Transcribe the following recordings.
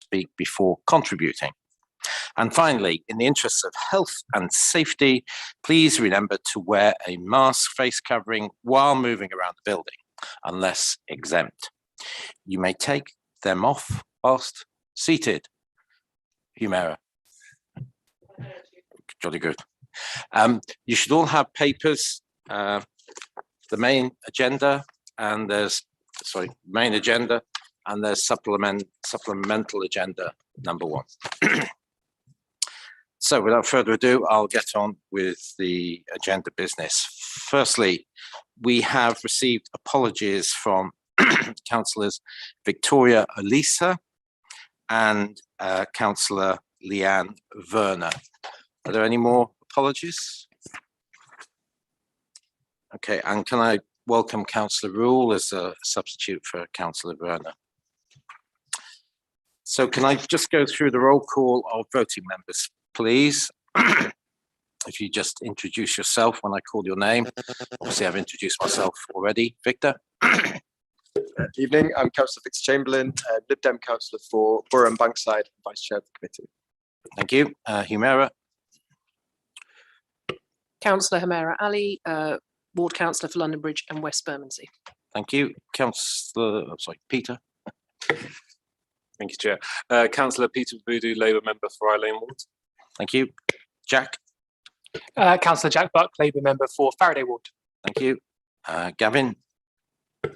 speak before contributing. And finally, in the interests of health and safety, please remember to wear a mask face covering while moving around the building, unless exempt. You may take them off whilst seated. Humera. Jolly good. You should all have papers, the main agenda, and there's, supplemental agenda number 1. So without further ado, I'll get on with the agenda business. Firstly, we have received apologies from Councillors Victoria Elisa and Councillor Leanne Werner. Are there any more apologies? Okay, and can I welcome Councillor Rule as a substitute for Councillor Werner? So can I just go through the roll call of voting members, please? If you just introduce yourself when I call your name. Obviously, I've introduced myself already. Victor? Evening, I'm Councillor Victor Chamberlain, Lib Dem Councillor for Borough and Bankside, and Vice Chair of the committee. Thank you. Humera? Councillor Humera Ali, Ward Councillor for London Bridge and West Bermondsey. Thank you. Peter? Thank you, Chair. Councillor Peter Voodoo, Labour member for Eye Lane Ward. Thank you. Jack? Councillor Jack Buck, Labour member for Faraday Ward. Thank you. Gavin?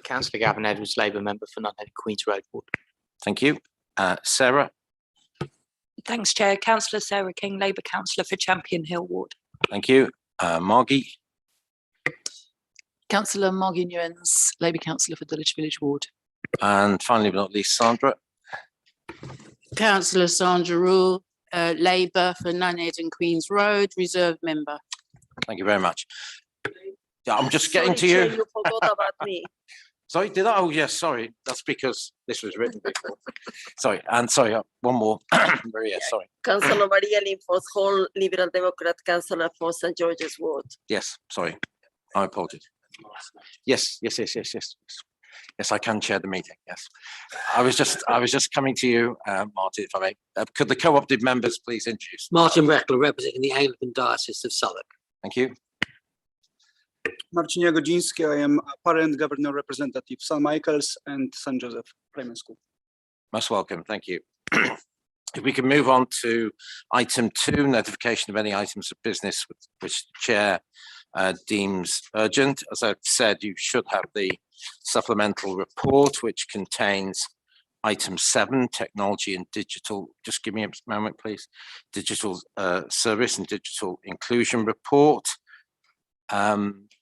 Councillor Gavin Edwards, Labour member for Nunhead Queens Road Ward. Thank you. Sarah? Thanks, Chair. Councillor Sarah King, Labour councillor for Champion Hill Ward. Thank you. Margie? Councillor Margie Newens, Labour councillor for Dulwich Village Ward. And finally but not least, Sandra? Councillor Sandra Rule, Labour for Nunhead and Queens Road, reserve member. Thank you very much. Yeah, I'm just getting to Chair, you. you forgot about me. Sorry, did I? Oh, yes, sorry. That's because this was written before. Sorry, and sorry, one more. Maria, sorry. Councillor Maria Linfos Hall, Liberal Democrat councillor for St George's Ward. Yes, sorry. I apologize. Yes. Yes, I can chair the meeting. Yes. I was just coming to you, Martin, if I may. Could the co-opted members please introduce? Martin Reckler, representing the Anglican Diocese of Southwark. Thank you. Marcin Jagodziński, I am apparent governor representative, St. Michael's and St. Joseph Primary School. Most welcome, thank you. If we can move on to item 2, notification of any items of business which the chair deems urgent. As I've said, you should have the supplemental report, which contains item 7, technology and digital. Just give me a moment, please. Digital service and digital inclusion report.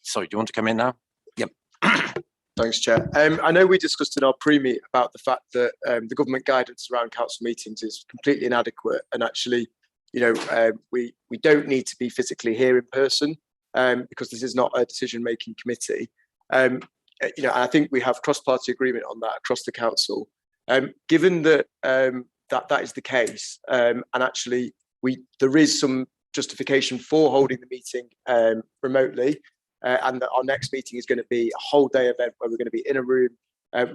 Sorry, do you want to come in now? Yep. Thanks, Chair. I know we discussed in our pre-meet about the fact that the government guidance around council meetings is completely inadequate, and actually, we don't need to be physically here in person because this is not a decision-making committee. I think we have cross-party agreement on that across the council. Given that that is the case, and actually there is some justification for holding the meeting remotely, and that our next meeting is going to be a whole day event where we're going to be in a room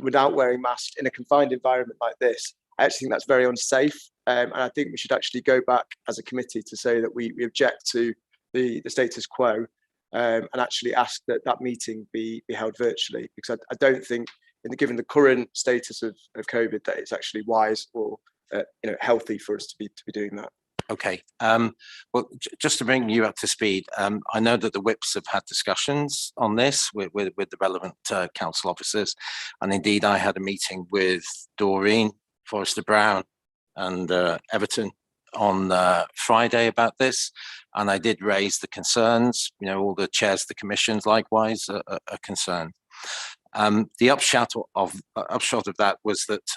without wearing masks in a confined environment like this. I actually think that's very unsafe, and I think we should actually go back as a committee to say that we object to the status quo, and actually ask that meeting be held virtually, because I don't think, given the current status of COVID, that it's actually wise or healthy for us to be doing that. Okay. Well, just to bring you up to speed, I know that the whips have had discussions on this with the relevant council officers, and indeed I had a meeting with Doreen Forrester Brown and Everton on Friday about this, and I did raise the concerns. All the chairs of the commissions likewise are concerned. The upshot of that was that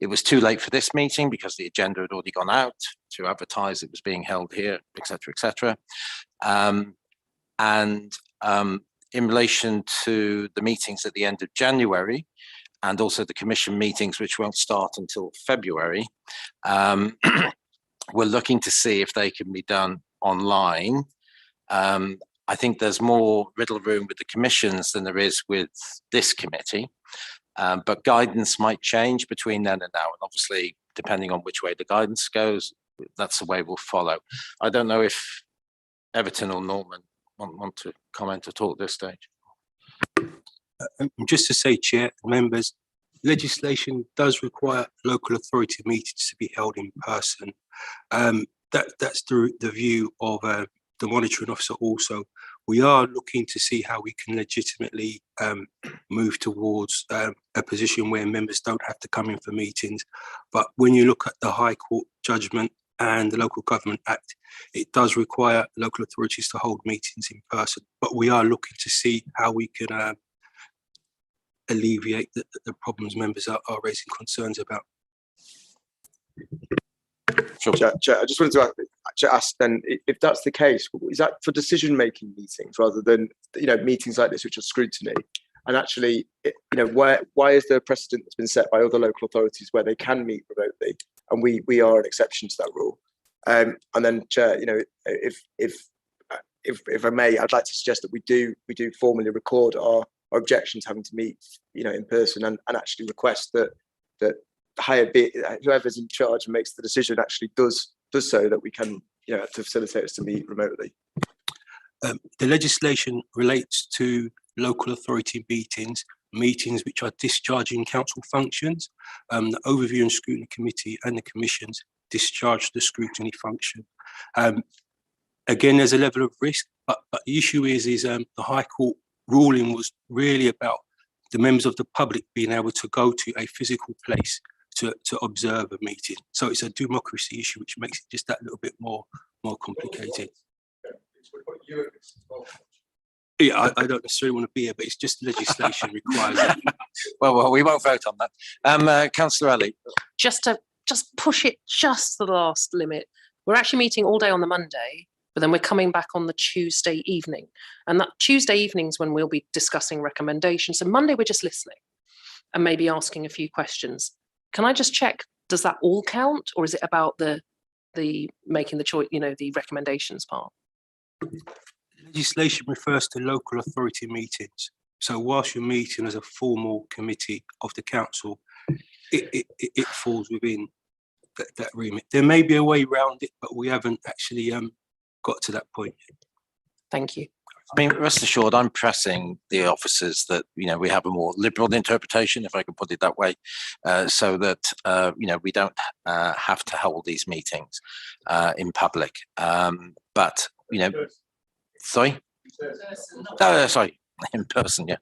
it was too late for this meeting because the agenda had already gone out to advertise it was being held here, etc., etc. And in relation to the meetings at the end of January, and also the commission meetings, which won't start until February, we're looking to see if they can be done online. I think there's more riddle room with the commissions than there is with this committee. But guidance might change between then and now. And obviously, depending on which way the guidance goes, that's the way we'll follow. I don't know if Everton or Norman want to comment at all at this stage. Just to say, Chair, members, legislation does require local authority meetings to be held in person. That's the view of the monitoring officer also. We are looking to see how we can legitimately move towards a position where members don't have to come in for meetings. But when you look at the High Court judgment and the Local Government Act, it does require local authorities to hold meetings in person. But we are looking to see how we can alleviate the problems members are raising concerns about. Sure. Chair, I just wanted to ask then, if that's the case, is that for decision-making meetings rather than, meetings like this, which are scrutiny? And actually, why is there a precedent that's been set by other local authorities where they can meet remotely, and we are an exception to that rule? And then, Chair, if I may, I'd like to suggest that we do formally record our objections having to meet, in person, and actually request that whoever's in charge and makes the decision actually does so, that we can, to facilitate us to meet remotely. The legislation relates to local authority meetings which are discharging council functions. The Overview and Scrutiny Committee and the Commissions discharge the scrutiny function. Again, there's a level of risk, but the issue is the High Court ruling was really about the members of the public being able to go to a physical place to observe a meeting. So it's a democracy issue, which makes it just that little bit more complicated. Yeah, I don't necessarily want to be here, but it's just legislation requires it. Well, we won't vote on that. Councillor Ali. Just push it just to the last limit. We're actually meeting all day on the Monday, but then we're coming back on the Tuesday evening. And that Tuesday evening is when we'll be discussing recommendations. So Monday, we're just listening and maybe asking a few questions. Can I just check, does that all count? Or is it about the making the choice, the recommendations part? Legislation refers to local authority meetings. So whilst you're meeting as a formal committee of the council, it falls within that remit. There may be a way around it, but we haven't actually got to that point yet. Thank you. I mean, rest assured, I'm pressing the officers that, we have a more liberal interpretation, if I can put it that way, so that, we don't have to hold these meetings in public. But, sorry? Sorry, in person, yes.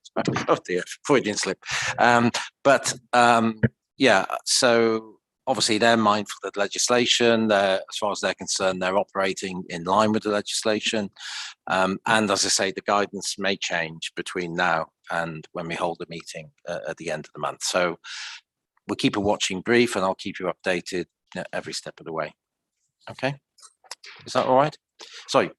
Oh dear, Freudian slip. Yeah, so obviously they're mindful of the legislation. As far as they're concerned, they're operating in line with the legislation. And as I say, the guidance may change between now and when we hold the meeting at the end of the month. So we'll keep a watching brief, and I'll keep you updated every step of the way. Okay, is that all right? Sorry.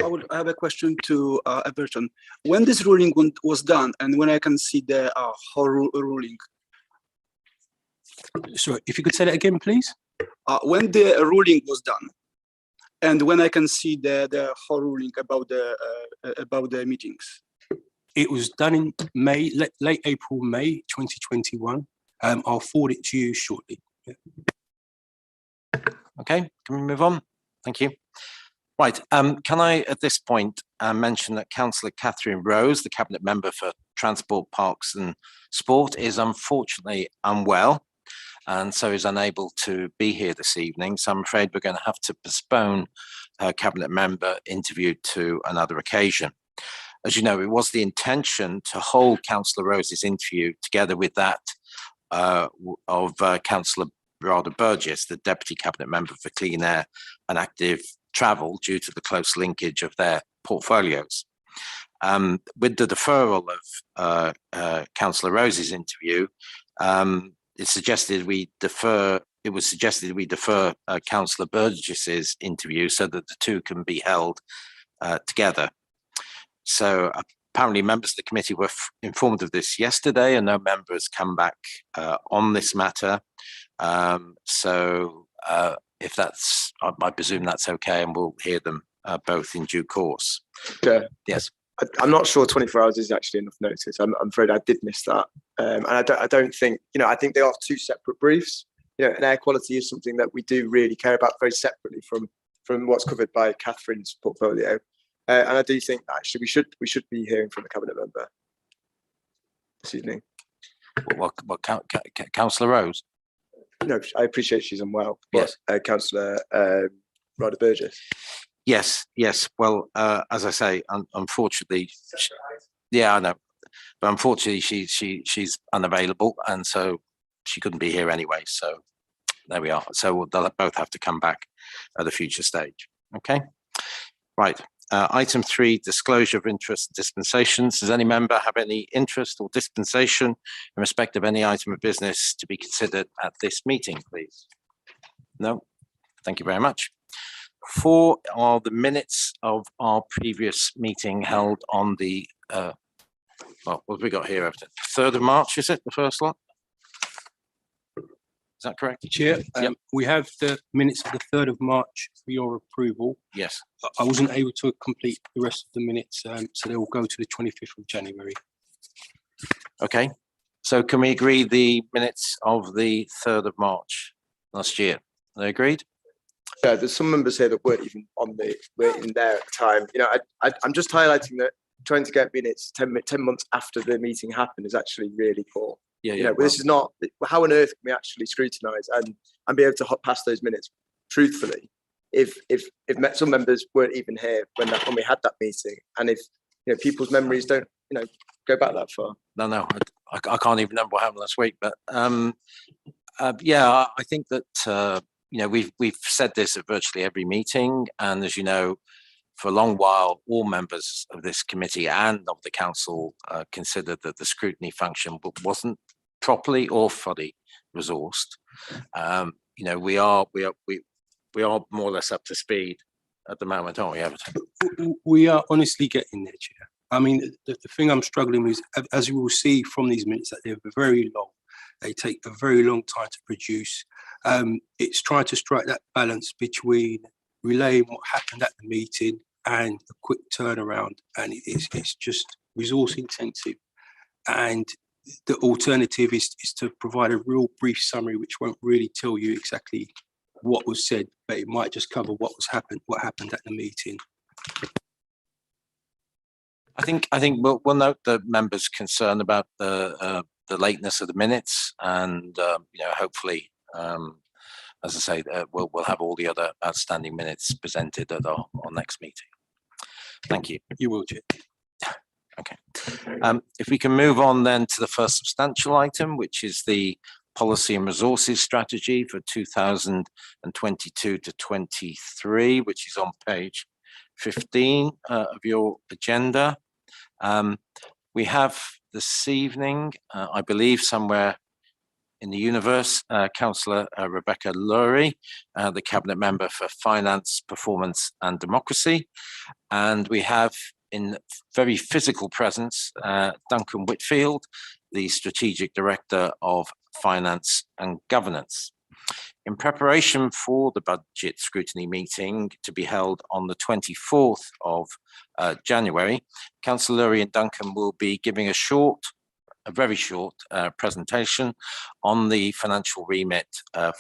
I have a question to Everton. When this ruling was done, and when I can see the whole ruling? Sorry, if you could say that again, please. When the ruling was done, and when I can see the whole ruling about the meetings. It was done in May, late April, May 2021. I'll forward it to you shortly. Yeah. Okay, can we move on? Thank you. Right, can I at this point mention that Councillor Catherine Rose, the Cabinet Member for Transport, Parks and Sport, is unfortunately unwell and so is unable to be here this evening. So I'm afraid we're going to have to postpone her Cabinet Member interview to another occasion. As you know, it was the intention to hold Councillor Rose's interview together with that of Councillor Burgess, the Deputy Cabinet Member for Clean Air and Active Travel, due to the close linkage of their portfolios. With the deferral of Councillor Rose's interview, it was suggested we defer Councillor Burgess's interview so that the two can be held together. So apparently members of the committee were informed of this yesterday, and no member has come back on this matter. If that's, I presume that's okay, and we'll hear them both in due course. Chair. Yes. I'm not sure 24 hours is actually enough notice. I'm afraid I did miss that. And I don't think, I think they are two separate briefs. And air quality is something that we do really care about very separately from what's covered by Catherine's portfolio. And I do think that actually we should be hearing from the cabinet member this evening. Well, Councillor Rose. No, I appreciate she's unwell. Yes. Councillor Ryder Burgess. Yes. Well, as I say, unfortunately, yeah, I know, but unfortunately, she's unavailable, and so she couldn't be here anyway. So there we are. So they'll both have to come back at a future stage. Okay. Right. Item 3, disclosure of interest and dispensations. Does any member have any interest or dispensation in respect of any item of business to be considered at this meeting, please? No. Thank you very much. 4 are the minutes of our previous meeting held on the, well, what have we got here? 3rd of March, is it, the first lot? Is that correct? Chair, we have the minutes of the 3rd of March for your approval. Yes. I wasn't able to complete the rest of the minutes, so they will go to the 25th of January. Okay. So can we agree the minutes of the 3rd of March last year? Are they agreed? Yeah, there's some members here that weren't even weren't in there at the time. I'm just highlighting that trying to get minutes 10 months after the meeting happened is actually really poor. Yeah. This is not, how on earth can we actually scrutinise and be able to pass those minutes truthfully if some members weren't even here when we had that meeting, and if people's memories don't go back that far. No, I can't even remember what happened last week, but yeah, I think that we've said this at virtually every meeting, and as you know, for a long while, all members of this committee and of the council considered that the scrutiny function wasn't properly or fully resourced. We are more or less up to speed at the moment, aren't we, Everton? We are honestly getting there, Chair. I mean, the thing I'm struggling with, as you will see from these minutes, that they're very long. They take a very long time to produce. It's trying to strike that balance between relaying what happened at the meeting and a quick turnaround, and it's just resource intensive. And the alternative is to provide a real brief summary, which won't really tell you exactly what was said, but it might just cover what happened at the meeting. I think we'll note the members' concern about the lateness of the minutes, and hopefully, as I say, we'll have all the other outstanding minutes presented at our next meeting. Thank you. You will, Chair. Okay. If we can move on then to the first substantial item, which is the policy and resources strategy for 2022 to 23, which is on page 15 of your agenda. We have this evening, I believe somewhere in the universe, Councillor Rebecca Lurie, the Cabinet Member for Finance, Performance and Democracy. And we have in very physical presence, Duncan Whitfield, the Strategic Director of Finance and Governance. In preparation for the budget scrutiny meeting to be held on the 24th of January, Councillor Lurie and Duncan will be giving a very short presentation on the financial remit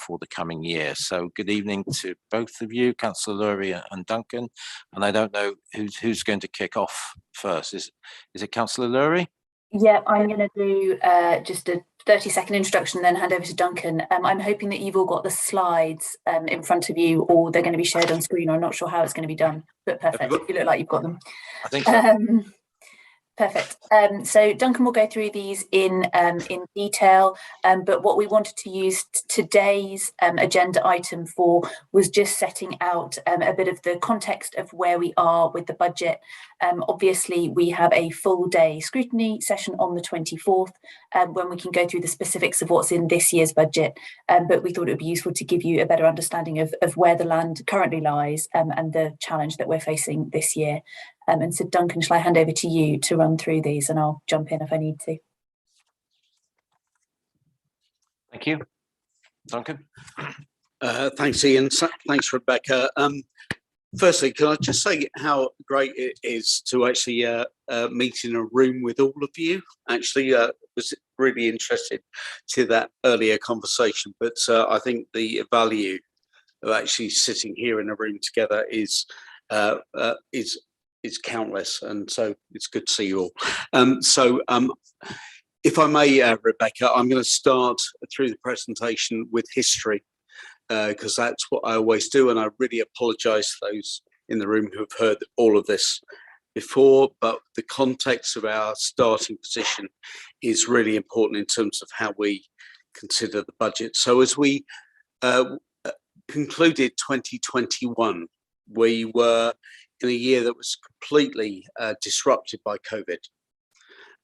for the coming year. So good evening to both of you, Councillor Lurie and Duncan. And I don't know who's going to kick off first. Is it Councillor Lurie? Yeah, I'm going to do just a 30-second introduction and then hand over to Duncan. I'm hoping that you've all got the slides in front of you, or they're going to be shared on screen. I'm not sure how it's going to be done, but perfect. You look like you've got them. I think so. Perfect. So Duncan will go through these in detail, but what we wanted to use today's agenda item for was just setting out a bit of the context of where we are with the budget. Obviously, we have a full day scrutiny session on the 24th when we can go through the specifics of what's in this year's budget, but we thought it would be useful to give you a better understanding of where the land currently lies and the challenge that we're facing this year. And so, Duncan, shall I hand over to you to run through these, and I'll jump in if I need to. Thank you. Duncan? Thanks, Ian. Thanks, Rebecca. Firstly, can I just say how great it is to actually meet in a room with all of you? Actually, was really interested to that earlier conversation, but I think the value of actually sitting here in a room together is countless, and so it's good to see you all. If I may, Rebecca, I'm going to start through the presentation with history, because that's what I always do, and I really apologise to those in the room who have heard all of this before, but the context of our starting position is really important in terms of how we consider the budget. So as we concluded 2021, we were in a year that was completely disrupted by COVID.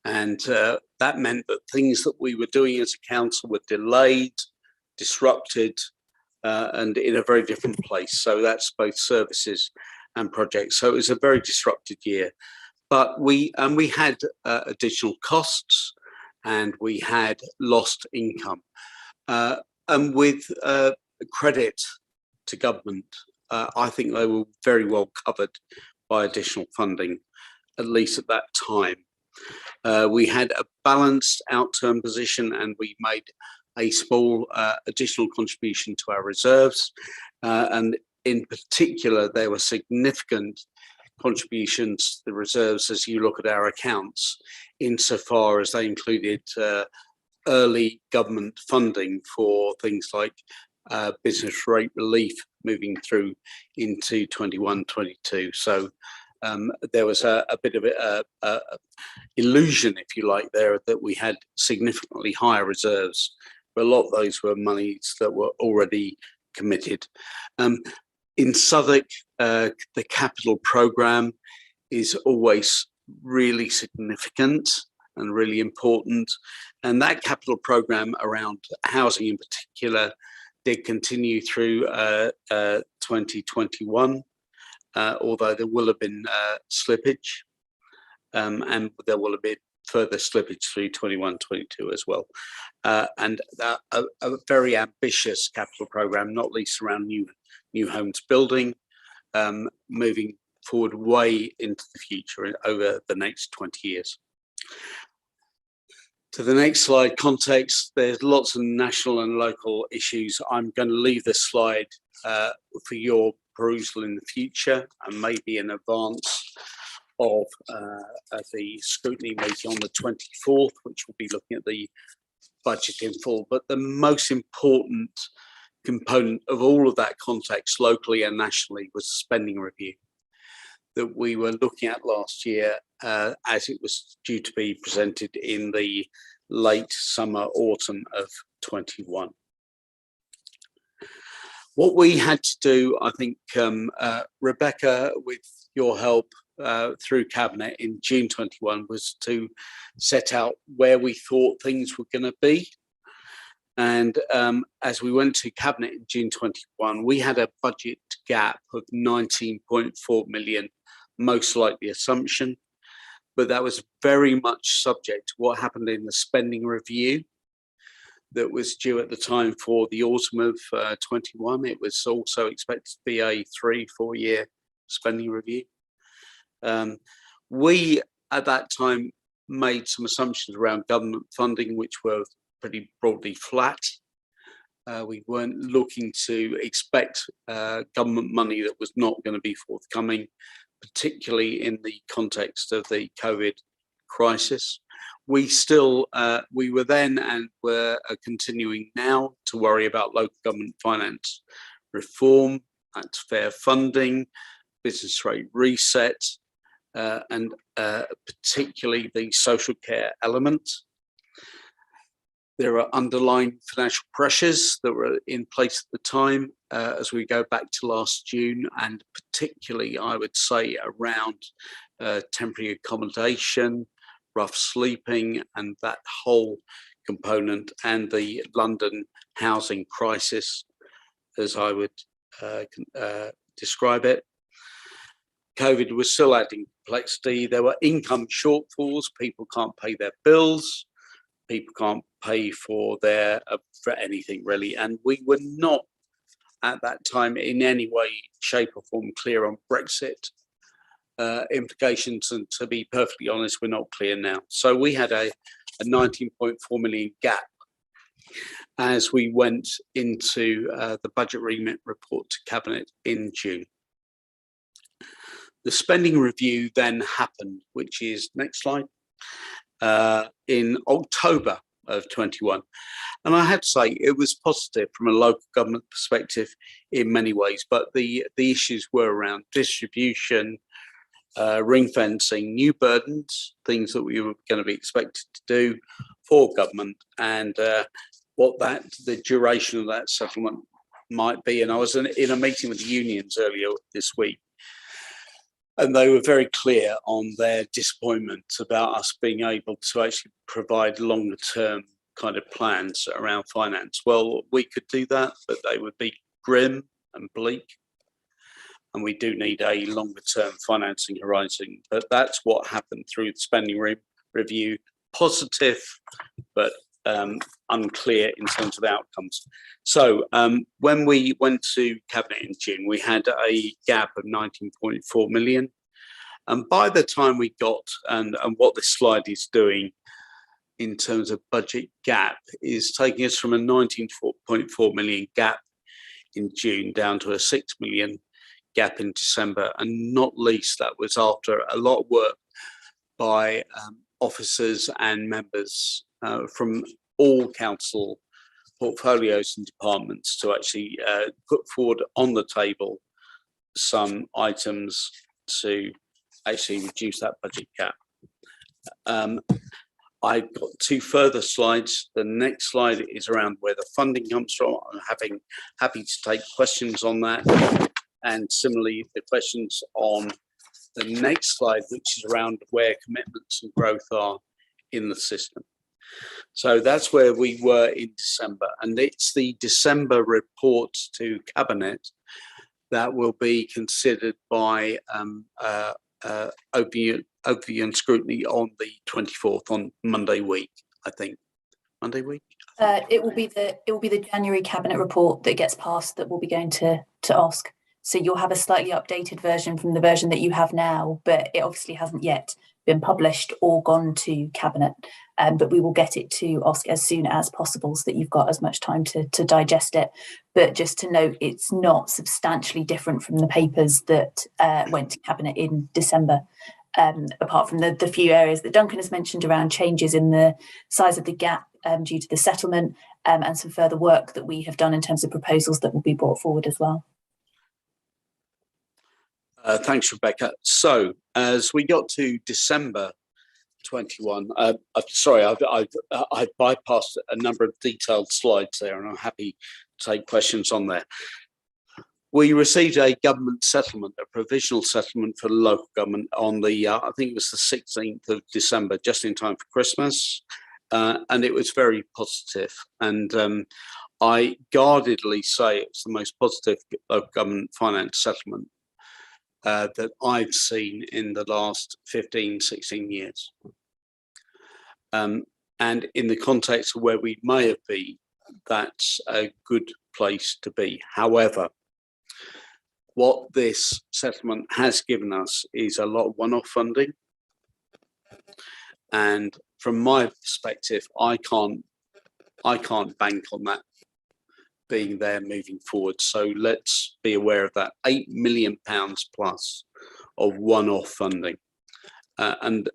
And that meant that things that we were doing as a council were delayed, disrupted, and in a very different place. So that's both services and projects. So it was a very disrupted year. But we had additional costs, and we had lost income. And with credit to government, I think they were very well covered by additional funding, at least at that time. We had a balanced outturn position, and we made a small additional contribution to our reserves. And in particular, there were significant contributions to the reserves as you look at our accounts, insofar as they included early government funding for things like business rate relief moving through into 21-22. So there was a bit of a illusion, if you like, there that we had significantly higher reserves, but a lot of those were monies that were already committed. In Southwark, the capital programme is always really significant and really important, and that capital programme around housing in particular did continue through 2021. Although there will have been slippage, and there will have been further slippage through 21-22 as well. And a very ambitious capital programme, not least around new homes building, moving forward way into the future over the next 20 years. To the next slide, context. There's lots of national and local issues. I'm going to leave this slide for your perusal in the future, and maybe in advance of the scrutiny meeting on the 24th, which will be looking at the budget in full. But the most important component of all of that context, locally and nationally, was the spending review that we were looking at last year, as it was due to be presented in the late summer, autumn of 21. What we had to do, I think, Rebecca, with your help through Cabinet in June 21, was to set out where we thought things were going to be. And as we went to Cabinet in June 21, we had a budget gap of 19.4 million, most likely assumption, but that was very much subject to what happened in the spending review that was due at the time for the autumn of 21. It was also expected to be a 3-4 year spending review. We, at that time, made some assumptions around government funding, which were pretty broadly flat. We weren't looking to expect government money that was not going to be forthcoming, particularly in the context of the COVID crisis. We were then and were continuing now to worry about local government finance reform, that's fair funding, business rate reset, and particularly the social care element. There are underlying financial pressures that were in place at the time as we go back to last June, and particularly, I would say, around temporary accommodation, rough sleeping, and that whole component, and the London housing crisis, as I would describe it. COVID was still adding complexity. There were income shortfalls. People can't pay their bills. People can't pay for anything really. And we were not at that time in any way, shape or form clear on Brexit implications, and to be perfectly honest, we're not clear now. So we had a 19.4 million gap as we went into the budget remit report to Cabinet in June. The spending review then happened, which is, next slide, in October of 21. And I had to say it was positive from a local government perspective in many ways, but the issues were around distribution, ring fencing, new burdens, things that we were going to be expected to do for government, and what the duration of that settlement might be. And I was in a meeting with the unions earlier this week, and they were very clear on their disappointment about us being able to actually provide longer term kind of plans around finance. Well, we could do that, but they would be grim and bleak. And we do need a longer term financing horizon. But that's what happened through the spending review. Positive, but unclear in terms of outcomes. So when we went to Cabinet in June, we had a gap of 19.4 million. And by the time we got, and what this slide is doing in terms of budget gap, is taking us from a 19.4 million gap in June down to a 6 million gap in December. And not least, that was after a lot of work by officers and members from all council portfolios and departments to actually put forward on the table some items to actually reduce that budget gap. I've got two further slides. The next slide is around where the funding comes from. I'm happy to take questions on that. And similarly, the questions on the next slide, which is around where commitments and growth are in the system. So that's where we were in December. And it's the December report to Cabinet that will be considered by overview and scrutiny on the 24th, on Monday week, I think. Monday week? It will be the January Cabinet report that gets passed that we'll be going to ask. So you'll have a slightly updated version from the version that you have now, but it obviously hasn't yet been published or gone to Cabinet. But we will get it to ask as soon as possible so that you've got as much time to digest it. But just to note, it's not substantially different from the papers that went to Cabinet in December, apart from the few areas that Duncan has mentioned around changes in the size of the gap due to the settlement, and some further work that we have done in terms of proposals that will be brought forward as well. Thanks, Rebecca. So as we got to December 21, sorry, I've bypassed a number of detailed slides there, and I'm happy to take questions on there. We received a government settlement, a provisional settlement for the local government on the, I think it was the 16th of December, just in time for Christmas, and it was very positive. And I guardedly say it's the most positive local government finance settlement that I've seen in the last 15, 16 years. And in the context of where we may have been, that's a good place to be. However, what this settlement has given us is a lot of one-off funding. And from my perspective, I can't bank on that being there moving forward. So let's be aware of that. £8 million plus of one-off funding. And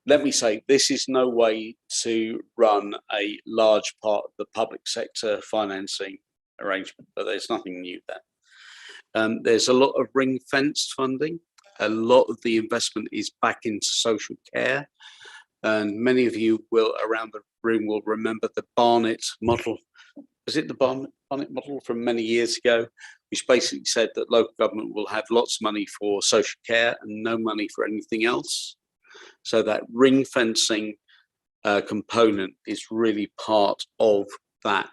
let me say, this is no way to run a large part of the public sector financing arrangement, but there's nothing new there. There's a lot of ring-fenced funding. A lot of the investment is back into social care. And many of you will, around the room, will remember the Barnett model. Was it the Barnett model from many years ago, which basically said that local government will have lots of money for social care and no money for anything else? So that ring fencing component is really part of that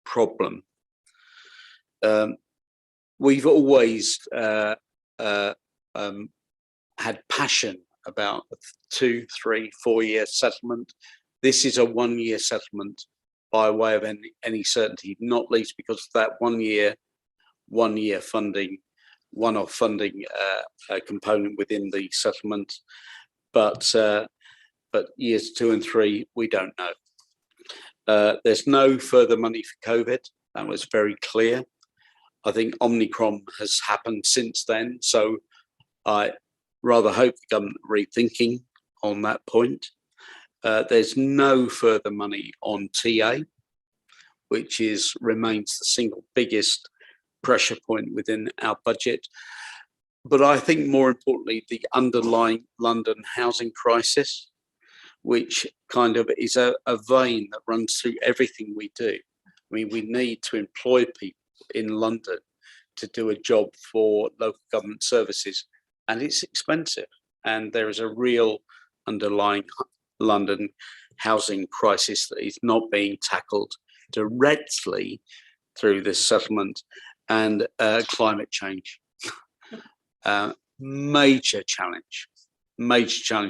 problem. We've always had passion about a 2, 3, 4 year settlement. This is a 1 year settlement by way of any certainty, not least because of that 1 year funding, one-off funding component within the settlement. But years 2 and 3, we don't know. There's no further money for COVID. That was very clear. I think Omicron has happened since then, so I rather hope the government rethinking on that point. There's no further money on TA, which remains the single biggest pressure point within our budget. But I think more importantly, the underlying London housing crisis, which kind of is a vein that runs through everything we do. I mean, we need to employ people in London to do a job for local government services, and it's expensive. And there is a real underlying London housing crisis that is not being tackled directly through this settlement, and climate change. Major challenge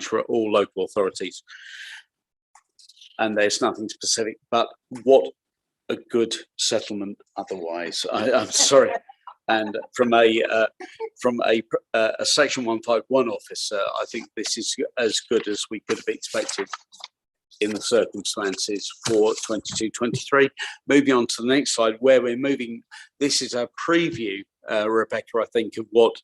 for all local authorities. And there's nothing specific, but what a good settlement otherwise. I'm sorry. And from a Section 151 officer, I think this is as good as we could have expected in the circumstances for 22-23. Moving on to the next slide, where we're moving. This is a preview, Rebecca, I think, of what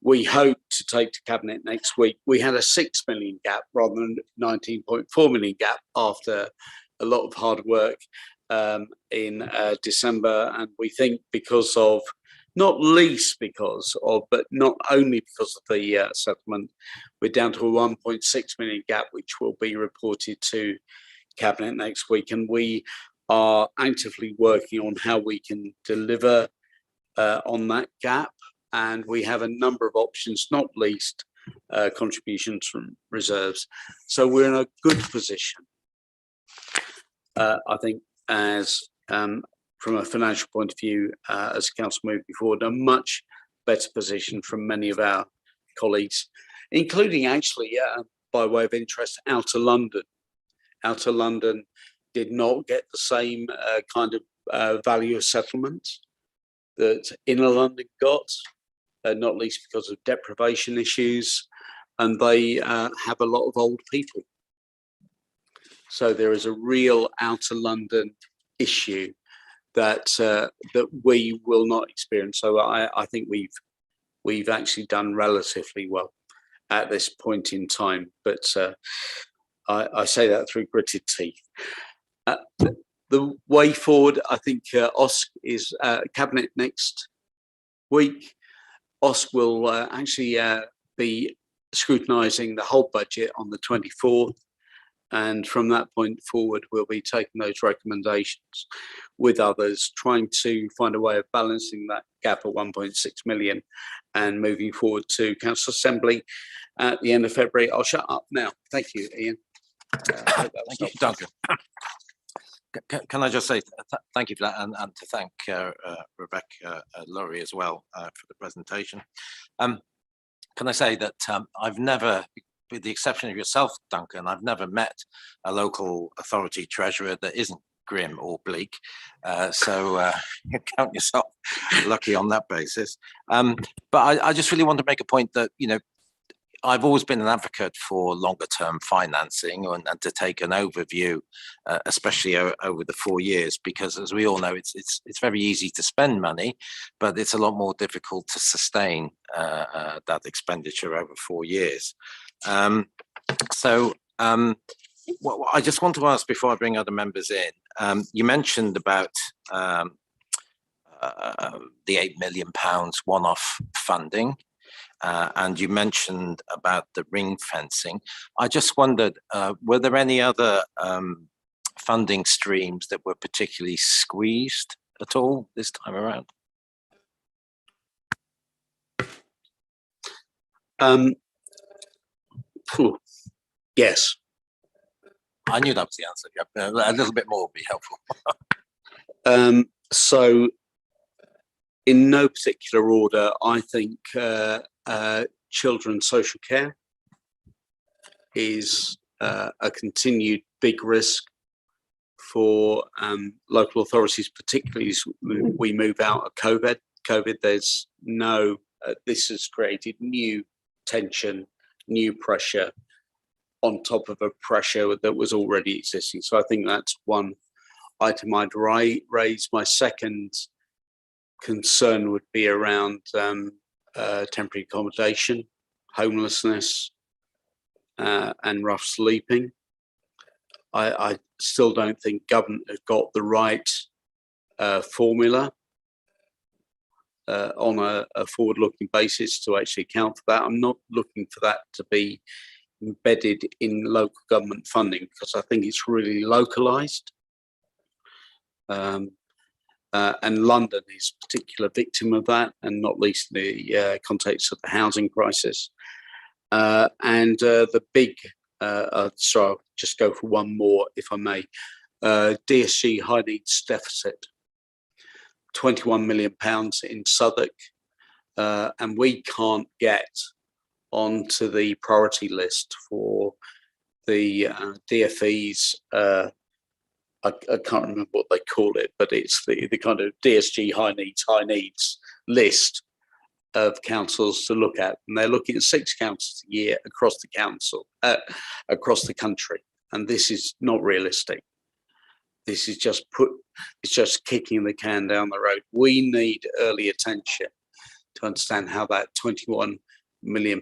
we hope to take to Cabinet next week. We had a 6 million gap rather than 19.4 million gap after a lot of hard work in December. And we think because of, not least because of, but not only because of the settlement, we're down to a 1.6 million gap, which will be reported to Cabinet next week. And we are actively working on how we can deliver on that gap. And we have a number of options, not least contributions from reserves. So we're in a good position, I think, as from a financial point of view, as council moving forward, a much better position from many of our colleagues, including actually, by way of interest, Outer London. Outer London did not get the same kind of value of settlement that Inner London got, not least because of deprivation issues, and they have a lot of old people. So there is a real Outer London issue that that we will not experience. So I think we've actually done relatively well at this point in time. But I say that through gritted teeth. The way forward, I think OSC is Cabinet next week. OSC will actually be scrutinising the whole budget on the 24th. And from that point forward, we'll be taking those recommendations with others, trying to find a way of balancing that gap of 1.6 million and moving forward to Council Assembly at the end of February. I'll shut up now. Thank you, Ian. Thank you, Duncan. Can I just say thank you for that, and to thank Rebecca Laurie as well for the presentation. Can I say that I've never, with the exception of yourself, Duncan, I've never met a local authority treasurer that isn't grim or bleak. So count yourself lucky on that basis. But I just really want to make a point that, you know, I've always been an advocate for longer term financing and to take an overview, especially over the 4 years, because as we all know, it's very easy to spend money, but it's a lot more difficult to sustain that expenditure over 4 years. What I just want to ask before I bring other members in, you mentioned about the £8 million one-off funding. And you mentioned about the ring fencing. I just wondered, were there any other funding streams that were particularly squeezed at all this time around? Yes. I knew that was the answer. Yeah. A little bit more would be helpful. So, in no particular order, I think children's social care is a continued big risk for local authorities, particularly as we move out of COVID. There's no, this has created new tension, new pressure on top of a pressure that was already existing. So I think that's one item I'd raise. My second concern would be around temporary accommodation, homelessness, and rough sleeping. I still don't think government have got the right formula on a forward-looking basis to actually account for that. I'm not looking for that to be embedded in local government funding because I think it's really localised. And London is a particular victim of that, and not least in the context of the housing crisis. And the big, sorry, I'll just go for one more, if I may. DSG high needs deficit, £21 million in Southwark, and we can't get onto the priority list for the DFE's. I can't remember what they call it, but it's the kind of DSG high needs list of councils to look at, and they're looking at 6 councils a year across the council, across the country, and this is not realistic. This is it's just kicking the can down the road. We need early attention to understand how that £21 million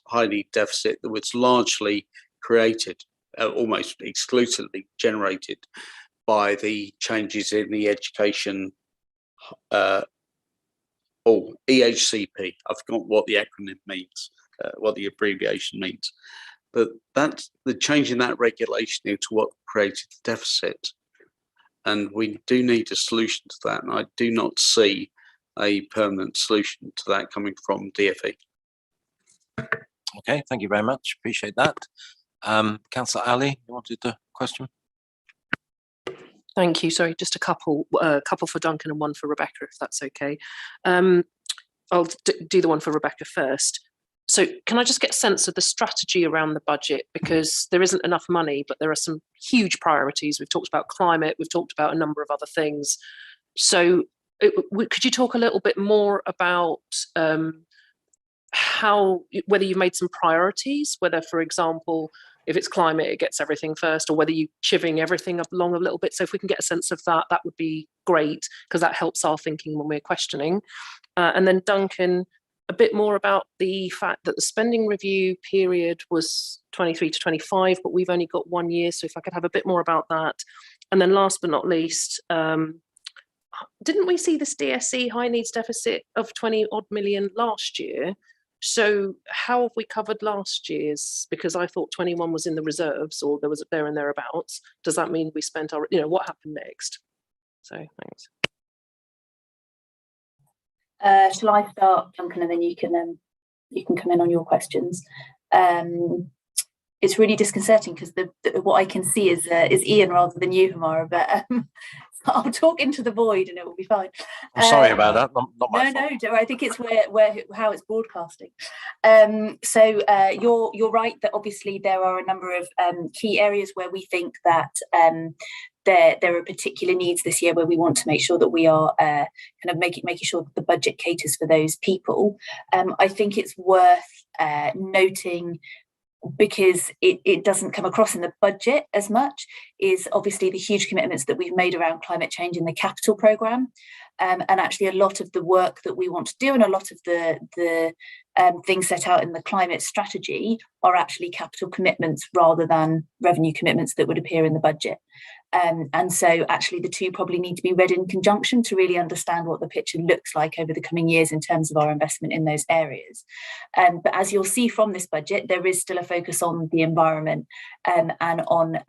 high need deficit that was largely created, almost exclusively generated by the changes in the education, EHCP. I've forgotten what the acronym means, what the abbreviation means. But that's the change in that regulation into what created the deficit. And we do need a solution to that. And I do not see a permanent solution to that coming from DFE. Okay, thank you very much. Appreciate that. Councillor Ali, you wanted a question? Thank you. Sorry, just a couple for Duncan and one for Rebecca, if that's okay. I'll do the one for Rebecca first. So can I just get a sense of the strategy around the budget? Because there isn't enough money, but there are some huge priorities. We've talked about climate, we've talked about a number of other things. So could you talk a little bit more about whether you've made some priorities, whether, for example, if it's climate, it gets everything first, or whether you're chivvying everything up along a little bit. So if we can get a sense of that, that would be great, because that helps our thinking when we're questioning. And then Duncan, a bit more about the fact that the spending review period was 23 to 25, but we've only got 1 year. So if I could have a bit more about that. And then last but not least, didn't we see this DSE high needs deficit of 20 odd million last year? So how have we covered last year's? Because I thought 21 was in the reserves, or there was there and thereabouts. Does that mean we spent our, what happened next? So thanks. Shall I start, Duncan, and then you can come in on your questions. It's really disconcerting because what I can see is Ian rather than you, Hamara, but I'll talk into the void and it will be fine. I'm sorry about that. Not my fault. No, don't worry. I think it's how it's broadcasting. So you're right that obviously there are a number of key areas where we think that there are particular needs this year where we want to make sure that we are kind of making sure that the budget caters for those people. I think it's worth noting, because it doesn't come across in the budget as much, is obviously the huge commitments that we've made around climate change in the capital programme. And actually a lot of the work that we want to do and a lot of the things set out in the climate strategy are actually capital commitments rather than revenue commitments that would appear in the budget. And so actually the two probably need to be read in conjunction to really understand what the picture looks like over the coming years in terms of our investment in those areas. But as you'll see from this budget, there is still a focus on the environment and on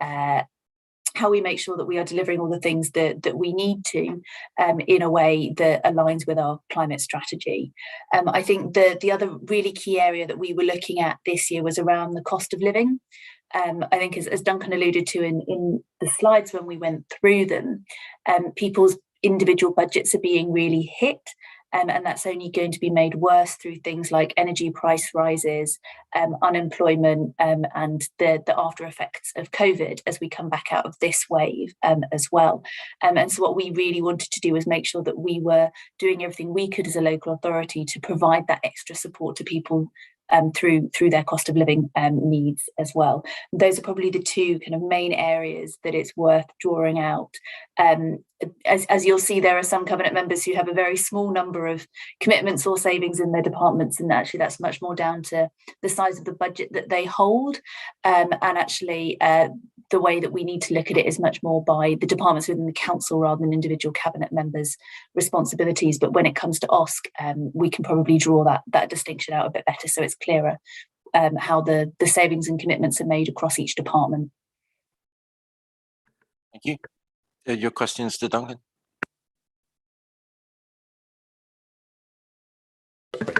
how we make sure that we are delivering all the things that we need to in a way that aligns with our climate strategy. I think the other really key area that we were looking at this year was around the cost of living. I think as Duncan alluded to in the slides when we went through them, people's individual budgets are being really hit. and that's only going to be made worse through things like energy price rises, unemployment, and the after effects of COVID as we come back out of this wave as well. And so what we really wanted to do was make sure that we were doing everything we could as a local authority to provide that extra support to people through their cost of living needs as well. Those are probably the two kind of main areas that it's worth drawing out. As you'll see, there are some cabinet members who have a very small number of commitments or savings in their departments, and actually that's much more down to the size of the budget that they hold. And actually the way that we need to look at it is much more by the departments within the council rather than individual cabinet members' responsibilities. But when it comes to OSC, we can probably draw that distinction out a bit better, so it's clearer how the savings and commitments are made across each department. Thank you. Your questions to Duncan?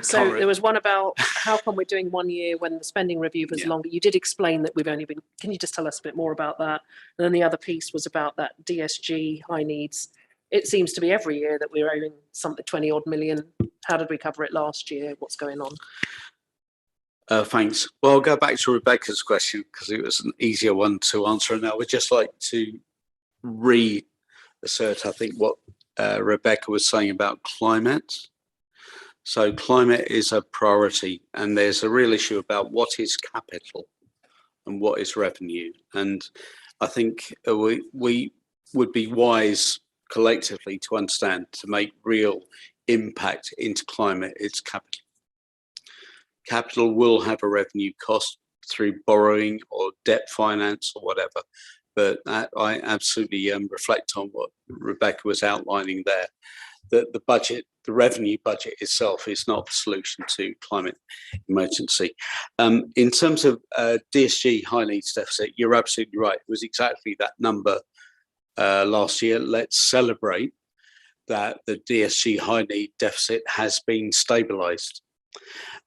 So there was one about how come we're doing 1 year when the spending review was longer. You did explain that we've only been, can you just tell us a bit more about that? And then the other piece was about that DSG high needs. It seems to be every year that we're owing something 20 odd million. How did we cover it last year? What's going on? Thanks. Well, I'll go back to Rebecca's question because it was an easier one to answer. And I would just like to reassert, I think, what Rebecca was saying about climate. So climate is a priority, and there's a real issue about what is capital and what is revenue. And I think we would be wise collectively to understand, to make real impact into climate, it's capital. Capital will have a revenue cost through borrowing or debt finance or whatever. But I absolutely reflect on what Rebecca was outlining there, that the budget, the revenue budget itself is not the solution to climate emergency. In terms of DSG high needs deficit, you're absolutely right. It was exactly that number last year. Let's celebrate that the DSG high need deficit has been stabilised.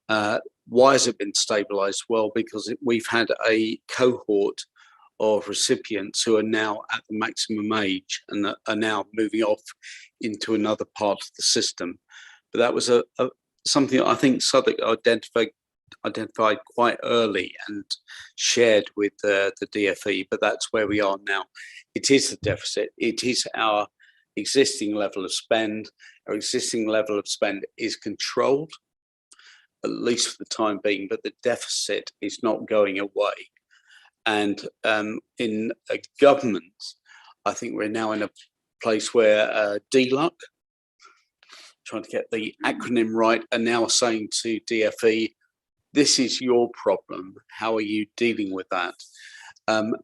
Why has it been stabilised? Well, because we've had a cohort of recipients who are now at the maximum age and are now moving off into another part of the system. But that was something I think Southwark identified quite early and shared with the DfE, but that's where we are now. It is the deficit. It is our existing level of spend. Our existing level of spend is controlled, at least for the time being, but the deficit is not going away. And in a government, I think we're now in a place where DLUC, trying to get the acronym right, are now saying to DfE, this is your problem. How are you dealing with that? The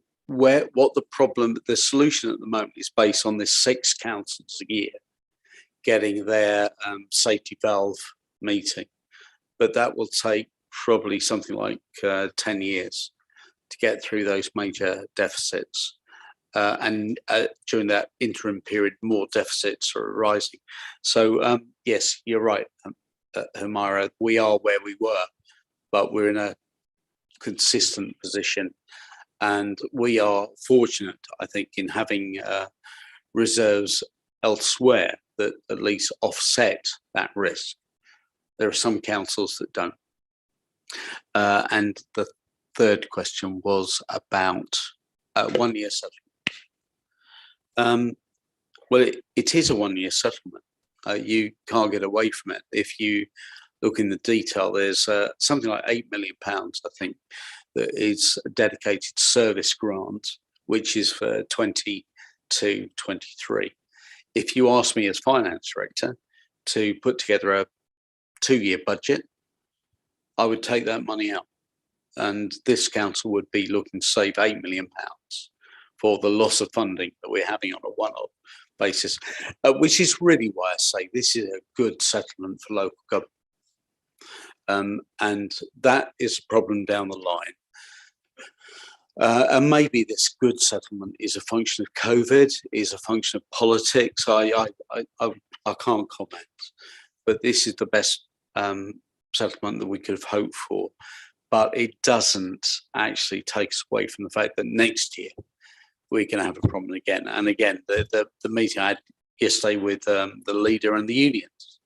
solution at the moment is based on this 6 councils a year getting their safety valve meeting. But that will take probably something like 10 years to get through those major deficits. And during that interim period, more deficits are arising. So yes, you're right, Humira, we are where we were, but we're in a consistent position. And we are fortunate, I think, in having reserves elsewhere that at least offset that risk. There are some councils that don't. And the third question was about 1 year settlement. Well, it is a 1 year settlement. You can't get away from it. If you look in the detail, there's something like £8 million, I think, that is a dedicated service grant, which is for 22-23. If you ask me as finance director to put together a 2-year budget, I would take that money out. And this council would be looking to save £8 million for the loss of funding that we're having on a one-off basis, which is really why I say this is a good settlement for local government. And that is a problem down the line. And maybe this good settlement is a function of COVID, is a function of politics. I can't comment, but this is the best settlement that we could have hoped for. But it doesn't actually take us away from the fact that next year we're going to have a problem again. And again, the meeting I had yesterday with the leader and the unions,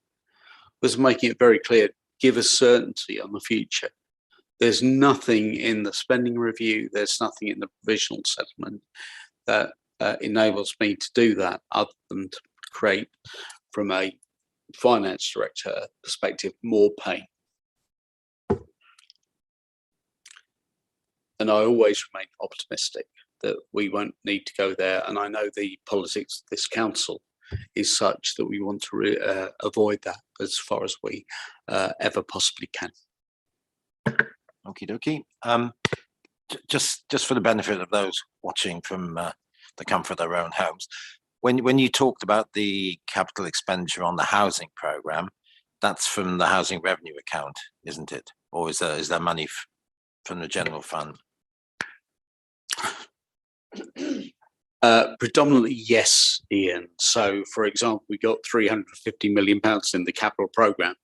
was making it very clear, give us certainty on the future. There's nothing in the spending review, there's nothing in the provisional settlement that enables me to do that other than to create, from a finance director perspective, more pain. And I always remain optimistic that we won't need to go there. And I know the politics of this council is such that we want to avoid that as far as we ever possibly can. Okie dokie. Just for the benefit of those watching from the comfort of their own homes, when you talked about the capital expenditure on the housing programme, that's from the housing revenue account, isn't it? Or is there money from the general fund? Predominantly, yes, Ian. So, for example, we got £350 million in the capital programme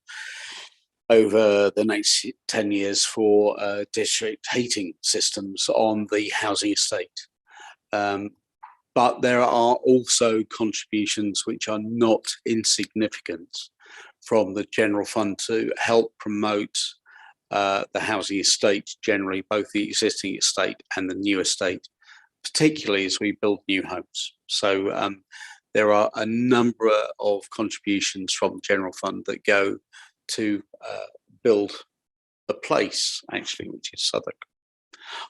over the next 10 years for district heating systems on the housing estate. But there are also contributions which are not insignificant from the general fund to help promote the housing estate generally, both the existing estate and the new estate, particularly as we build new homes. So there are a number of contributions from the general fund that go to build a place, actually, which is Southwark.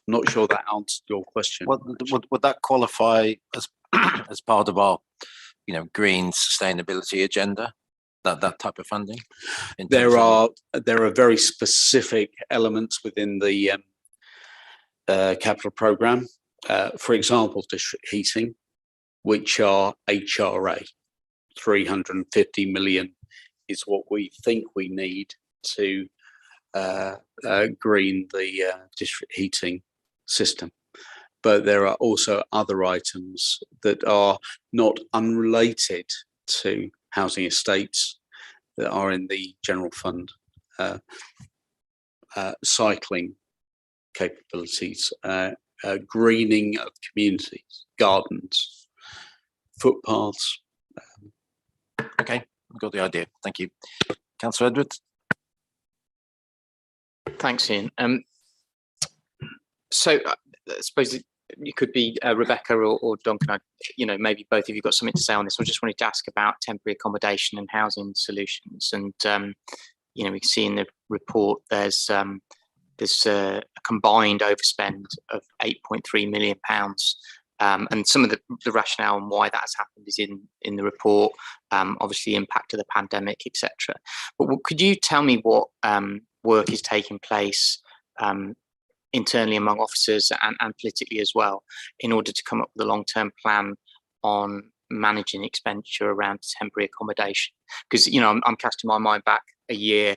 I'm not sure that answered your question. Well, would that qualify as as part of our, green sustainability agenda? That type of funding? There are very specific elements within the capital programme. For example, district heating, which are HRA. 350 million is what we think we need to green the district heating system. But there are also other items that are not unrelated to housing estates that are in the general fund. Cycling capabilities, greening of communities, gardens, footpaths. Okay, I've got the idea. Thank you. Councillor Edwards. Thanks, Ian. So I suppose it could be Rebecca or Duncan. Maybe both of you got something to say on this. I just wanted to ask about temporary accommodation and housing solutions. And we can see in the report there's a combined overspend of £8.3 million. And some of the rationale and why that has happened is in the report, obviously the impact of the pandemic, etc. But could you tell me what work is taking place internally among officers and politically as well, in order to come up with a long-term plan on managing expenditure around temporary accommodation? Because, I'm casting my mind back a year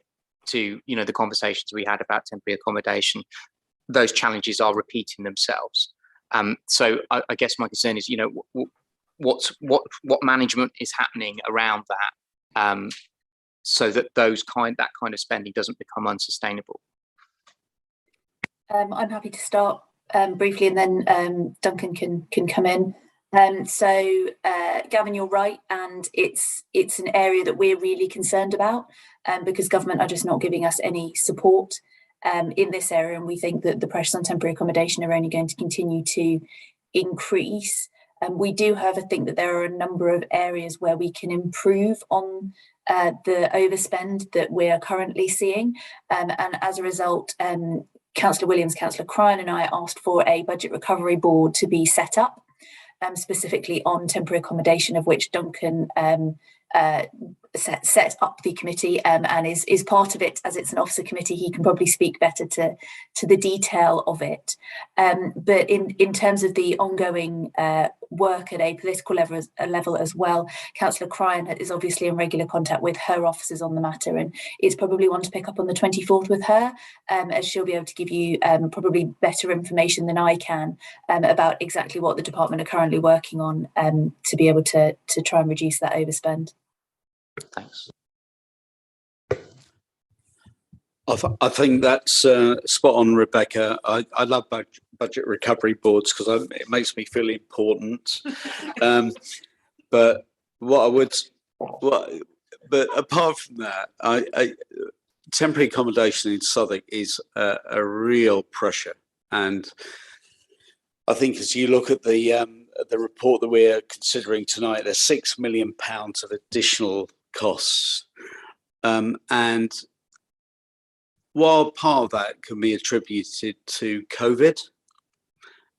to, the conversations we had about temporary accommodation. Those challenges are repeating themselves. So I guess my concern is, what management is happening around that, so that that kind of spending doesn't become unsustainable. I'm happy to start briefly, and then Duncan can come in. So Gavin, you're right, and it's an area that we're really concerned about, because government are just not giving us any support in this area, and we think that the pressures on temporary accommodation are only going to continue to increase. We do, however, think that there are a number of areas where we can improve on the overspend that we are currently seeing, and as a result, Councillor Williams, Councillor Cryan and I asked for a budget recovery board to be set up, specifically on temporary accommodation, of which Duncan set up the committee and is part of it. As it's an officer committee, he can probably speak better to the detail of it. But in terms of the ongoing work at a political level as well, Councillor Cryan is obviously in regular contact with her officers on the matter, and it's probably one to pick up on the 24th with her, as she'll be able to give you probably better information than I can about exactly what the department are currently working on to be able to try and reduce that overspend. Thanks. I think that's spot on, Rebecca. I love budget recovery boards because it makes me feel important. But what but apart from that, temporary accommodation in Southwark is a real pressure, and I think as you look at the report that we're considering tonight, there's £6 million of additional costs, and while part of that can be attributed to COVID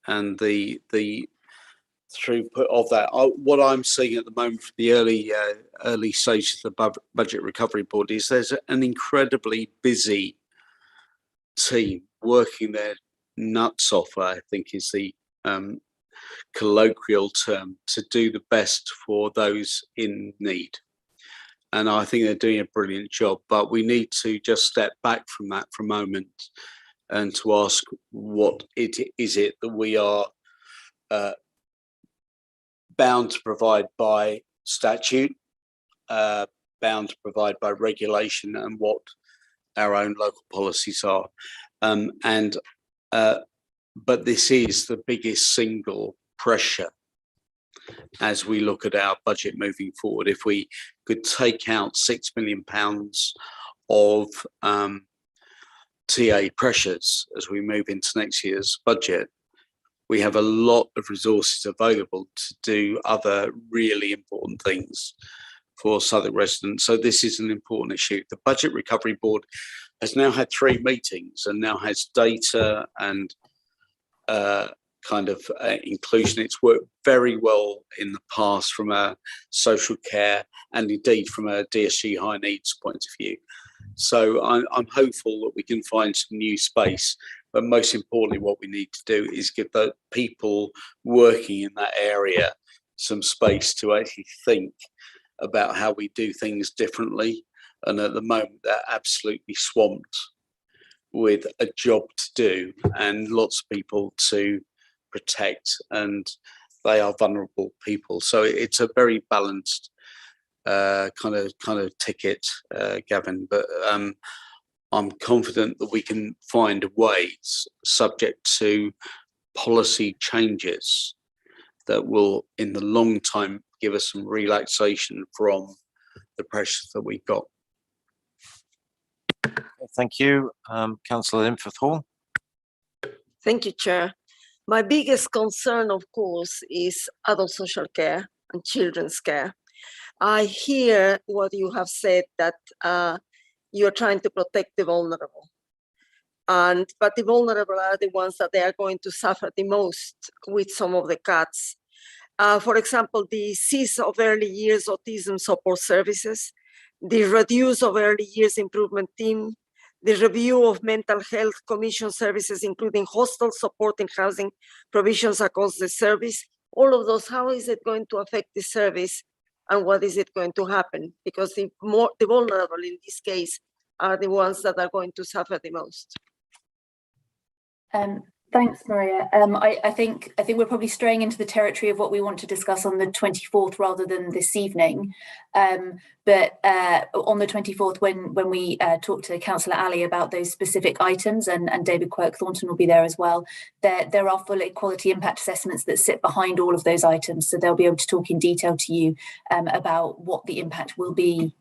and the throughput of that, what I'm seeing at the moment for the early stages of the Budget Recovery Board is there's an incredibly busy team working their nuts off, I think is the colloquial term, to do the best for those in need. And I think they're doing a brilliant job, but we need to just step back from that for a moment and to ask what it is that we are bound to provide by statute, bound to provide by regulation, and what our own local policies are. But this is the biggest single pressure as we look at our budget moving forward. If we could take out £6 million of TA pressures as we move into next year's budget, we have a lot of resources available to do other really important things for Southwark residents. So this is an important issue. The Budget Recovery Board has now had 3 meetings and now has data and inclusion. It's worked very well in the past from a social care and indeed from a DSG high needs point of view. So I'm hopeful that we can find some new space, but most importantly, what we need to do is give the people working in that area some space to actually think about how we do things differently. And at the moment, they're absolutely swamped with a job to do and lots of people to protect, and they are vulnerable people. So it's a very balanced kind of ticket, Gavin. But I'm confident that we can find ways, subject to policy changes, that will, in the long time, give us some relaxation from the pressures that we've got. Thank you, Councillor Linforth Hall. Thank you, Chair. My biggest concern, of course, is adult social care and children's care. I hear what you have said, that you're trying to protect the vulnerable. But the vulnerable are the ones that they are going to suffer the most with some of the cuts. For example, the cease of early years autism support services, the reduce of early years improvement team, the review of mental health commission services, including hostel support and housing provisions across the service. All of those, how is it going to affect the service and what is it going to happen? Because the vulnerable in this case are the ones that are going to suffer the most. Thanks, Maria. I think we're probably straying into the territory of what we want to discuss on the 24th rather than this evening. But on the 24th, when we talk to Councillor Ali about those specific items, and David Quirk-Thornton will be there as well, there are full quality impact assessments that sit behind all of those items. So they'll be able to talk in detail to you about what the impact will be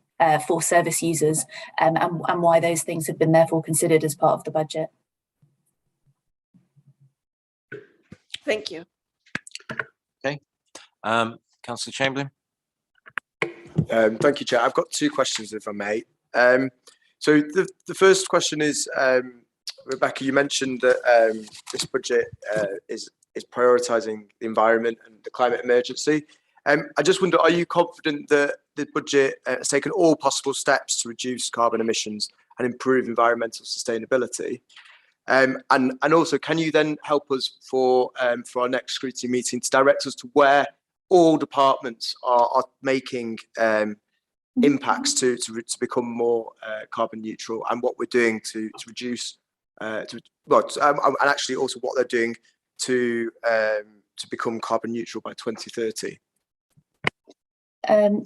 for service users and why those things have been therefore considered as part of the budget. Thank you. Okay. Councillor Chamberlain. Thank you, Chair. I've got 2 questions, if I may. So the first question is, Rebecca, you mentioned that this budget is prioritising the environment and the climate emergency. I just wonder, are you confident that the budget has taken all possible steps to reduce carbon emissions and improve environmental sustainability? And also, can you then help us for our next scrutiny meeting to direct us to where all departments are making impacts to become more carbon neutral, and what we're doing to reduce, and actually also what they're doing to become carbon neutral by 2030?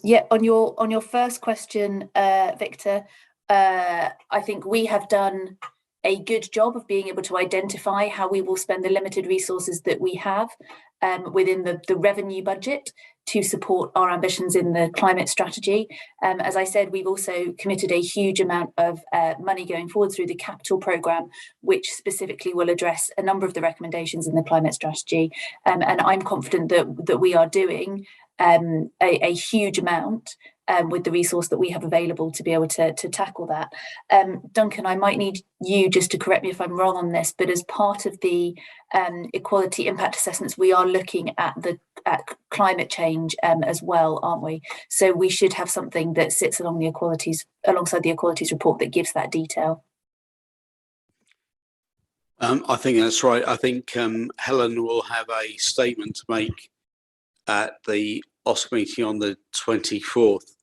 Yeah, on your first question, Victor, I think we have done a good job of being able to identify how we will spend the limited resources that we have. within the revenue budget to support our ambitions in the climate strategy. As I said, we've also committed a huge amount of money going forward through the capital programme, which specifically will address a number of the recommendations in the climate strategy. And I'm confident that we are doing a huge amount with the resource that we have available to be able to tackle that. Duncan, I might need you just to correct me if I'm wrong on this, but as part of the equality impact assessments, we are looking at climate change as well, aren't we? So we should have something that sits alongside the equalities report that gives that detail. I think that's right. I think Helen will have a statement to make at the OSC meeting on the 24th.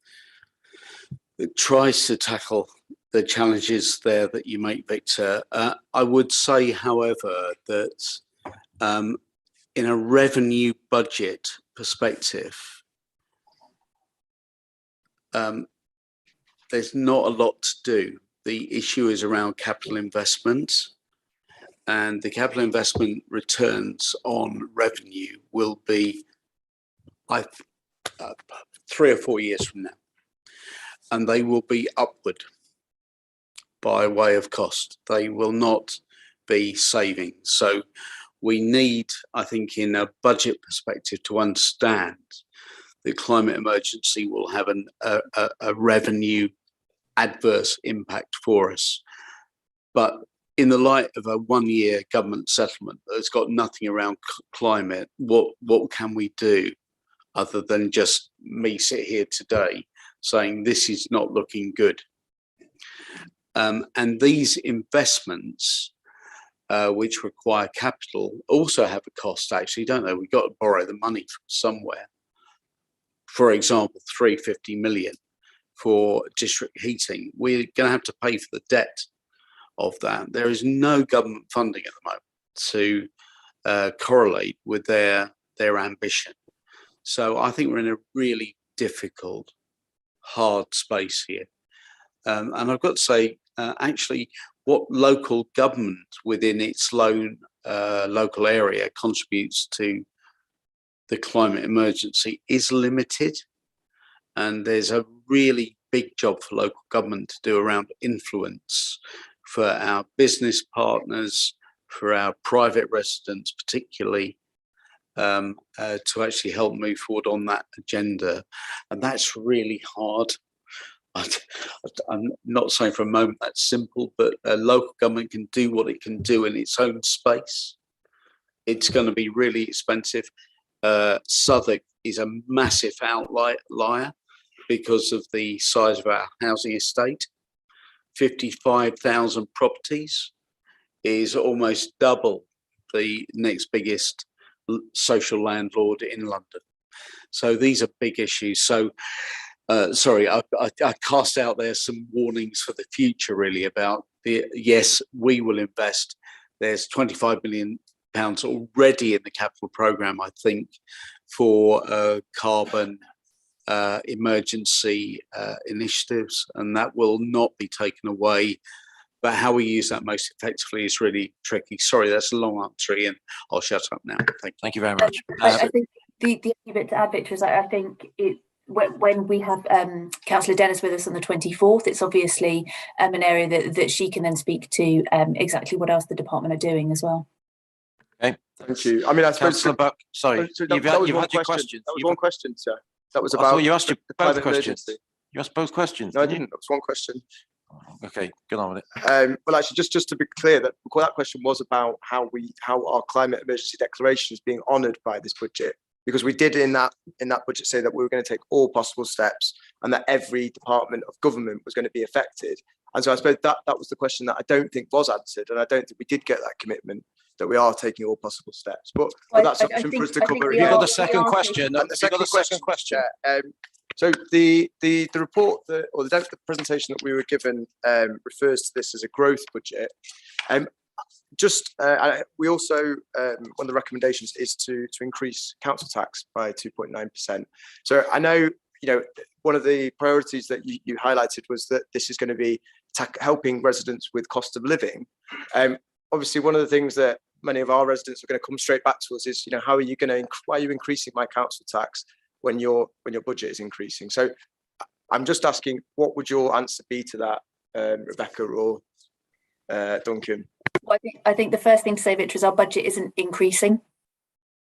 It tries to tackle the challenges there that you make, Victor. I would say, however, that in a revenue budget perspective, there's not a lot to do. The issue is around capital investment, and the capital investment returns on revenue will be 3 or 4 years from now, and they will be upward by way of cost. They will not be saving. So we need, I think, in a budget perspective, to understand the climate emergency will have a revenue adverse impact for us. But in the light of a 1-year government settlement that's got nothing around climate, what can we do other than just me sit here today saying this is not looking good? And these investments, which require capital, also have a cost, actually, don't they? We've got to borrow the money from somewhere. For example, 350 million for district heating. We're going to have to pay for the debt of that. There is no government funding at the moment to correlate with their ambition. So I think we're in a really difficult, hard space here. And I've got to say, actually, what local government within its local area contributes to the climate emergency is limited. And there's a really big job for local government to do around influence for our business partners, for our private residents particularly, to actually help move forward on that agenda. And that's really hard. I'm not saying for a moment that's simple, but local government can do what it can do in its own space. It's going to be really expensive. Southwark is a massive outlier because of the size of our housing estate. 55,000 properties is almost double the next biggest social landlord in London. So these are big issues. So sorry, I cast out there some warnings for the future, really, about yes, we will invest. There's £25 million already in the capital programme, I think, for carbon emergency initiatives, and that will not be taken away. But how we use that most effectively is really tricky. Sorry, that's a long answer, and I'll shut up now. Thank you very much. I think the only bit to add, Victor, is I think when we have Councillor Dennis with us on the 24th, it's obviously an area that she can then speak to exactly what else the department are doing as well. Okay, thank you. I mean, I suppose. Councillor Buck, sorry, you've had your questions. That was one question, sir. That was I about. thought you asked both questions. Emergency. You asked both questions. No, I didn't. That was one question. Okay, get on with it. Well, actually, just to be clear, that question was about how our climate emergency declaration is being honoured by this budget, because we did in that budget say that we were going to take all possible steps and that every department of government was going to be affected. And so I suppose that was the question that I don't think was answered, and I don't think we did get that commitment that we are taking all possible steps. But that's option for us to cover. You got the second question. And the second question. So the report or the presentation that we were given refers to this as a growth budget. We also one of the recommendations is to increase council tax by 2.9%. So I know one of the priorities that you highlighted was that this is going to be helping residents with cost of living. Obviously, one of the things that many of our residents are going to come straight back to us is, how are you going to, why are you increasing my council tax when your budget is increasing? So I'm just asking, what would your answer be to that, Rebecca or Duncan? Well, I think the first thing to say, Victor, is our budget isn't increasing.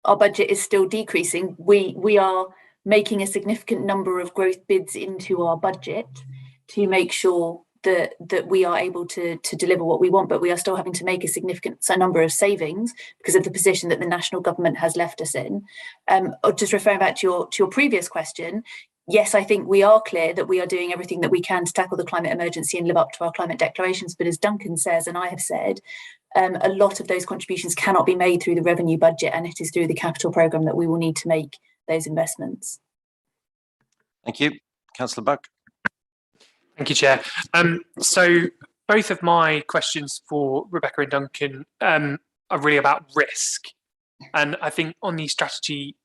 Our budget is still decreasing. We are making a significant number of growth bids into our budget to make sure that we are able to deliver what we want, but we are still having to make a significant number of savings because of the position that the national government has left us in. Just referring back to your previous question, yes, I think we are clear that we are doing everything that we can to tackle the climate emergency and live up to our climate declarations. But as Duncan says, and I have said, a lot of those contributions cannot be made through the revenue budget, and it is through the capital programme that we will need to make those investments. Thank you. Councillor Buck. Thank you, Chair. So both of my questions for Rebecca and Duncan are really about risk. And I think on these strategy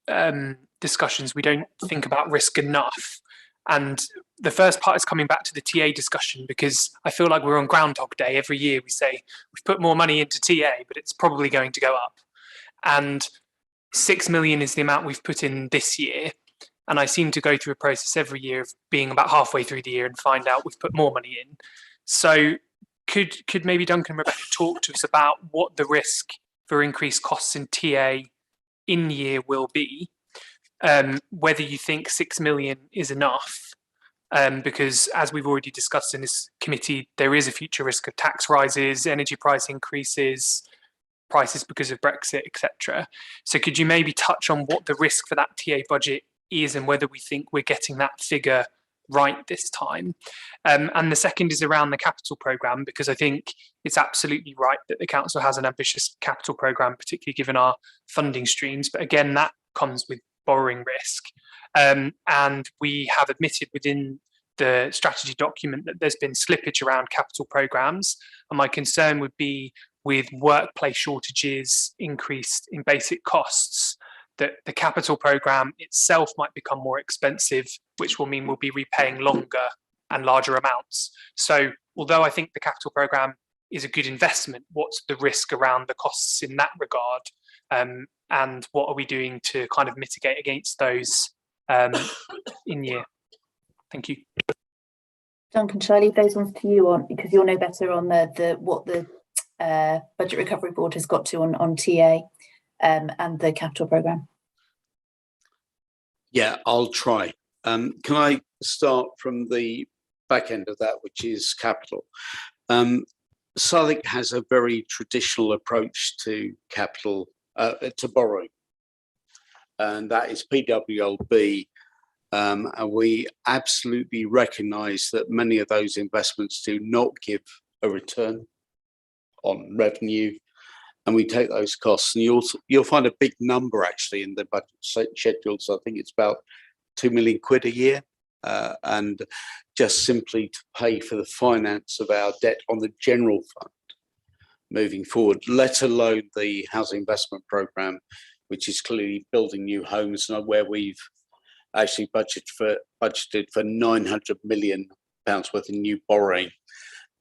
discussions, we don't think about risk enough. And the first part is coming back to the TA discussion, because I feel like we're on Groundhog Day. Every year we say we've put more money into TA, but it's probably going to go up. And 6 million is the amount we've put in this year. And I seem to go through a process every year of being about halfway through the year and find out we've put more money in. So could maybe Duncan and Rebecca talk to us about what the risk for increased costs in TA in year will be, whether you think 6 million is enough, because as we've already discussed in this committee, there is a future risk of tax rises, energy price increases, prices because of Brexit, etc. So could you maybe touch on what the risk for that TA budget is and whether we think we're getting that figure right this time? And the second is around the capital programme, because I think it's absolutely right that the council has an ambitious capital programme, particularly given our funding streams. But again, that comes with borrowing risk. And we have admitted within the strategy document that there's been slippage around capital programmes. And my concern would be with workplace shortages, increased in basic costs, that the capital programme itself might become more expensive, which will mean we'll be repaying longer and larger amounts. So although I think the capital programme is a good investment, what's the risk around the costs in that regard? And what are we doing to kind of mitigate against those in year? Thank you. Duncan, shall I leave those ones to you on, because you'll know better on what the Budget Recovery Board has got to on TA and the capital programme? Yeah, I'll try. Can I start from the back end of that, which is capital? Southwark has a very traditional approach to capital, to borrowing, and that is PWLB. And we absolutely recognise that many of those investments do not give a return on revenue, and we take those costs. And you'll find a big number actually in the budget schedules. I think it's about £2 million a year, and just simply to pay for the finance of our debt on the general fund moving forward, let alone the housing investment programme, which is clearly building new homes, and where we've actually budgeted for £900 million worth of new borrowing.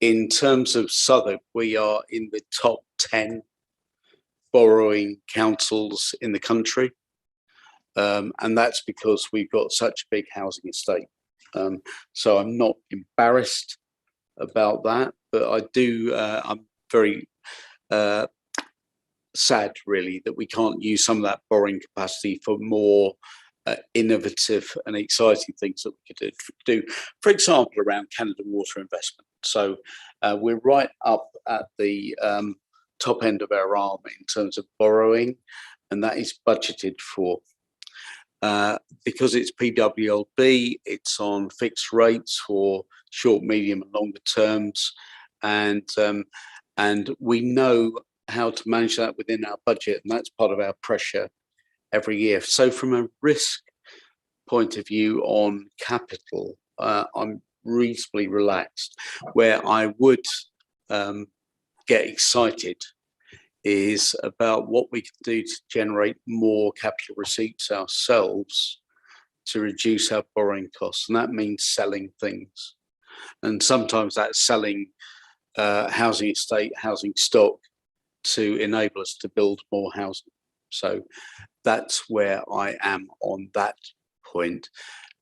In terms of Southwark, we are in the top 10 borrowing councils in the country, and that's because we've got such a big housing estate. So I'm not embarrassed about that, but I do. I'm very sad, really, that we can't use some of that borrowing capacity for more innovative and exciting things that we could do. For example, around Canada Water investment. So we're right up at the top end of our arm in terms of borrowing, and that is budgeted for. Because it's PWLB, it's on fixed rates for short, medium and longer terms, and we know how to manage that within our budget, and that's part of our pressure every year. So from a risk point of view on capital, I'm reasonably relaxed. Where I would get excited is about what we can do to generate more capital receipts ourselves to reduce our borrowing costs, and that means selling things. And sometimes that's selling housing estate, housing stock, to enable us to build more housing. So that's where I am on that point.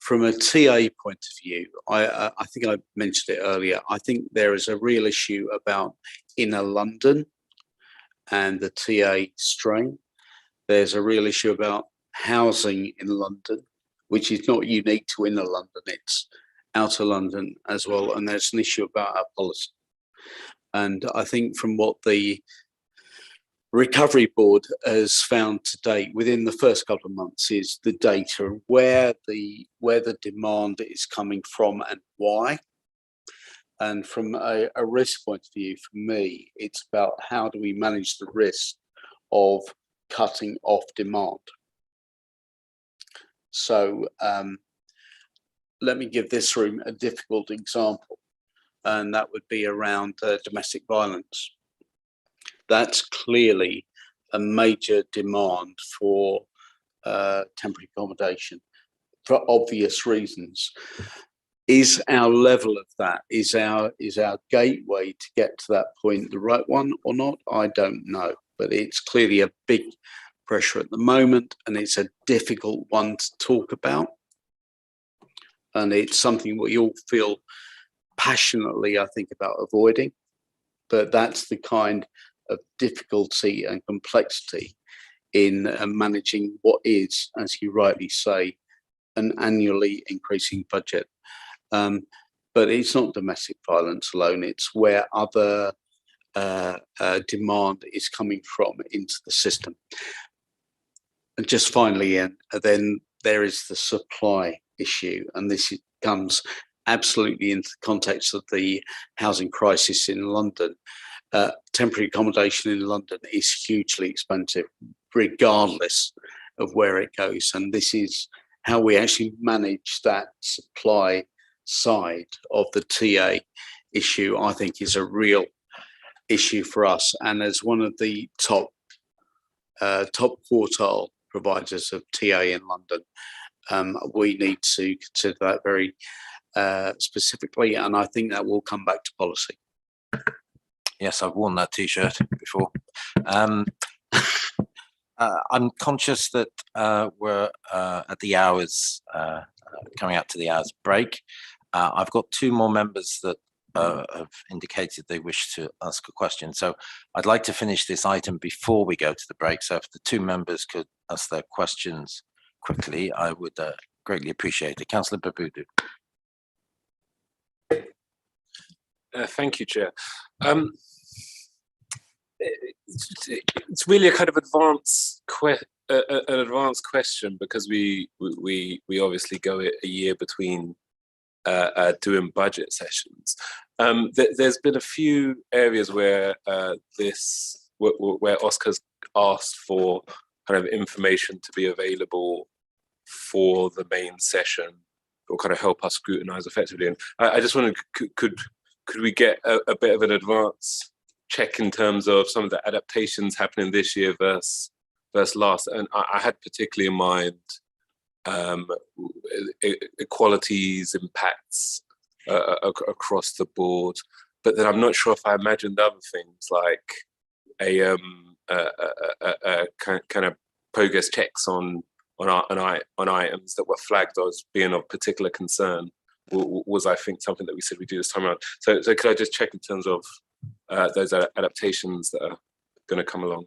From a TA point of view, I think I mentioned it earlier. I think there is a real issue about inner London and the TA strain. There's a real issue about housing in London, which is not unique to inner London, it's outer London as well. And there's an issue about our policy. And I think from what the Recovery Board has found to date within the first couple of months is the data of where the demand is coming from and why. And from a risk point of view, for me, it's about how do we manage the risk of cutting off demand. So let me give this room a difficult example, and that would be around domestic violence. That's clearly a major demand for temporary accommodation for obvious reasons. Is our level of that, is our gateway to get to that point the right one or not? I don't know, but it's clearly a big pressure at the moment, and it's a difficult one to talk about. And it's something we all feel passionately, I think, about avoiding, but that's the kind of difficulty and complexity in managing what is, as you rightly say, an annually increasing budget. But it's not domestic violence alone, it's where other demand is coming from into the system. And just finally, Ian, then there is the supply issue, and this comes absolutely into the context of the housing crisis in London. Temporary accommodation in London is hugely expensive, regardless of where it goes. And this is how we actually manage that supply side of the TA issue, I think, is a real issue for us. And as one of the top quartile providers of TA in London, we need to consider that very specifically, and I think that will come back to policy. Yes, I've worn that T-shirt before. I'm conscious that we're at the hours, coming up to the hours break. I've got two more members that have indicated they wish to ask a question. So I'd like to finish this item before we go to the break. So if the two members could ask their questions quickly, I would greatly appreciate it. Councillor Babudu. Thank you, Chair. It's really a kind of advanced question, because we obviously go a year between doing budget sessions. There's been a few areas where where Oscar's asked for kind of information to be available for the main session, or kind of help us scrutinise effectively. And I just wondered, could we get a bit of an advance check in terms of some of the adaptations happening this year versus last? And I had particularly in mind equalities impacts across the board, but then I'm not sure if I imagined other things like a kind of progress checks on items that were flagged as being of particular concern. Was, I think, something that we said we do this time around. So could I just check in terms of those adaptations that are going to come along?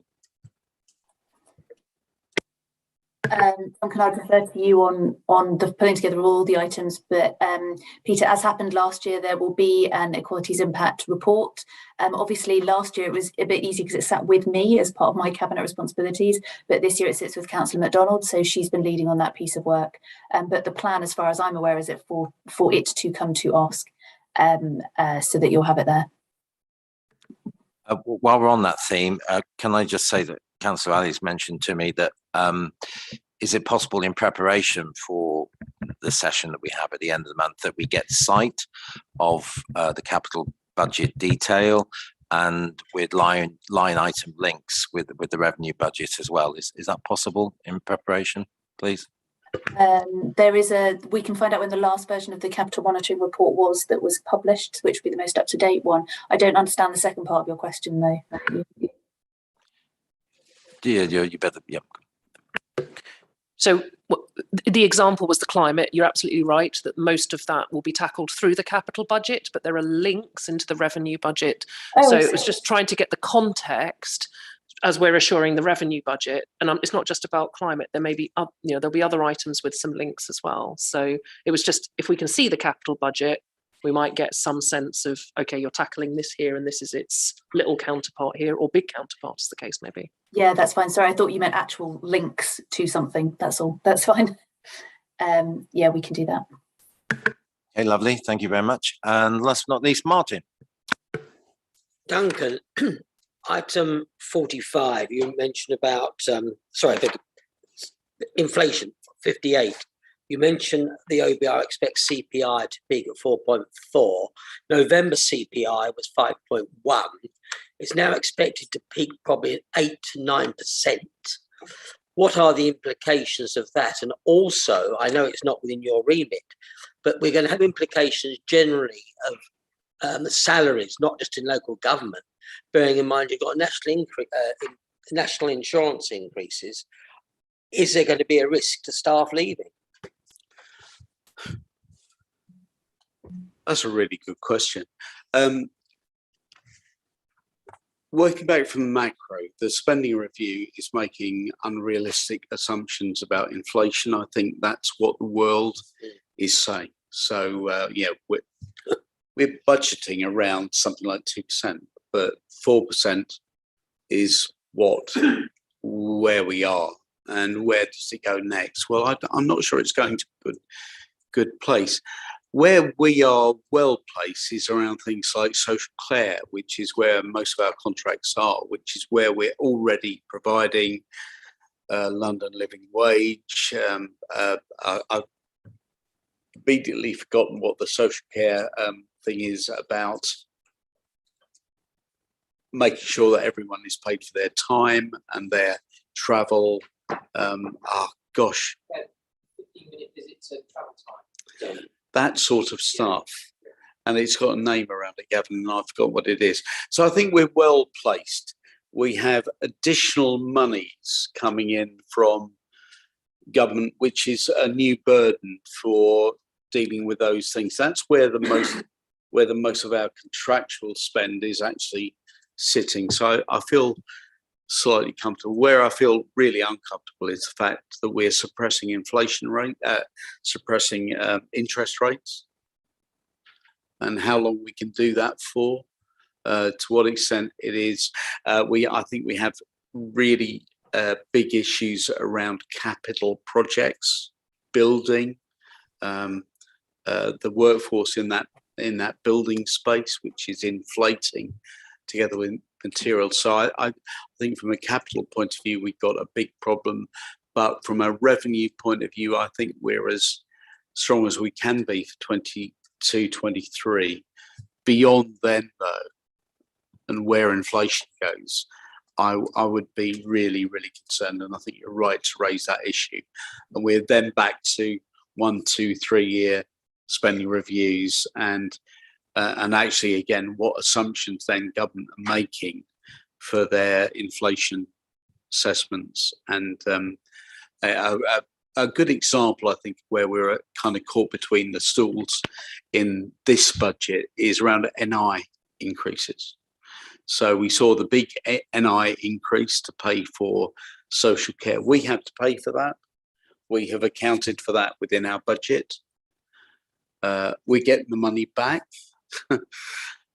Can I refer to you on the pulling together of all the items? But Peter, as happened last year, there will be an equalities impact report. Obviously, last year it was a bit easy because it sat with me as part of my cabinet responsibilities. But this year it sits with Councillor MacDonald, so she's been leading on that piece of work. But the plan, as far as I'm aware, is it for it to come to ask, so that you'll have it there. While we're on that theme, can I just say that Councillor Ali's mentioned to me that is it possible in preparation for the session that we have at the end of the month that we get sight of the capital budget detail and with line item links with the revenue budget as well? Is that possible in preparation, please? We can find out when the last version of the capital monitoring report was that was published, which would be the most up-to-date one. I don't understand the second part of your question though. Yeah, you better, yeah. So the example was the climate. You're absolutely right that most of that will be tackled through the capital budget, but there are links into the revenue budget. So it was just trying to get the context as we're assuring the revenue budget. And it's not just about climate. There may be, there'll be other items with some links as well. So it was just, if we can see the capital budget, we might get some sense of, okay, you're tackling this here and this is its little counterpart here, or big counterpart as the case may be. Yeah, that's fine. Sorry, I thought you meant actual links to something. That's all. That's fine. Yeah, we can do that. Okay, lovely. Thank you very much. And last but not least, Martin. Duncan, item 45, you mentioned about, inflation, 58. You mentioned the OBR expects CPI to peak at 4.4. November CPI was 5.1. It's now expected to peak probably at 8 to 9%. What are the implications of that? And also, I know it's not within your remit, but we're going to have implications generally of salaries, not just in local government. Bearing in mind you've got national insurance increases, is there going to be a risk to staff leaving? That's a really good question. Working back from the macro, the spending review is making unrealistic assumptions about inflation. I think that's what the world is saying. So yeah, we're budgeting around something like 2%, but 4% is where we are. And where does it go next? Well, I'm not sure it's going to a good place. Where we are well placed is around things like social care, which is where most of our contracts are, which is where we're already providing London living wage. I've immediately forgotten what the social care thing is about. Making sure that everyone is paid for their time and their travel. 15-minute visit to travel time. That sort of stuff. And it's got a name around it, Gavin, and I forgot what it is. So I think we're well placed. We have additional monies coming in from government, which is a new burden for dealing with those things. That's where the most of our contractual spend is actually sitting. So I feel slightly comfortable. Where I feel really uncomfortable is the fact that we're suppressing inflation rate, suppressing interest rates, and how long we can do that for. To what extent it is. I think we have really big issues around capital projects, building, the workforce in that building space, which is inflating together with materials. So I think from a capital point of view, we've got a big problem. But from a revenue point of view, I think we're as strong as we can be for 22, 23. Beyond then, though, and where inflation goes, I would be really, really concerned. And I think you're right to raise that issue. And we're then back to 1, 2, 3 year spending reviews and actually, again, what assumptions then government are making for their inflation assessments. And a good example, I think, where we're kind of caught between the stools in this budget is around NI increases. So we saw the big NI increase to pay for social care. We have to pay for that. We have accounted for that within our budget. We're getting the money back.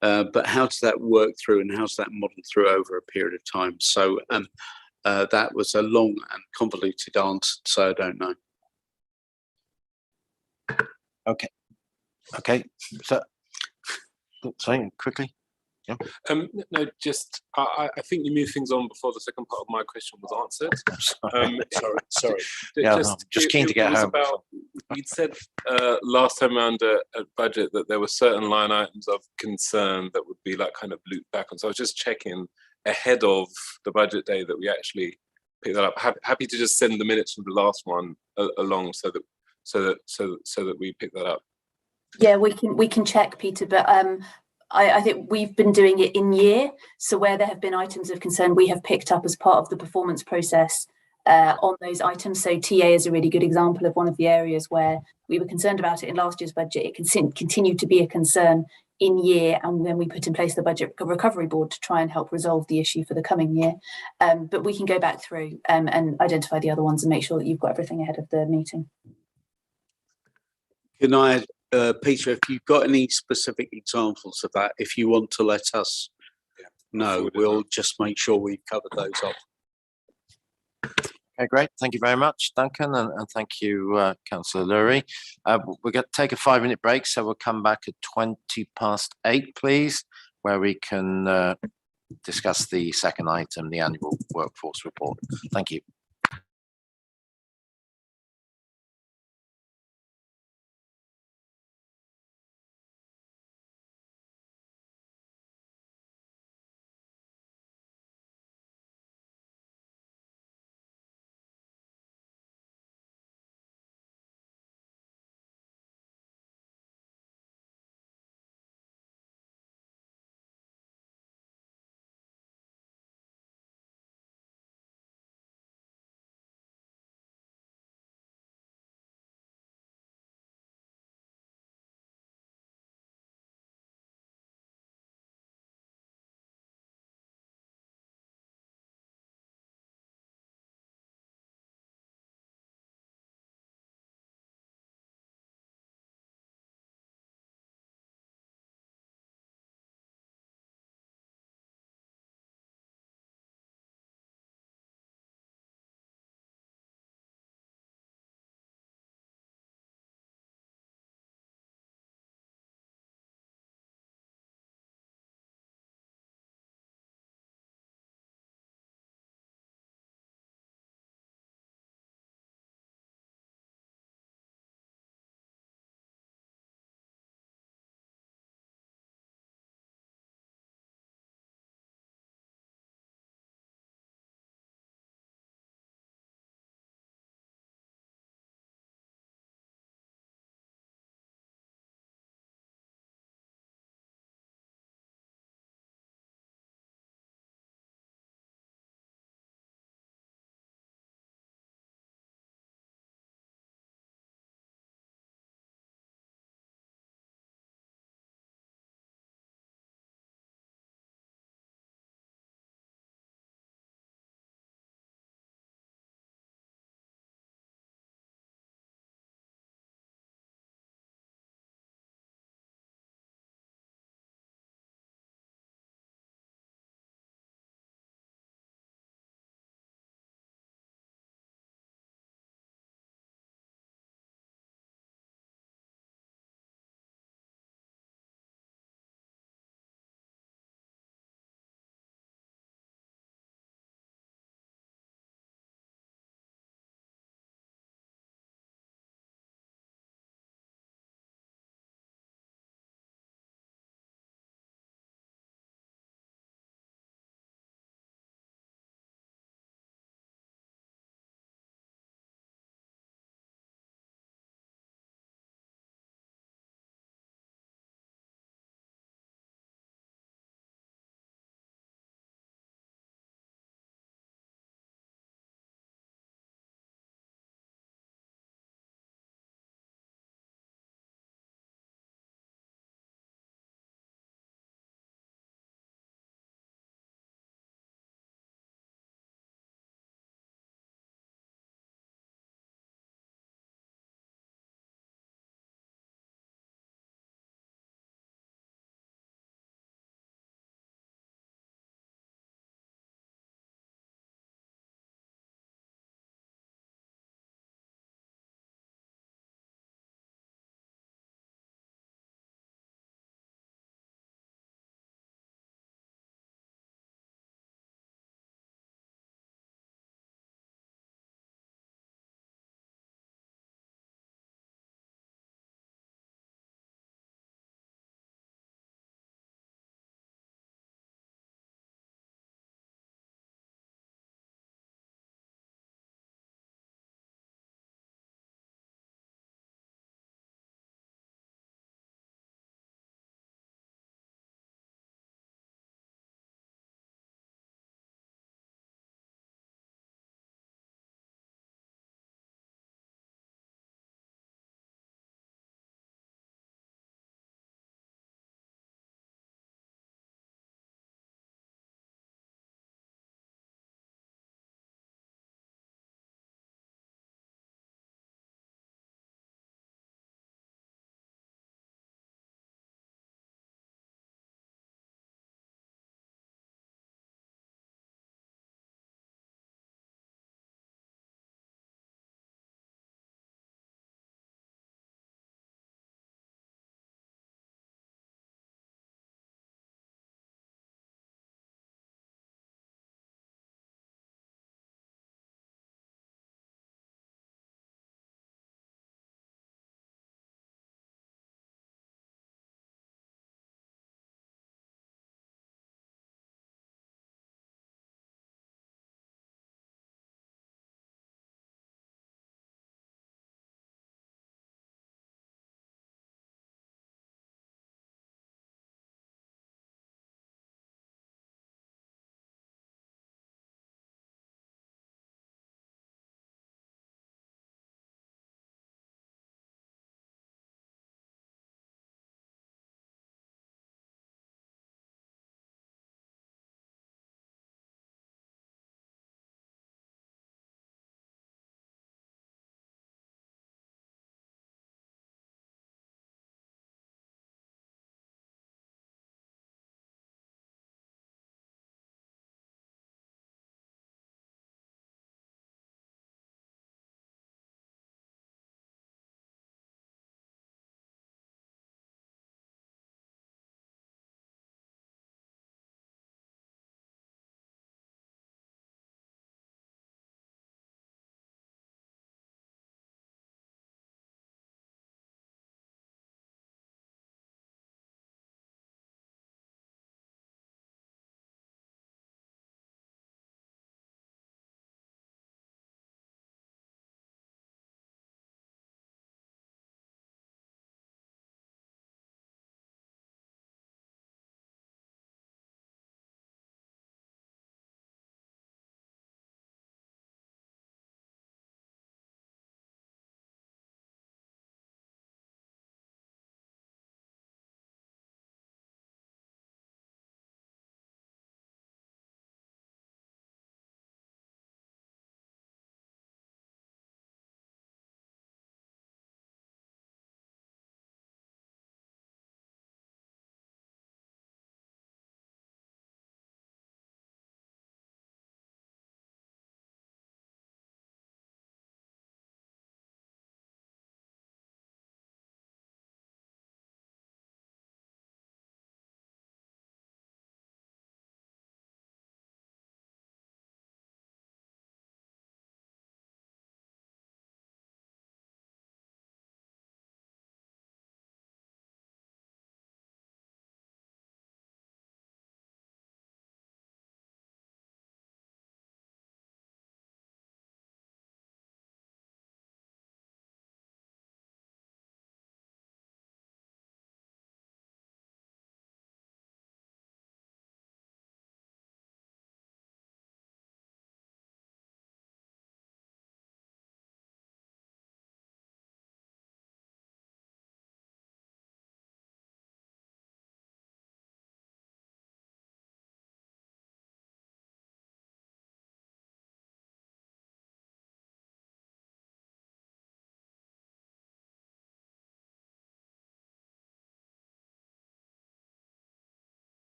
But how does that work through and how's that modeled through over a period of time? So that was a long and convoluted answer, so I don't know. Okay. So, sorry, quickly. Yeah. No, just I think you moved things on before the second part of my question was answered. Sorry. Just keen to get home. You'd said last time around at budget that there were certain line items of concern that would be like kind of looped back on. So I was just checking ahead of the budget day that we actually pick that up. Happy to just send the minutes from the last one along so that we pick that up. Yeah, we can check, Peter, but I think we've been doing it in year. So where there have been items of concern, we have picked up as part of the performance process on those items. So TA is a really good example of one of the areas where we were concerned about it in last year's budget. It continued to be a concern in year, and then we put in place the budget recovery board to try and help resolve the issue for the coming year. But we can go back through and identify the other ones and make sure that you've got everything ahead of the meeting. Can I, Peter, if you've got any specific examples of that, if you want to let us know, we'll just make sure we've covered those off. Okay, great. Thank you very much, Duncan, and thank you, Councillor Lurie. We're going to take a 5-minute break, so we'll come back at 8:20, please, where we can discuss the second item, the annual workforce report. Thank you.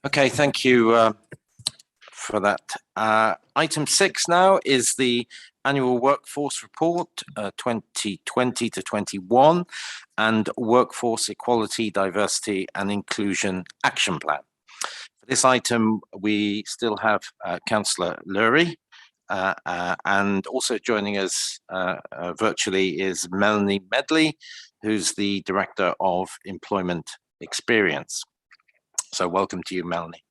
Okay, thank you for that. Item 6 now is the annual workforce report 2020 to 21 and workforce equality, diversity and inclusion action plan. For this item, we still have Councillor Lurie, and also joining us virtually is Melanie Medley, who's the Director of Employment Experience. So welcome to you, Melanie.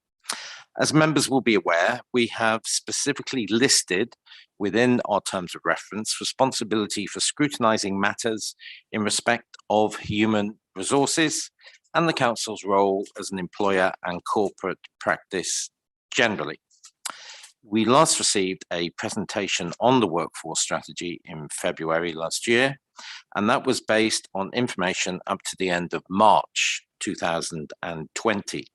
As members will be aware, we have specifically listed within our terms of reference responsibility for scrutinising matters in respect of human resources and the Council's role as an employer and corporate practice generally. We last received a presentation on the workforce strategy in February last year, and that was based on information up to the end of March 2020.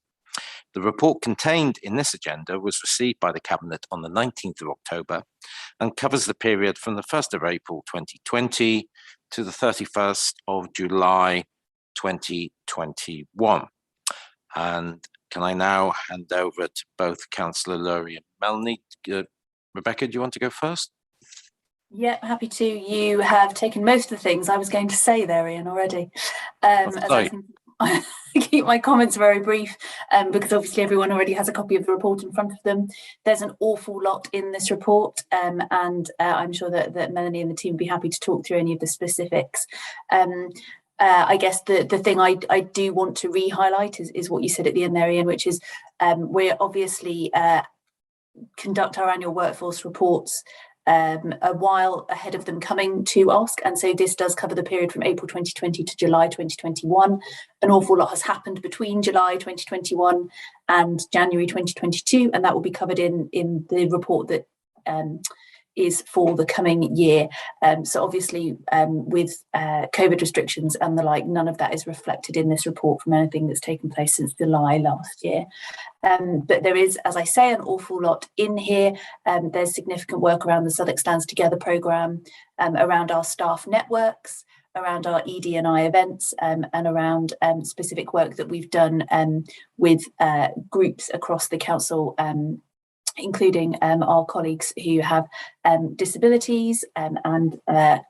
The report contained in this agenda was received by the Cabinet on the 19th of October and covers the period from the 1st of April 2020 to the 31st of July 2021. And can I now hand over to both Councillor Lurie and Melanie? Rebecca, do you want to go first? Yeah, happy to. You have taken most of the things I was going to say there, Ian, already. As I keep my comments very brief because obviously everyone already has a copy of the report in front of them. There's an awful lot in this report and I'm sure that Melanie and the team would be happy to talk through any of the specifics. I guess the thing I do want to re-highlight is what you said at the end there, Ian, which is we're obviously conduct our annual workforce reports a while ahead of them coming to OSC, and so this does cover the period from April 2020 to July 2021. An awful lot has happened between July 2021 and January 2022, and that will be covered in the report that is for the coming year. So obviously with COVID restrictions and the like, none of that is reflected in this report from anything that's taken place since July last year. But there is, as I say, an awful lot in here. There's significant work around the Southwark Stands Together programme, around our staff networks, around our ED&I events, and around specific work that we've done with groups across the council, including our colleagues who have disabilities and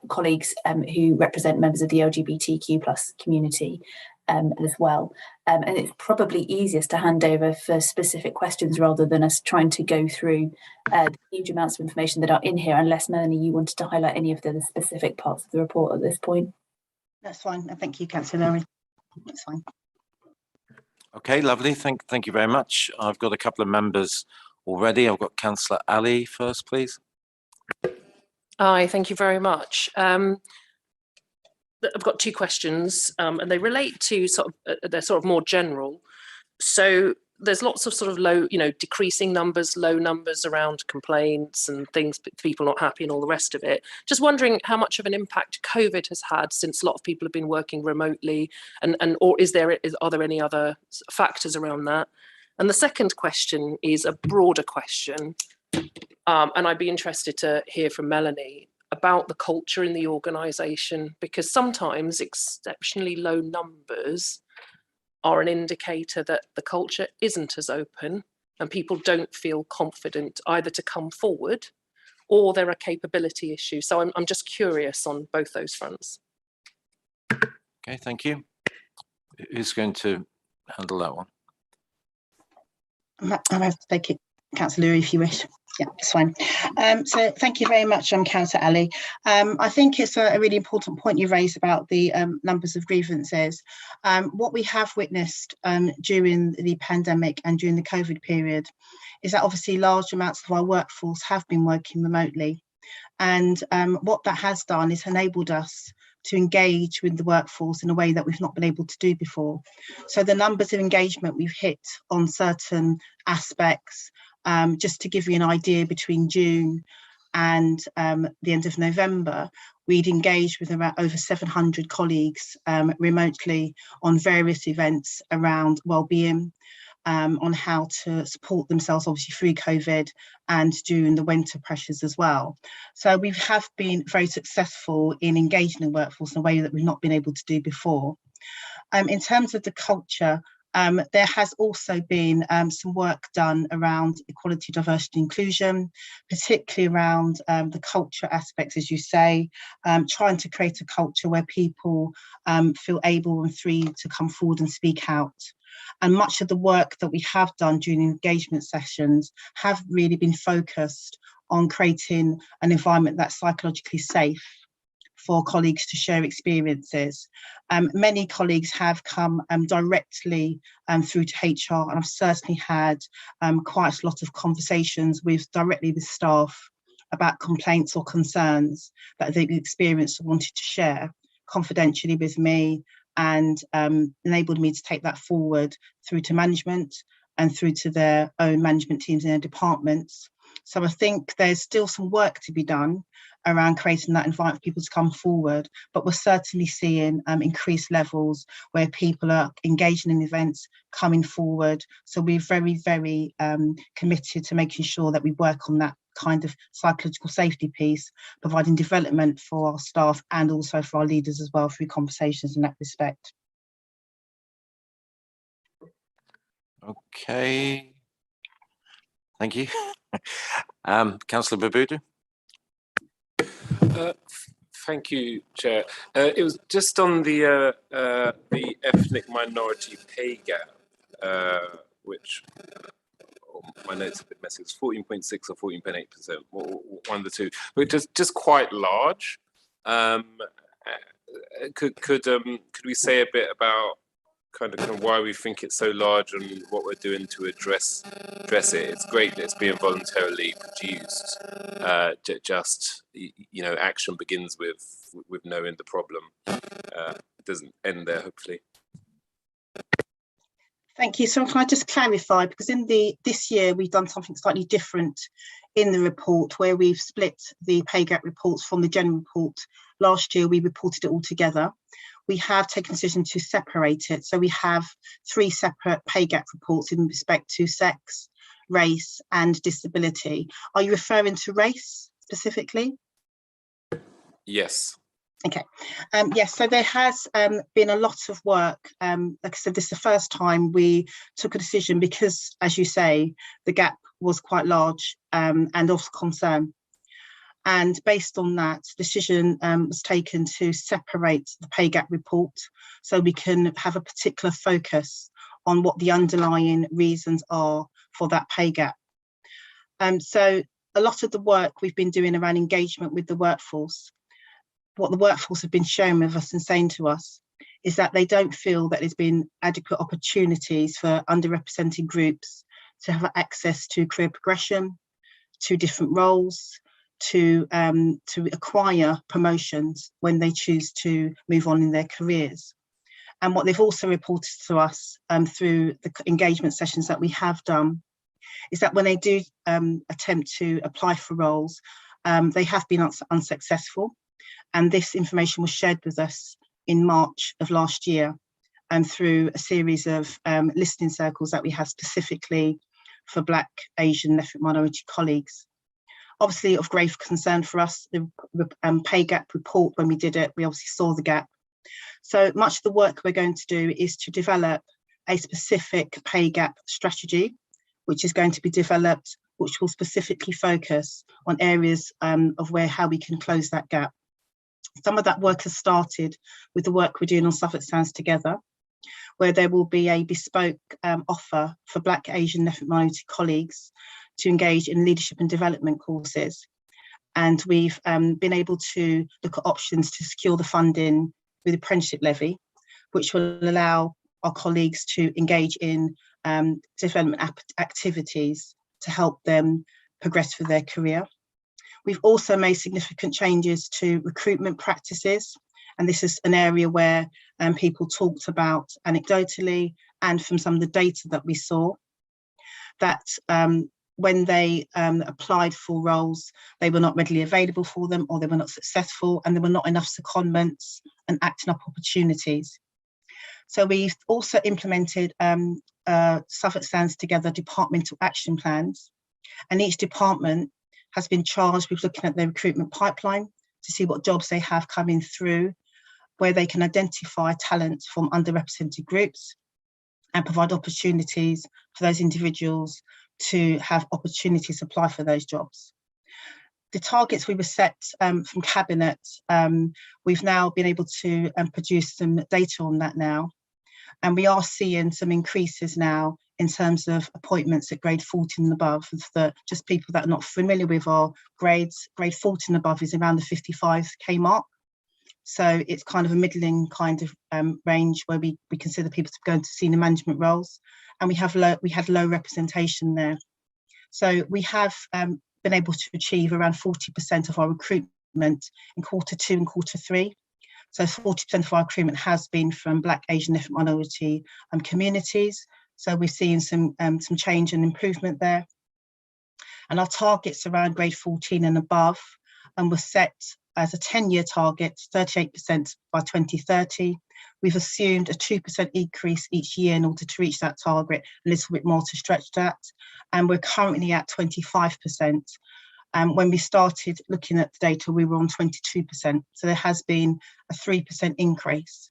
colleagues who represent members of the LGBTQ+ community as well. And it's probably easiest to hand over for specific questions rather than us trying to go through the huge amounts of information that are in here, unless, Melanie, you wanted to highlight any of the specific parts of the report at this point. That's fine. Thank you, Councillor Lurie. That's fine. Okay, lovely. Thank you very much. I've got a couple of members already. I've got Councillor Ali first, please. Hi, thank you very much. I've got two questions, and they relate to they're sort of more general. So there's lots of sort of low, decreasing numbers, low numbers around complaints and things, people not happy and all the rest of it. Just wondering how much of an impact COVID has had, since a lot of people have been working remotely, or are there any other factors around that? And the second question is a broader question, and I'd be interested to hear from Melanie about the culture in the organisation, because sometimes exceptionally low numbers are an indicator that the culture isn't as open and people don't feel confident either to come forward or there are capability issues. So I'm just curious on both those fronts. Okay, thank you. Who's going to handle that one? I'm happy to take it, Councillor Lurie, if you wish. Yeah, it's fine. So thank you very much, Councillor Ali. I think it's a really important point you raised about the numbers of grievances. What we have witnessed during the pandemic and during the COVID period is that obviously large amounts of our workforce have been working remotely. And what that has done is enabled us to engage with the workforce in a way that we've not been able to do before. So the numbers of engagement we've hit on certain aspects, just to give you an idea, between June and the end of November, we'd engaged with around over 700 colleagues remotely on various events around wellbeing, on how to support themselves obviously through COVID and during the winter pressures as well. So we have been very successful in engaging the workforce in a way that we've not been able to do before. In terms of the culture, There has also been some work done around equality, diversity, inclusion, particularly around the culture aspects, as you say, trying to create a culture where people feel able and free to come forward and speak out. And much of the work that we have done during engagement sessions have really been focused on creating an environment that's psychologically safe for colleagues to share experiences. Many colleagues have come directly through to HR, and I've certainly had quite a lot of conversations directly with staff about complaints or concerns that they've experienced or wanted to share confidentially with me, and enabled me to take that forward through to management and through to their own management teams in their departments. So I think there's still some work to be done around creating that environment for people to come forward, but we're certainly seeing increased levels where people are engaging in events, coming forward. So we're very, very committed to making sure that we work on that kind of psychological safety piece, providing development for our staff and also for our leaders as well through conversations in that respect. Okay. Thank you. Councillor Babudu. Thank you, Chair. It was just on the ethnic minority pay gap, which my notes are a bit messy. It's 14.6 or 14.8%, one of the two, but just quite large. Could we say a bit about kind of why we think it's so large and what we're doing to address it? It's great that it's being voluntarily produced. Just action begins with knowing the problem. It doesn't end there, hopefully. Thank you. So can I just clarify, because in this year we've done something slightly different in the report, where we've split the pay gap reports from the general report. Last year we reported it all together. We have taken a decision to separate it. So we have 3 separate pay gap reports in respect to sex, race and disability. Are you referring to race specifically? Yes. Okay. Yes, so there has been a lot of work. Like I said, this is the first time we took a decision because, as you say, the gap was quite large and of concern. And based on that, decision was taken to separate the pay gap report so we can have a particular focus on what the underlying reasons are for that pay gap. So a lot of the work we've been doing around engagement with the workforce, what the workforce have been sharing with us and saying to us is that they don't feel that there's been adequate opportunities for underrepresented groups to have access to career progression, to different roles, to acquire promotions when they choose to move on in their careers. And what they've also reported to us through the engagement sessions that we have done is that when they do attempt to apply for roles, they have been unsuccessful. And this information was shared with us in March of last year and through a series of listening circles that we have specifically for Black, Asian, and ethnic minority colleagues. Obviously of grave concern for us, the pay gap report, when we did it, we obviously saw the gap. So much of the work we're going to do is to develop a specific pay gap strategy, which is going to be developed, which will specifically focus on areas of how we can close that gap. Some of that work has started with the work we're doing on Southwark Stands Together, where there will be a bespoke offer for Black, Asian, and ethnic minority colleagues to engage in leadership and development courses. And we've been able to look at options to secure the funding with the apprenticeship levy, which will allow our colleagues to engage in development activities to help them progress through their career. We've also made significant changes to recruitment practices, and this is an area where people talked about anecdotally and from some of the data that we saw, that when they applied for roles, they were not readily available for them, or they were not successful, and there were not enough secondments and acting up opportunities. So we've also implemented Southwark Stands Together departmental action plans, and each department has been charged with looking at their recruitment pipeline to see what jobs they have coming through, where they can identify talent from underrepresented groups, and provide opportunities for those individuals to have opportunities to apply for those jobs. The targets we were set from Cabinet, we've now been able to produce some data on that now. And we are seeing some increases now in terms of appointments at grade 14 and above. For just people that are not familiar with our grades, grade 14 and above is around the 55k mark. So it's kind of a middling kind of range where we consider people to go into senior management roles, and we had low representation there. So we have been able to achieve around 40% of our recruitment in Q2 and Q3. So 40% of our recruitment has been from Black, Asian, ethnic minority communities. So we're seeing some change and improvement there. And our targets around grade 14 and above were set as a 10-year target, 38% by 2030. We've assumed a 2% increase each year in order to reach that target, a little bit more to stretch that. And we're currently at 25%. When we started looking at the data, we were on 22%. So there has been a 3% increase.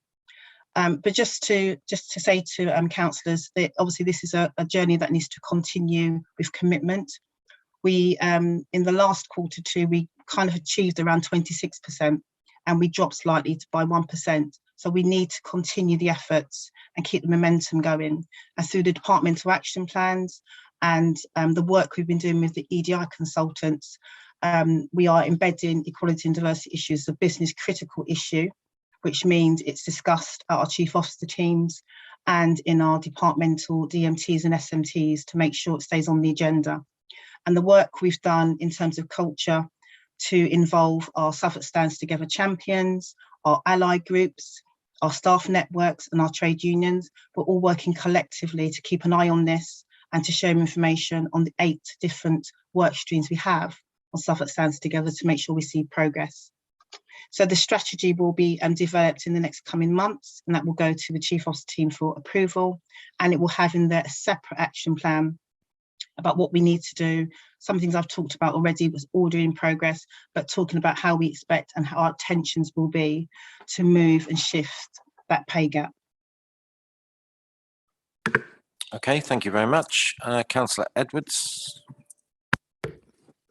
But just to say to councillors that obviously this is a journey that needs to continue with commitment. We in the last Q2, we kind of achieved around 26%, and we dropped slightly by 1%. So we need to continue the efforts and keep the momentum going. And through the departmental action plans and the work we've been doing with the EDI consultants, we are embedding equality and diversity issues as a business critical issue, which means it's discussed at our chief officer teams and in our departmental DMTs and SMTs to make sure it stays on the agenda. And the work we've done in terms of culture to involve our Southwark Stands Together champions, our ally groups, our staff networks and our trade unions, we're all working collectively to keep an eye on this and to share information on the 8 different work streams we have on Southwark Stands Together to make sure we see progress. So the strategy will be developed in the next coming months, and that will go to the chief officer team for approval, and it will have in there a separate action plan about what we need to do. Some things I've talked about already was order in progress, but talking about how we expect and how our intentions will be to move and shift that pay gap. Okay, thank you very much. Councillor Edwards.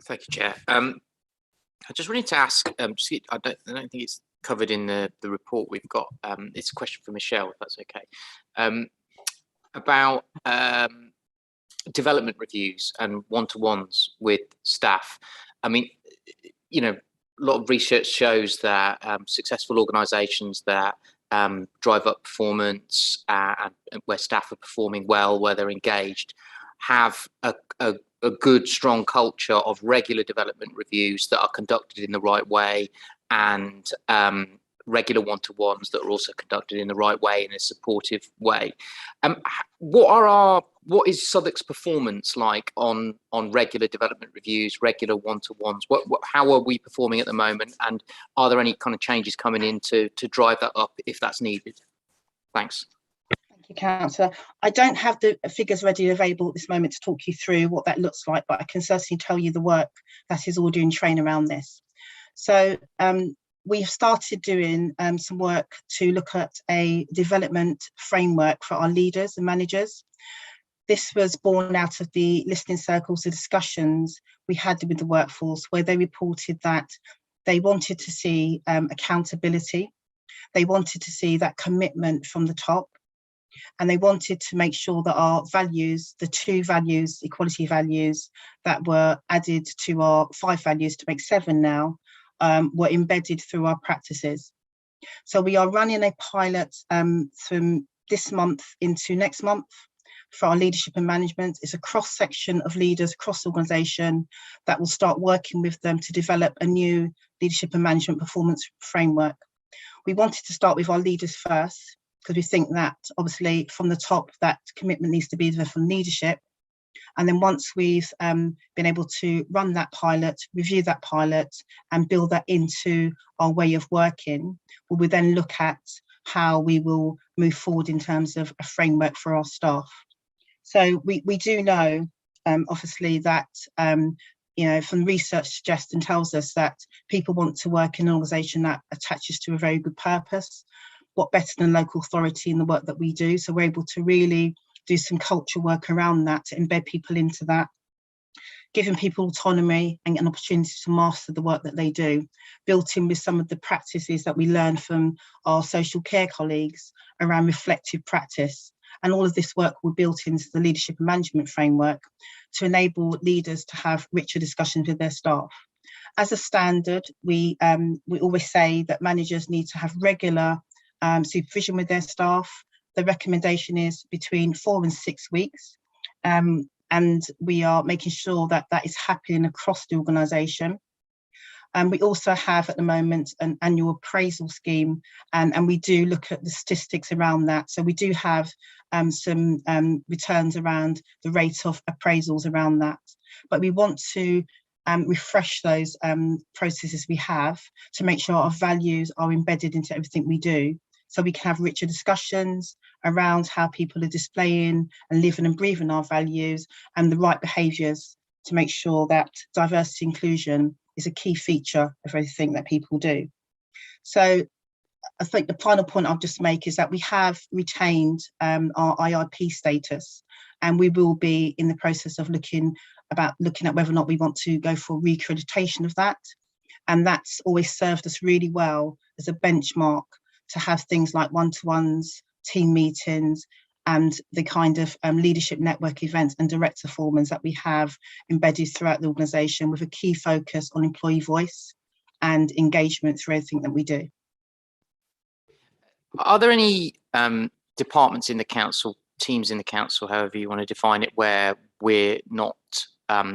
Thank you, Chair. I just wanted to ask, I don't think it's covered in the report we've got. It's a question for Michelle, if that's okay. About development reviews and one-to-ones with staff. I mean, you know, a lot of research shows that successful organisations that drive up performance and where staff are performing well, where they're engaged, have a good, strong culture of regular development reviews that are conducted in the right way, and regular one-to-ones that are also conducted in the right way, in a supportive way. What is Southwark's performance like on regular development reviews, regular one-to-ones? How are we performing at the moment, and are there any kind of changes coming in to drive that up if that's needed? Thanks. Thank you, Councillor. I don't have the figures ready available at this moment to talk you through what that looks like, but I can certainly tell you the work that is all doing train around this. So we have started doing some work to look at a development framework for our leaders and managers. This was born out of the listening circles, the discussions we had with the workforce, where they reported that they wanted to see accountability, they wanted to see that commitment from the top, and they wanted to make sure that our values, the 2 values, equality values, that were added to our 5 values to make 7 now, were embedded through our practices. So we are running a pilot from this month into next month for our leadership and management. It's a cross-section of leaders across the organisation that will start working with them to develop a new leadership and management performance framework. We wanted to start with our leaders first, because we think that obviously from the top that commitment needs to be there from leadership. And then once we've been able to run that pilot, review that pilot and build that into our way of working, we will then look at how we will move forward in terms of a framework for our staff. So we do know, obviously, that, you know, from research suggests and tells us that people want to work in an organisation that attaches to a very good purpose. what better than local authority in the work that we do? So we're able to really do some culture work around that, to embed people into that, giving people autonomy and an opportunity to master the work that they do, built in with some of the practices that we learn from our social care colleagues around reflective practice. And all of this work will be built into the leadership and management framework to enable leaders to have richer discussions with their staff. As a standard, we always say that managers need to have regular supervision with their staff. The recommendation is between 4 and 6 weeks. And we are making sure that that is happening across the organisation. We also have at the moment an annual appraisal scheme, and we do look at the statistics around that. So we do have some returns around the rate of appraisals around that. But we want to refresh those processes we have to make sure our values are embedded into everything we do, so we can have richer discussions around how people are displaying and living and breathing our values and the right behaviours to make sure that diversity inclusion is a key feature of everything that people do. So I think the final point I'll just make is that we have retained our IIP status, and we will be in the process of looking at whether or not we want to go for reaccreditation of that. And that's always served us really well as a benchmark to have things like one-to-ones, team meetings, and the kind of leadership network events and director forums that we have embedded throughout the organisation, with a key focus on employee voice and engagement through everything that we do. Are there any departments in the council, teams in the council, however you want to define it, where we're not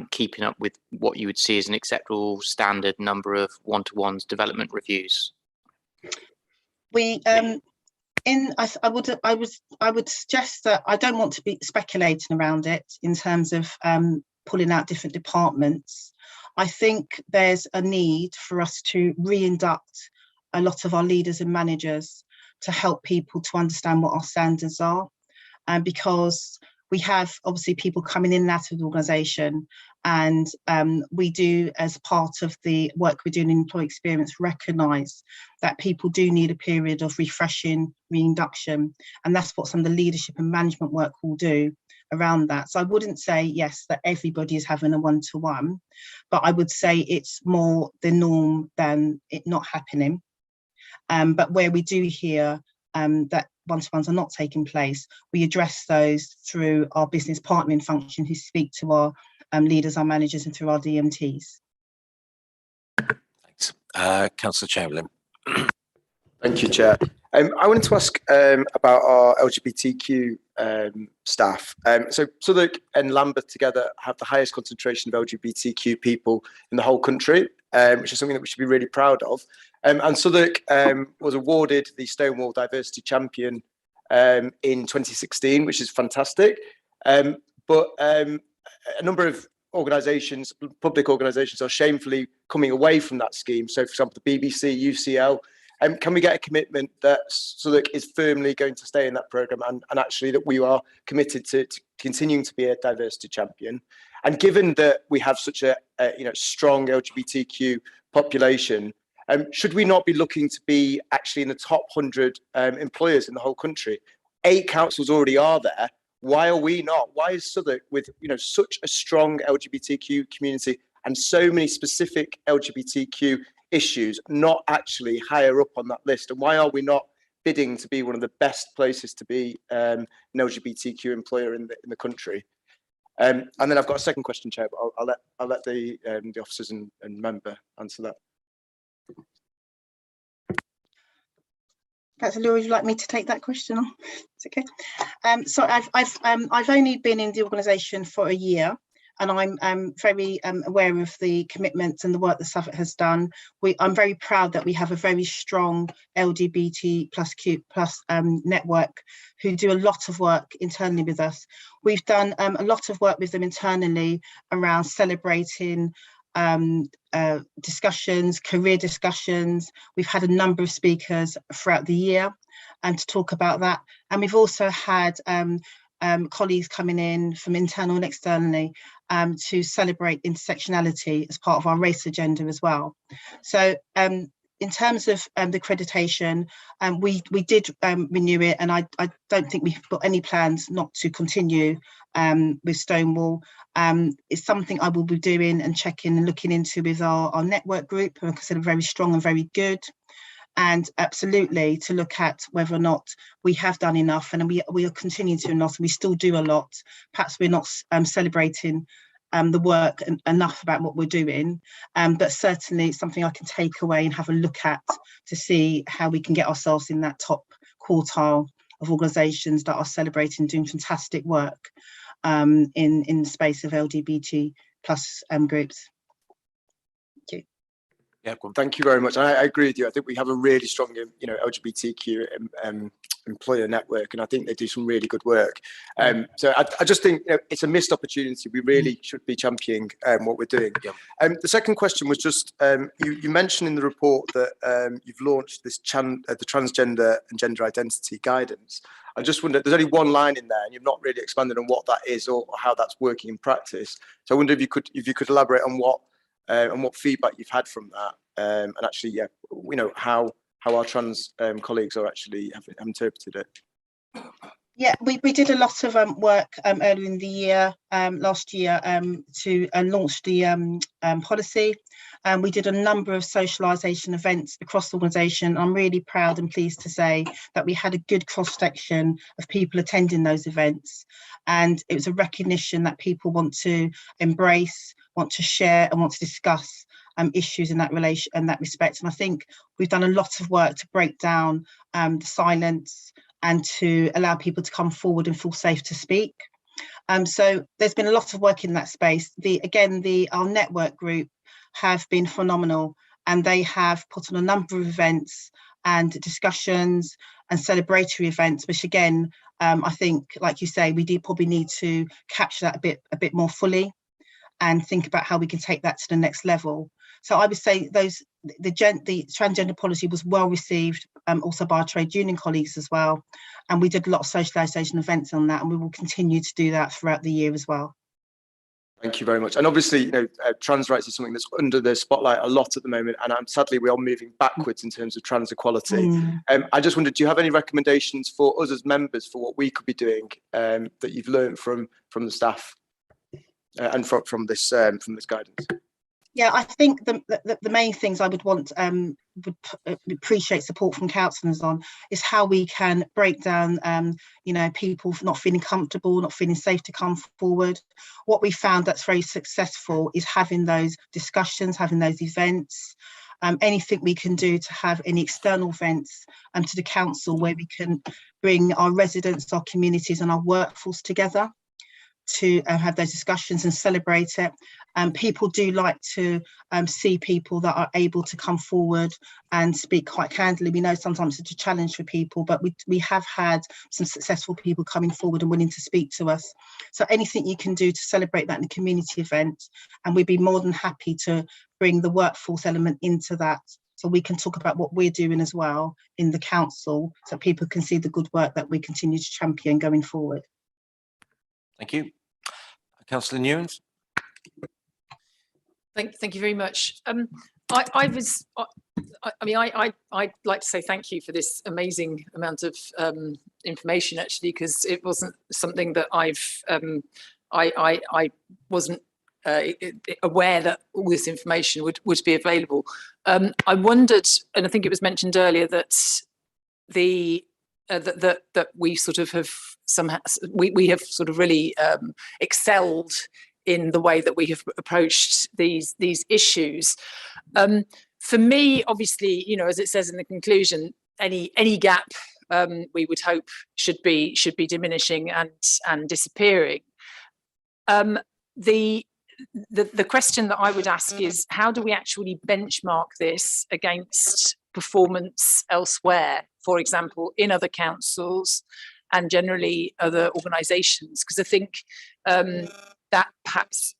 keeping up with what you would see as an acceptable standard number of one-to-ones development reviews? We I would suggest that I don't want to be speculating around it in terms of pulling out different departments. I think there's a need for us to re-induct a lot of our leaders and managers to help people to understand what our standards are, because we have obviously people coming in and out of the organisation, and we do, as part of the work we're doing in employee experience, recognise that people do need a period of refreshing, reinduction, and that's what some of the leadership and management work will do around that. So I wouldn't say, yes, that everybody is having a one-to-one, but I would say it's more the norm than it not happening. But where we do hear that one-to-ones are not taking place, we address those through our business partnering function, who speak to our leaders, our managers, and through our DMTs. Thanks. Councillor Chamberlain. Thank you, Chair. I wanted to ask about our LGBTQ staff. So Southwark and Lambeth together have the highest concentration of LGBTQ people in the whole country, which is something that we should be really proud of. And Southwark was awarded the Stonewall Diversity Champion in 2016, which is fantastic. But a number of organisations, public organisations, are shamefully coming away from that scheme. So, for example, the BBC, UCL. Can we get a commitment that Southwark is firmly going to stay in that programme, and actually that we are committed to continuing to be a diversity champion? And given that we have such a strong LGBTQ population, should we not be looking to be actually in the top 100 employers in the whole country? 8 councils already are there. Why are we not? Why is Southwark, with such a strong LGBTQ community and so many specific LGBTQ issues, not actually higher up on that list? And why are we not bidding to be one of the best places to be an LGBTQ employer in the country? And then I've got a second question, Chair, but I'll let the officers and member answer that. Councillor Lewis, would you like me to take that question on? It's okay. So I've only been in the organisation for a year, and I'm very aware of the commitments and the work that Southwark has done. I'm very proud that we have a very strong LGBT+Q+ network who do a lot of work internally with us. We've done a lot of work with them internally around celebrating discussions, career discussions. We've had a number of speakers throughout the year and to talk about that. And we've also had colleagues coming in from internal and externally to celebrate intersectionality as part of our race agenda as well. So in terms of the accreditation, we did renew it, and I don't think we've got any plans not to continue with Stonewall. It's something I will be doing and checking and looking into with our network group, who I consider very strong and very good. And absolutely to look at whether or not we have done enough, and we are continuing to do enough. We still do a lot. Perhaps we're not celebrating the work enough about what we're doing, but certainly it's something I can take away and have a look at to see how we can get ourselves in that top quartile of organisations that are celebrating doing fantastic work in the space of LGBT plus groups. Thank you. Yeah, well, thank you very much. I agree with you. I think we have a really strong, LGBTQ employer network, and I think they do some really good work. So I just think it's a missed opportunity. We really should be championing what we're doing. Yeah. The second question was just you mentioned in the report that you've launched this the transgender and gender identity guidance. I just wonder, there's only one line in there, and you've not really expanded on what that is or how that's working in practice. So I wonder if you could elaborate on what feedback you've had from that, and actually, how our trans colleagues are actually have interpreted it. Yeah, we did a lot of work earlier in the year, last year, to launch the policy. We did a number of socialisation events across the organisation. I'm really proud and pleased to say that we had a good cross-section of people attending those events. And it was a recognition that people want to embrace, want to share and want to discuss issues in that respect. And I think we've done a lot of work to break down the silence and to allow people to come forward and feel safe to speak. So there's been a lot of work in that space. Our network group have been phenomenal, and they have put on a number of events and discussions and celebratory events, which again, I think, like you say, we do probably need to capture that a bit more fully and think about how we can take that to the next level. So I would say the transgender policy was well received, also by our trade union colleagues as well. And we did a lot of socialisation events on that, and we will continue to do that throughout the year as well. Thank you very much. And obviously, trans rights is something that's under the spotlight a lot at the moment, and sadly we are moving backwards in terms of trans equality. I just wondered, do you have any recommendations for us as members for what we could be doing that you've learned from the staff and from this guidance? Yeah, I think the main things I would want would appreciate support from councillors on is how we can break down people not feeling comfortable, not feeling safe to come forward. What we found that's very successful is having those discussions, having those events. Anything we can do to have any external events to the council where we can bring our residents, our communities and our workforce together to have those discussions and celebrate it. People do like to see people that are able to come forward and speak quite candidly. We know sometimes it's a challenge for people, but we have had some successful people coming forward and willing to speak to us. So anything you can do to celebrate that in a community event, and we'd be more than happy to bring the workforce element into that, so we can talk about what we're doing as well in the council, so people can see the good work that we continue to champion going forward. Thank you. Councillor Newens. Thank you very much. I'd like to say thank you for this amazing amount of information, actually, because it wasn't something that I wasn't aware that all this information would be available. I wondered, and I think it was mentioned earlier, that that we sort of have somehow we have sort of really excelled in the way that we have approached these issues. For me, obviously, as it says in the conclusion, any gap we would hope should be diminishing and disappearing. The question that I would ask is, how do we actually benchmark this against performance elsewhere, for example, in other councils and generally other organisations? Because I think that perhaps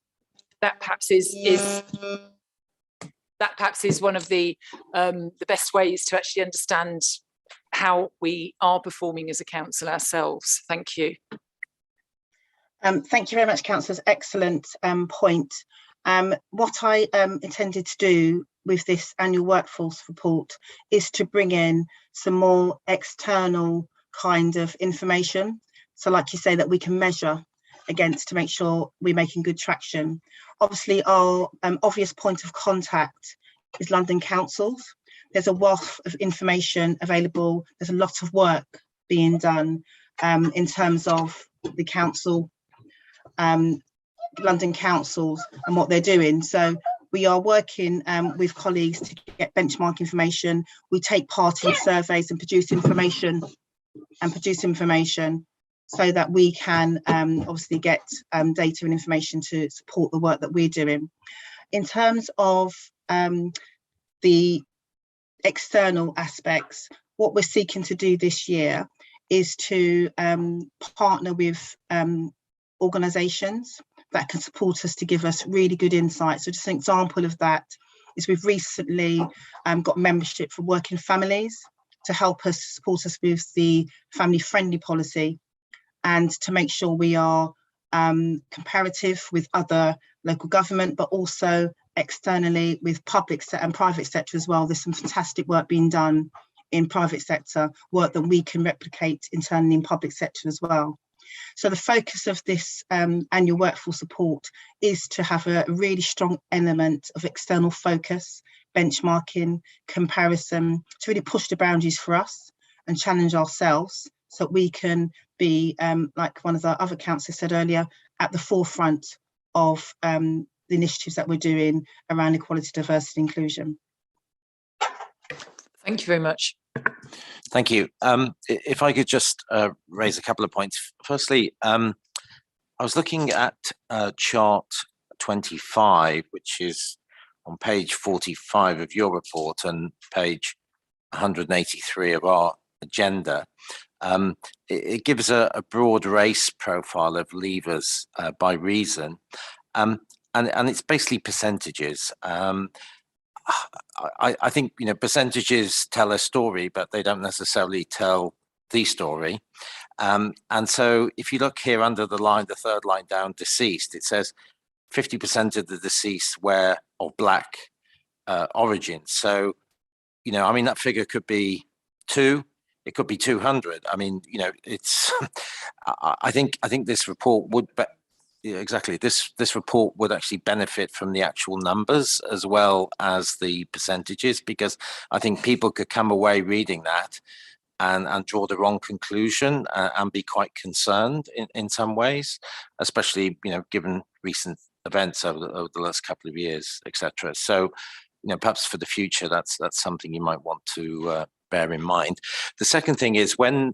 is one of the best ways to actually understand how we are performing as a council ourselves. Thank you. Thank you very much, councillors. Excellent point. What I intended to do with this annual workforce report is to bring in some more external kind of information. So like you say, that we can measure against to make sure we're making good traction. Obviously, our obvious point of contact is London councils. There's a wealth of information available. There's a lot of work being done in terms of the council, London councils and what they're doing. So we are working with colleagues to get benchmark information. We take part in surveys and produce information so that we can obviously get data and information to support the work that we're doing. In terms of the external aspects, what we're seeking to do this year is to partner with organisations that can support us to give us really good insights. So just an example of that is we've recently got membership for working families to help us support us with the family friendly policy and to make sure we are comparative with other local government, but also externally with public and private sector as well. There's some fantastic work being done in private sector, work that we can replicate internally in public sector as well. So the focus of this annual workforce support is to have a really strong element of external focus, benchmarking, comparison, to really push the boundaries for us and challenge ourselves so we can be, like one of the other councillors said earlier, at the forefront of the initiatives that we're doing around equality, diversity and inclusion. Thank you very much. Thank you. If I could just raise a couple of points. Firstly, I was looking at chart 25, which is on page 45 of your report and page 183 of our agenda. It gives a broad race profile of leavers by reason, and it's basically percentages. I think, you know, percentages tell a story, but they don't necessarily tell the story. And so if you look here under the line, the third line down, deceased, it says 50% of the deceased were of Black origin. So, you know, I mean, that figure could be 2, it could be 200. I mean, you know, it's, I think this report would, yeah, exactly. This report would actually benefit from the actual numbers as well as the percentages, because I think people could come away reading that and draw the wrong conclusion and be quite concerned in some ways, especially, you know, given recent events over the last couple of years, etc. So, you know, perhaps for the future, that's something you might want to bear in mind. The second thing is when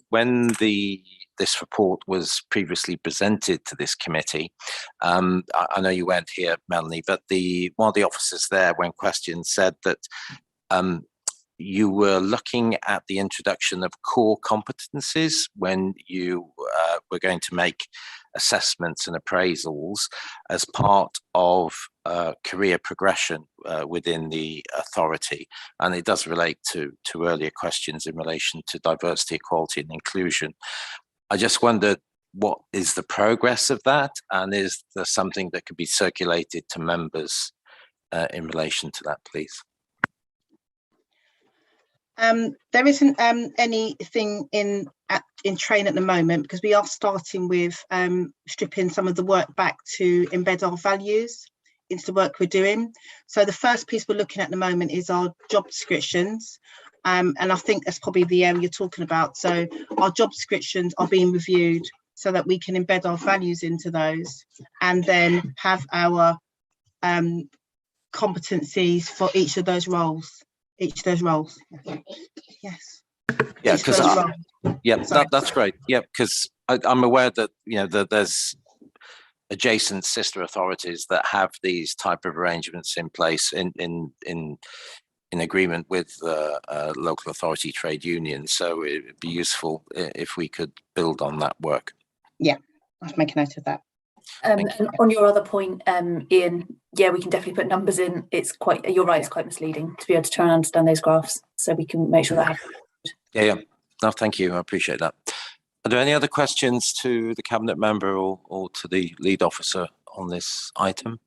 this report was previously presented to this committee, I know you weren't here, Melanie, but one of the officers there, when questioned, said that you were looking at the introduction of core competencies when you were going to make assessments and appraisals as part of career progression within the authority. And it does relate to earlier questions in relation to diversity, equality and inclusion. I just wondered, what is the progress of that? And is there something that could be circulated to members in relation to that, please? There isn't anything in train at the moment, because we are starting with stripping some of the work back to embed our values into the work we're doing. So the first piece we're looking at the moment is our job descriptions. And I think that's probably the area you're talking about. So our job descriptions are being reviewed so that we can embed our values into those and then have our competencies for each of those roles. Yes. Yeah, because that's great. Yeah, because I'm aware that, you know, that there's adjacent sister authorities that have these type of arrangements in place in agreement with local authority trade unions. So it'd be useful if we could build on that work. Yeah, I'll make a note of that. And on your other point, Ian, yeah, we can definitely put numbers in. It's quite, you're right, it's quite misleading to be able to try and understand those graphs, so we can make sure that happens. Yeah. No, thank you. I appreciate that. Are there any other questions to the cabinet member or to the lead officer on this item?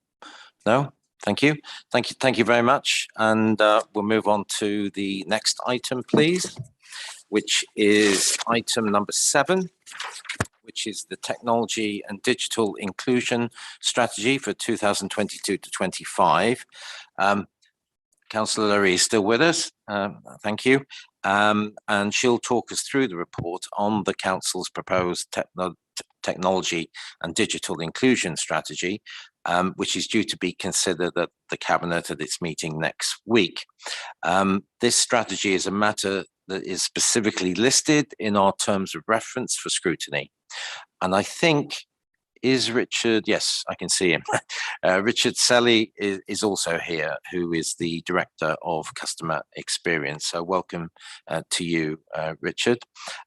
No? Thank you. Thank you very much. And we'll move on to the next item, please, which is item number 7, which is the Technology and Digital Inclusion Strategy for 2022 to 25. Councillor Lurie is still with us. Thank you. And she'll talk us through the report on the Council's proposed technology and digital inclusion strategy, which is due to be considered at the Cabinet at its meeting next week. This strategy is a matter that is specifically listed in our terms of reference for scrutiny. And I think, is Richard, yes, I can see him. Richard Selly is also here, who is the Director of Customer Experience. So welcome to you, Richard.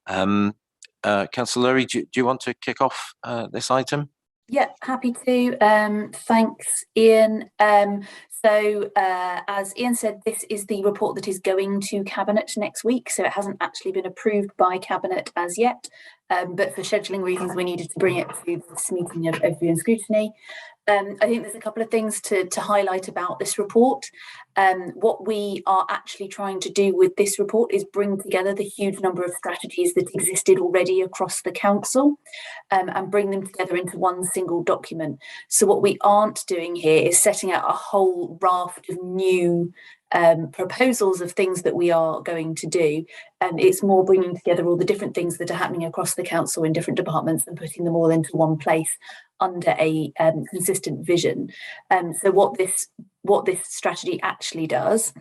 Councillor Lurie, do you want to kick off this item? Yeah, happy to. Thanks, Ian. So as Ian said, this is the report that is going to Cabinet next week. So it hasn't actually been approved by Cabinet as yet. But for scheduling reasons, we needed to bring it to this meeting of View and Scrutiny. I think there's a couple of things to highlight about this report. What we are actually trying to do with this report is bring together the huge number of strategies that existed already across the council and bring them together into one single document. So what we aren't doing here is setting out a whole raft of new proposals of things that we are going to do. It's more bringing together all the different things that are happening across the council in different departments and putting them all into one place under a consistent vision. So what this strategy actually does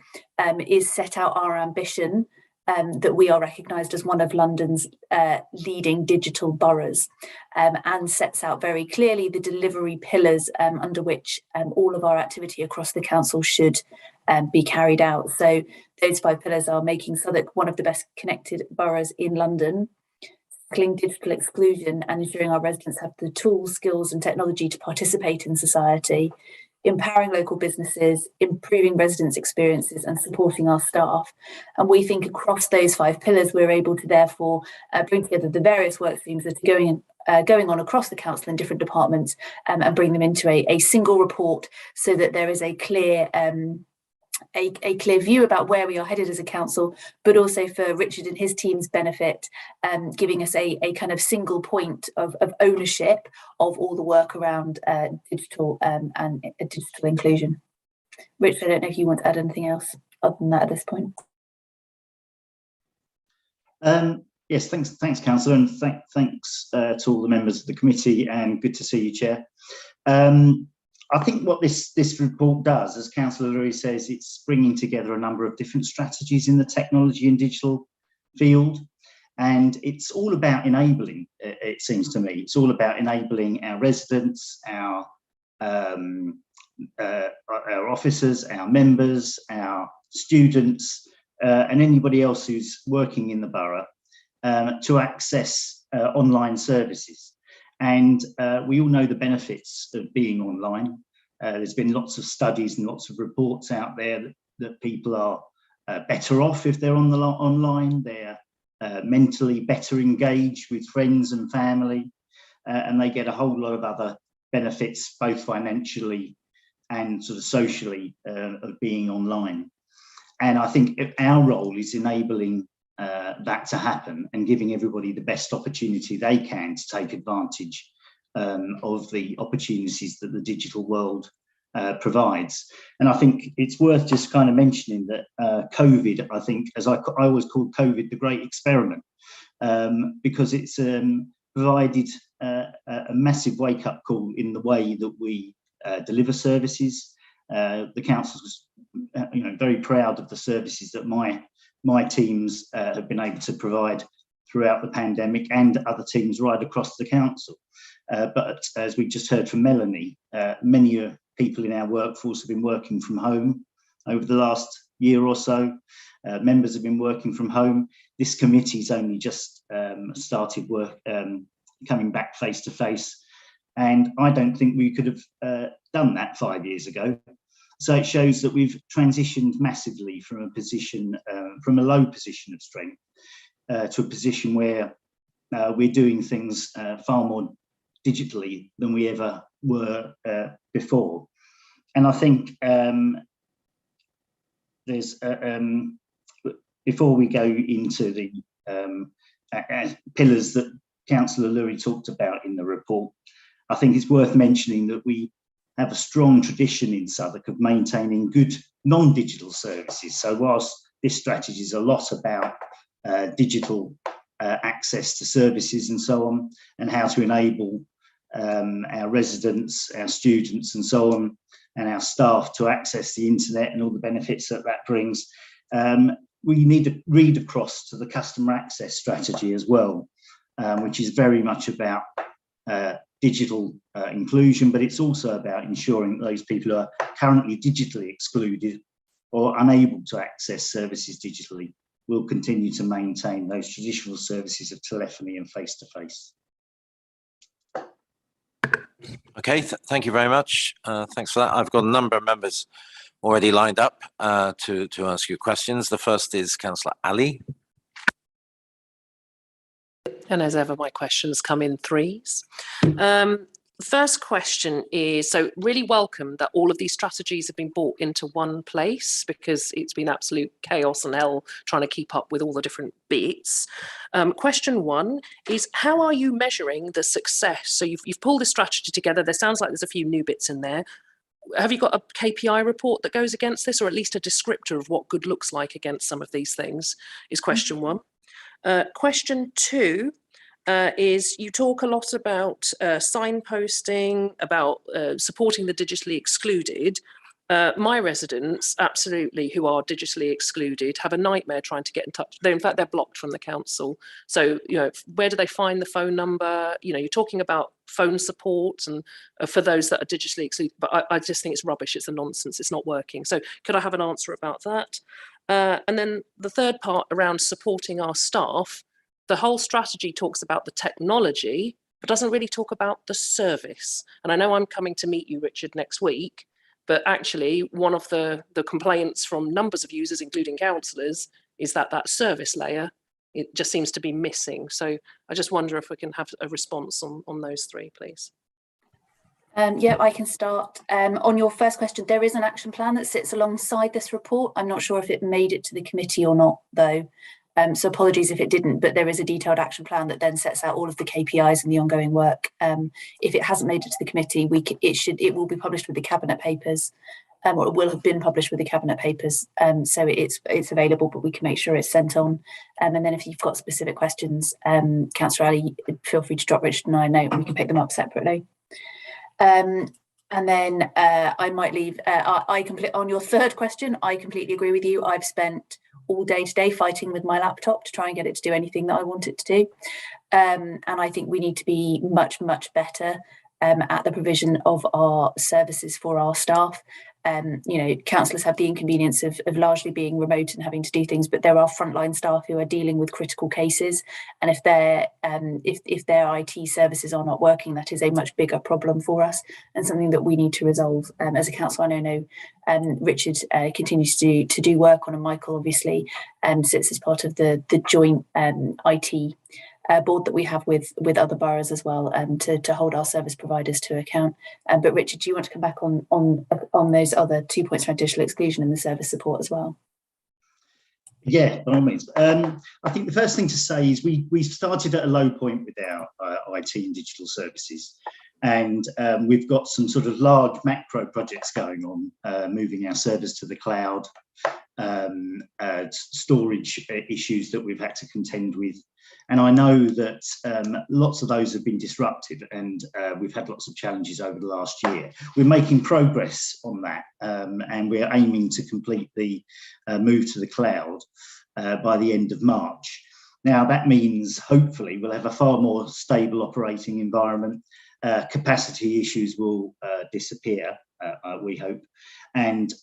is set out our ambition that we are recognised as one of London's leading digital boroughs, and sets out very clearly the delivery pillars under which all of our activity across the council should be carried out. So those 5 pillars are making Southwark one of the best connected boroughs in London, tackling digital exclusion and ensuring our residents have the tools, skills and technology to participate in society, empowering local businesses, improving residents' experiences and supporting our staff. And we think across those 5 pillars, we're able to therefore bring together the various work streams that are going on across the council in different departments and bring them into a single report so that there is a clear view about where we are headed as a council, but also for Richard and his team's benefit, giving us a kind of single point of ownership of all the work around digital and digital inclusion. Richard, I don't know if you want to add anything else other than that at this point. Yes, thanks, Councillor, and thanks to all the members of the committee, and good to see you, Chair. I think what this report does, as Councillor Lurie says, it's bringing together a number of different strategies in the technology and digital field, and it's all about enabling, it seems to me, it's all about enabling our residents, our officers, our members, our students, and anybody else who's working in the borough to access online services. And we all know the benefits of being online. There's been lots of studies and lots of reports out there that people are better off if they're online. They're mentally better engaged with friends and family, and they get a whole lot of other benefits, both financially and sort of socially, of being online. And I think our role is enabling that to happen and giving everybody the best opportunity they can to take advantage of the opportunities that the digital world provides. And I think it's worth just kind of mentioning that COVID, I think, as I always call COVID the great experiment, because it's provided a massive wake-up call in the way that we deliver services. The council's very proud of the services that my teams have been able to provide throughout the pandemic, and other teams right across the council. But as we just heard from Melanie, many people in our workforce have been working from home over the last year or so. Members have been working from home. This committee's only just started work, coming back face to face. And I don't think we could have done that 5 years ago. So it shows that we've transitioned massively from a position, from a low position of strength to a position where we're doing things far more digitally than we ever were before. And I think there's before we go into the pillars that Councillor Lurie talked about in the report, I think it's worth mentioning that we have a strong tradition in Southwark of maintaining good non-digital services. So whilst this strategy is a lot about digital access to services and so on, and how to enable our residents, our students and so on, and our staff to access the internet and all the benefits that that brings, we need to read across to the customer access strategy as well, which is very much about digital inclusion, but it's also about ensuring that those people who are currently digitally excluded or unable to access services digitally will continue to maintain those traditional services of telephony and face-to-face. Okay, thank you very much. Thanks for that. I've got a number of members already lined up to ask you questions. The first is Councillor Ali. And as ever, my questions come in threes. First question is, so really welcome that all of these strategies have been brought into one place, because it's been absolute chaos and hell trying to keep up with all the different bits. Question one is, how are you measuring the success? So you've pulled this strategy together. There sounds like there's a few new bits in there. Have you got a KPI report that goes against this, or at least a descriptor of what good looks like against some of these things, is question one. Question two is, you talk a lot about signposting, about supporting the digitally excluded. My residents, absolutely, who are digitally excluded, have a nightmare trying to get in touch. In fact, they're blocked from the council. So, you know, where do they find the phone number? You know, you're talking about phone support and for those that are digitally excluded, but I just think it's rubbish. It's a nonsense. It's not working. So could I have an answer about that? And then the third part around supporting our staff. The whole strategy talks about the technology, but doesn't really talk about the service. And I know I'm coming to meet you, Richard, next week, but actually one of the complaints from numbers of users, including councillors, is that that service layer, it just seems to be missing. So I just wonder if we can have a response on those three, please. Yeah, I can start. On your first question, there is an action plan that sits alongside this report. I'm not sure if it made it to the committee or not, though. So apologies if it didn't, but there is a detailed action plan that then sets out all of the KPIs and the ongoing work. If it hasn't made it to the committee, it will be published with the cabinet papers, or it will have been published with the cabinet papers. So it's available, but we can make sure it's sent on. And then if you've got specific questions, Councillor Ali, feel free to drop Richard and I a note, and we can pick them up separately. And then I might leave. On your third question, I completely agree with you. I've spent all day today fighting with my laptop to try and get it to do anything that I want it to do. And I think we need to be much, much better at the provision of our services for our staff. You know, councillors have the inconvenience of largely being remote and having to do things, but there are frontline staff who are dealing with critical cases, and if their IT services are not working, that is a much bigger problem for us and something that we need to resolve. As a council, I know Richard continues to do work on, and Michael obviously sits as part of the joint IT board that we have with other boroughs as well, to hold our service providers to account. But Richard, do you want to come back on those other 2 points around digital exclusion and the service support as well? Yeah, by all means. I think the first thing to say is we started at a low point with our IT and digital services, and we've got some sort of large macro projects going on, moving our servers to the cloud, storage issues that we've had to contend with. And I know that lots of those have been disrupted, and we've had lots of challenges over the last year. We're making progress on that, and we're aiming to complete the move to the cloud by the end of March. Now, that means hopefully we'll have a far more stable operating environment. Capacity issues will disappear, we hope, and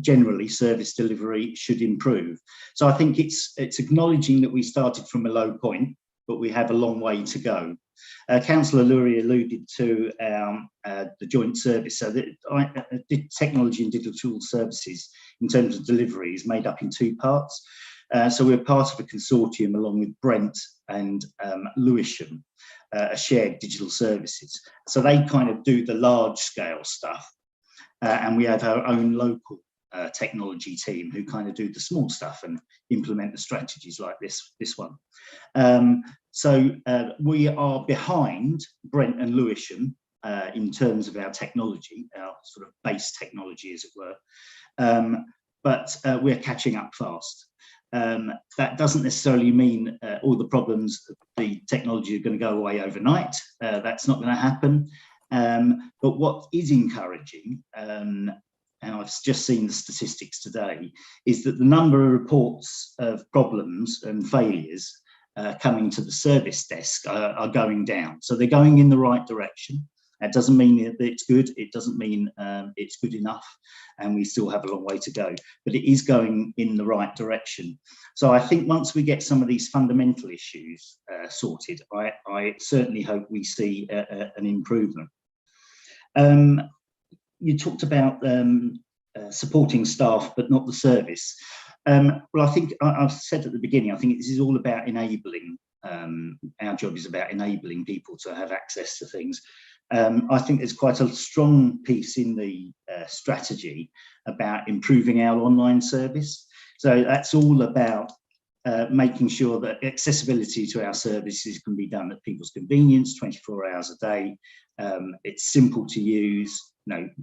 generally service delivery should improve. So I think it's acknowledging that we started from a low point, but we have a long way to go. Councillor Lurie alluded to the joint service. So that technology and digital services in terms of delivery is made up in two parts. So we're part of a consortium along with Brent and Lewisham, shared digital services. So they kind of do the large scale stuff. and we have our own local technology team who kind of do the small stuff and implement the strategies like this one. So we are behind Brent and Lewisham in terms of our technology, our sort of base technology, as it were, but we're catching up fast. That doesn't necessarily mean all the problems, the technology are going to go away overnight. That's not going to happen. But what is encouraging, and I've just seen the statistics today, is that the number of reports of problems and failures coming to the service desk are going down. So they're going in the right direction. That doesn't mean that it's good. It doesn't mean it's good enough, and we still have a long way to go. But it is going in the right direction. So I think once we get some of these fundamental issues sorted, I certainly hope we see an improvement. You talked about supporting staff, but not the service. Well, I think I've said at the beginning, I think this is all about enabling. Our job is about enabling people to have access to things. I think there's quite a strong piece in the strategy about improving our online service. So that's all about making sure that accessibility to our services can be done at people's convenience, 24 hours a day. It's simple to use,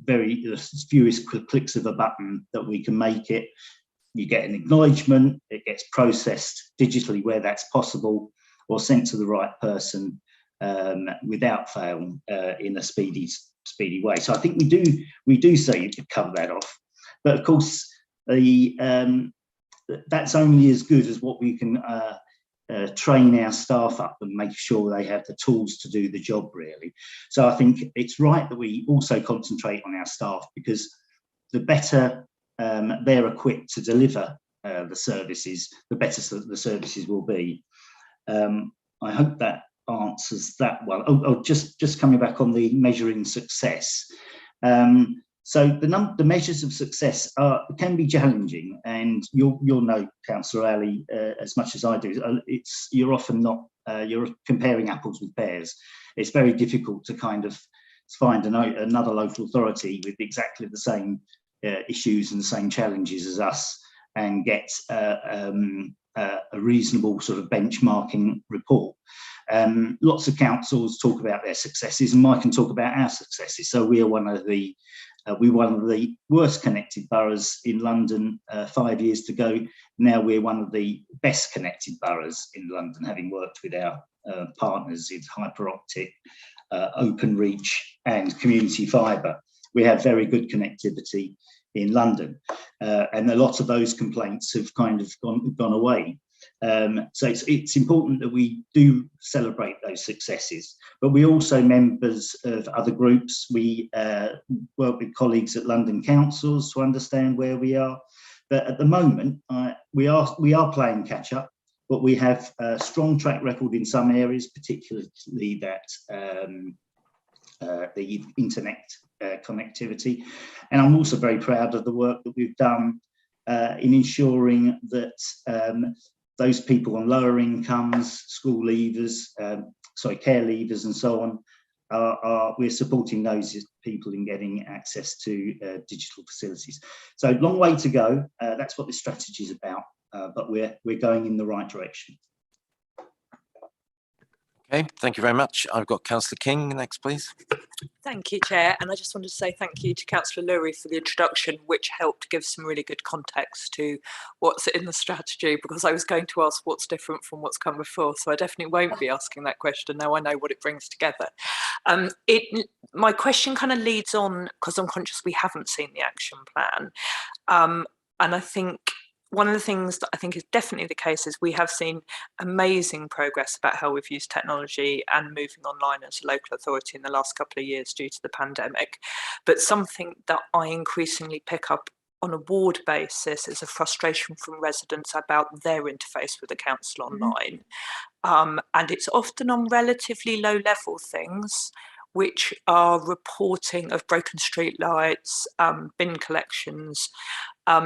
very fewest clicks of a button that we can make it. You get an acknowledgement, it gets processed digitally where that's possible, or sent to the right person without fail in a speedy way. So I think we do say you could cover that off, but of course that's only as good as what we can train our staff up and make sure they have the tools to do the job, really. So I think it's right that we also concentrate on our staff, because the better they're equipped to deliver the services, the better the services will be. I hope that answers that one. Oh, just coming back on the measuring success. So the measures of success can be challenging, and you'll know, Councillor Ali, as much as I do. You're often not you're comparing apples with pears. It's very difficult to kind of find another local authority with exactly the same issues and the same challenges as us and get a reasonable sort of benchmarking report. Lots of councils talk about their successes, and I can talk about our successes. So we are one of the worst connected boroughs in London 5 years ago. Now we're one of the best connected boroughs in London, having worked with our partners in Hyperoptic, Openreach and Community Fibre. We have very good connectivity in London, and a lot of those complaints have kind of gone away. So it's important that we do celebrate those successes, but we're also members of other groups. We work with colleagues at London councils to understand where we are. But at the moment, we are playing catch up, but we have a strong track record in some areas, particularly that the internet connectivity. And I'm also very proud of the work that we've done in ensuring that those people on lower incomes, school leavers, care leavers and so on, we're supporting those people in getting access to digital facilities. So long way to go. That's what this strategy is about, but we're going in the right direction. Okay, thank you very much. I've got Councillor King next, please. Thank you, Chair. And I just wanted to say thank you to Councillor Lurie for the introduction, which helped give some really good context to what's in the strategy, because I was going to ask what's different from what's come before. So I definitely won't be asking that question. Now I know what it brings together. My question kind of leads on, because I'm conscious we haven't seen the action plan. And I think one of the things that I think is definitely the case is we have seen amazing progress about how we've used technology and moving online as a local authority in the last couple of years due to the pandemic. But something that I increasingly pick up on a ward basis is a frustration from residents about their interface with the council online. And it's often on relatively low level things, which are reporting of broken street lights, bin collections,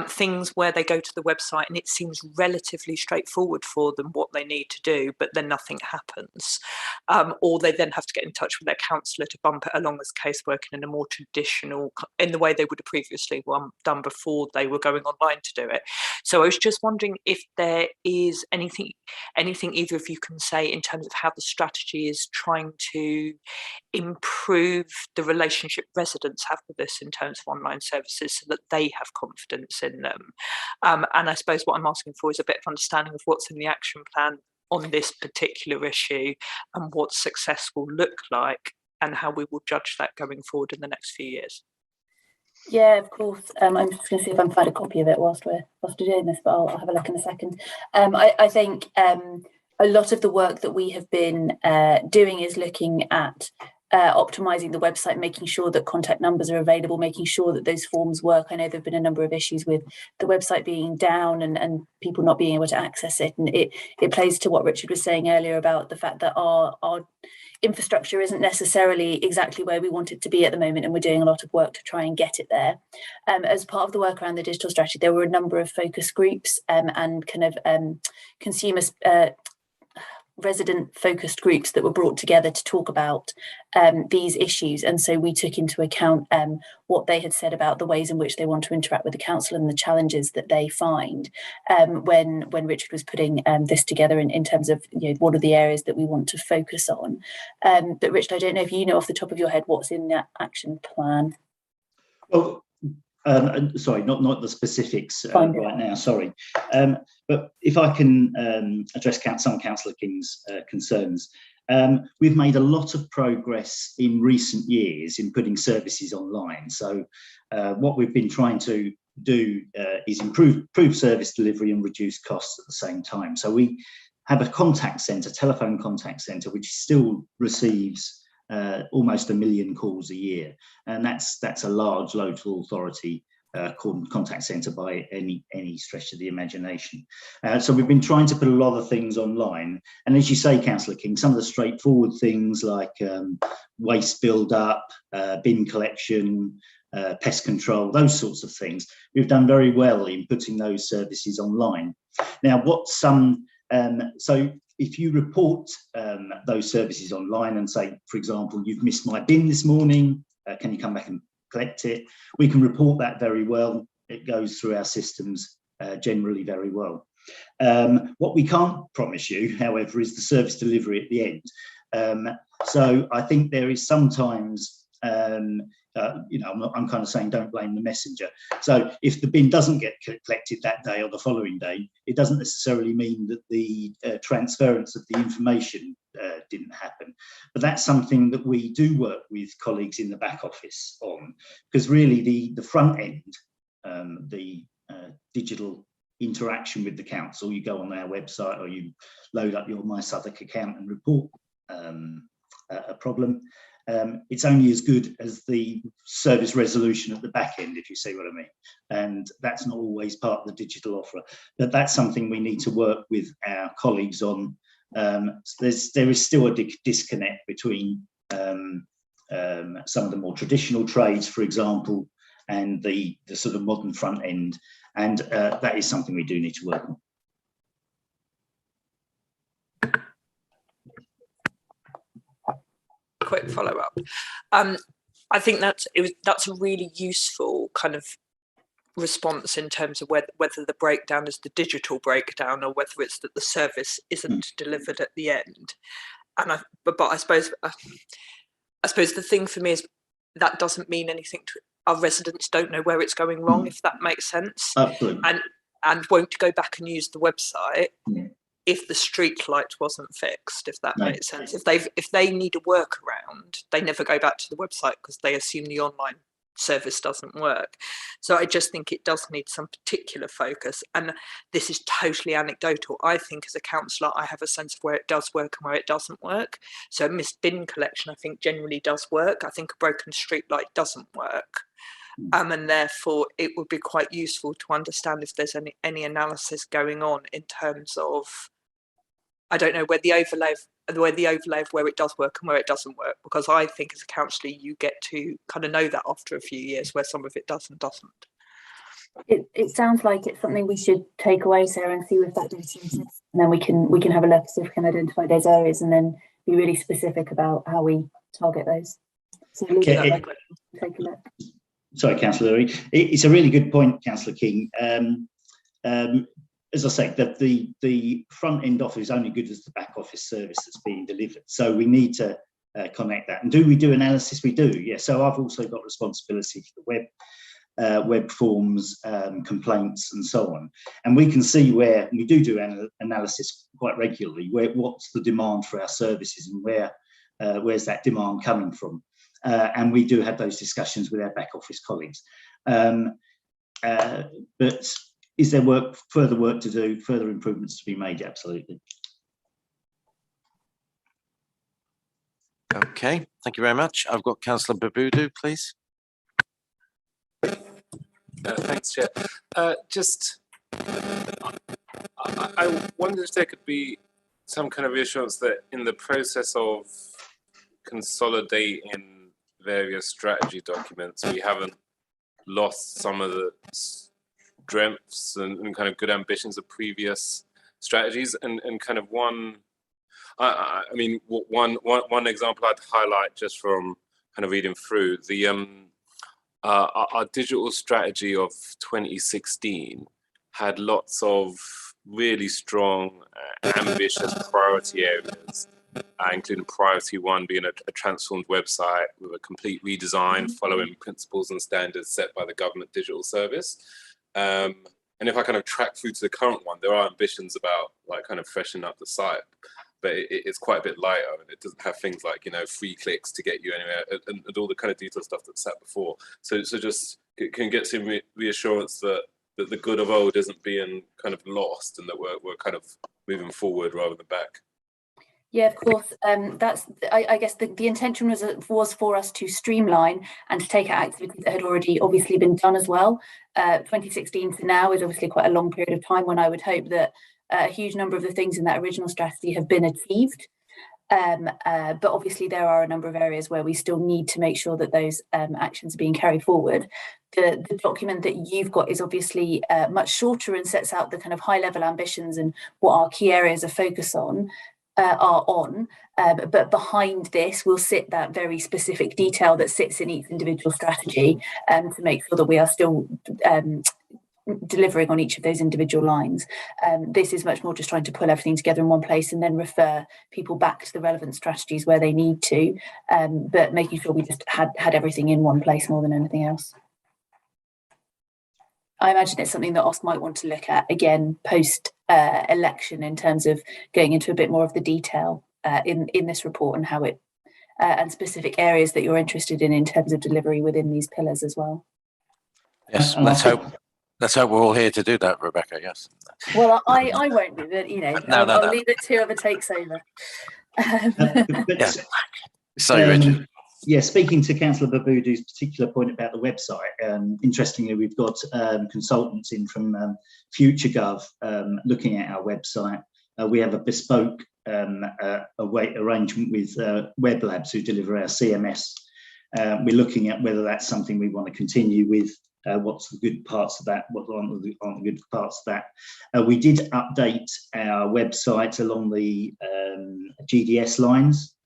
things where they go to the website and it seems relatively straightforward for them what they need to do, but then nothing happens. Or they then have to get in touch with their counsellor to bump it along as caseworking in a more traditional, in the way they would have previously done before they were going online to do it. So I was just wondering if there is anything either of you can say in terms of how the strategy is trying to improve the relationship residents have with this in terms of online services so that they have confidence in them. And I suppose what I'm asking for is a bit of understanding of what's in the action plan on this particular issue and what success will look like and how we will judge that going forward in the next few years. Yeah, of course. I'm just going to see if I can find a copy of it whilst we're doing this, but I'll have a look in a second. I think a lot of the work that we have been doing is looking at optimizing the website, making sure that contact numbers are available, making sure that those forms work. I know there have been a number of issues with the website being down and people not being able to access it. And it plays to what Richard was saying earlier about the fact that our infrastructure isn't necessarily exactly where we want it to be at the moment, and we're doing a lot of work to try and get it there. As part of the work around the digital strategy, there were a number of focus groups and kind of consumer resident focused groups that were brought together to talk about these issues. And so we took into account what they had said about the ways in which they want to interact with the council and the challenges that they find when Richard was putting this together in terms of, you know, what are the areas that we want to focus on. But Richard, I don't know if you know off the top of your head what's in that action plan. Well, sorry, not the specifics right now, sorry. But if I can address some of Councillor King's concerns. We've made a lot of progress in recent years in putting services online. So what we've been trying to do is improve service delivery and reduce costs at the same time. So we have a contact centre, telephone contact centre, which still receives almost 1 million calls a year, and that's a large local authority contact centre by any stretch of the imagination. So we've been trying to put a lot of things online, and as you say, Councillor King, some of the straightforward things like waste build up, bin collection, pest control, those sorts of things, we've done very well in putting those services online. Now, so if you report those services online and say, for example, you've missed my bin this morning, can you come back and collect it? We can report that very well. It goes through our systems generally very well. What we can't promise you, however, is the service delivery at the end. So I think there is sometimes, you know, I'm kind of saying don't blame the messenger. So if the bin doesn't get collected that day or the following day, it doesn't necessarily mean that the transference of the information didn't happen. But that's something that we do work with colleagues in the back office on, because really the front end, the digital interaction with the council, you go on our website or you load up your My Southwark account and report a problem. It's only as good as the service resolution at the back end, if you see what I mean. And that's not always part of the digital offer, but that's something we need to work with our colleagues on. There is still a disconnect between some of the more traditional trades, for example, and the sort of modern front end. And that is something we do need to work on. Quick follow-up. I think that's a really useful kind of response in terms of whether the breakdown is the digital breakdown or whether it's that the service isn't delivered at the end. And but I suppose the thing for me is that doesn't mean anything to our residents. Don't know where it's going wrong, if that makes sense. Absolutely. And won't go back and use the website if the street light wasn't fixed, if that makes sense. If they need a workaround, they never go back to the website because they assume the online service doesn't work. So I just think it does need some particular focus, and this is totally anecdotal. I think as a councillor I have a sense of where it does work and where it doesn't work. So missed bin collection I think generally does work. I think a broken street light doesn't work. And therefore it would be quite useful to understand if there's any analysis going on in terms of, I don't know, where the overlay of where it does work and where it doesn't work, because I think as a councillor you get to kind of know that after a few years where some of it does and doesn't. It sounds like it's something we should take away, Sarah, and see if that data exists, and then we can have a look, see if we can identify those areas, and then be really specific about how we target those. So leave it that way. Take a look. Sorry, Councillor Lurie. It's a really good point, Councillor King. As I say, the front end office is only good as the back office service that's being delivered. So we need to connect that. And do we do analysis? We do, yeah. So I've also got responsibility for the web forms, complaints, and so on. And we can see where we do analysis quite regularly. What's the demand for our services, and where's that demand coming from? And we do have those discussions with our back office colleagues. But is there further work to do, further improvements to be made? Absolutely. Okay, thank you very much. I've got Councillor Babudu, please. Thanks, Chair. I wonder if there could be some kind of reassurance that in the process of consolidating various strategy documents, we haven't lost some of the strengths and kind of good ambitions of previous strategies. And kind of one example I'd highlight just from kind of reading through our digital strategy of 2016 had lots of really strong, ambitious priority areas, including priority 1 being a transformed website with a complete redesign following principles and standards set by the government digital service. And if I kind of track through to the current one, there are ambitions about like kind of freshening up the site, but it's quite a bit lighter, and it doesn't have things like, 3 clicks to get you anywhere and all the kind of detailed stuff that's sat before. So just can get some reassurance that the good of old isn't being kind of lost, and that we're kind of moving forward rather than back. Yeah, of course. I guess the intention was for us to streamline and to take out activities that had already obviously been done as well. 2016 to now is obviously quite a long period of time when I would hope that a huge number of the things in that original strategy have been achieved. But obviously there are a number of areas where we still need to make sure that those actions are being carried forward. The document that you've got is obviously much shorter and sets out the kind of high level ambitions and what our key areas of focus are on, but behind this will sit that very specific detail that sits in each individual strategy to make sure that we are still delivering on each of those individual lines. This is much more just trying to pull everything together in one place and then refer people back to the relevant strategies where they need to, but making sure we just had everything in one place more than anything else. I imagine it's something that OSC might want to look at again post election in terms of going into a bit more of the detail in this report and how it and specific areas that you're interested in terms of delivery within these pillars as well. Yes, let's hope we're all here to do that, Rebecca. Yes. Well, I won't be, but I'll leave it to whoever takes over. Yeah. Sorry, Richard. Yeah, speaking to Councillor Babudu's particular point about the website, interestingly, we've got consultants in from FutureGov looking at our website. We have a bespoke arrangement with Web Labs who deliver our CMS. We're looking at whether that's something we want to continue with. What's the good parts of that? What aren't the good parts of that? We did update our website along the GDS lines.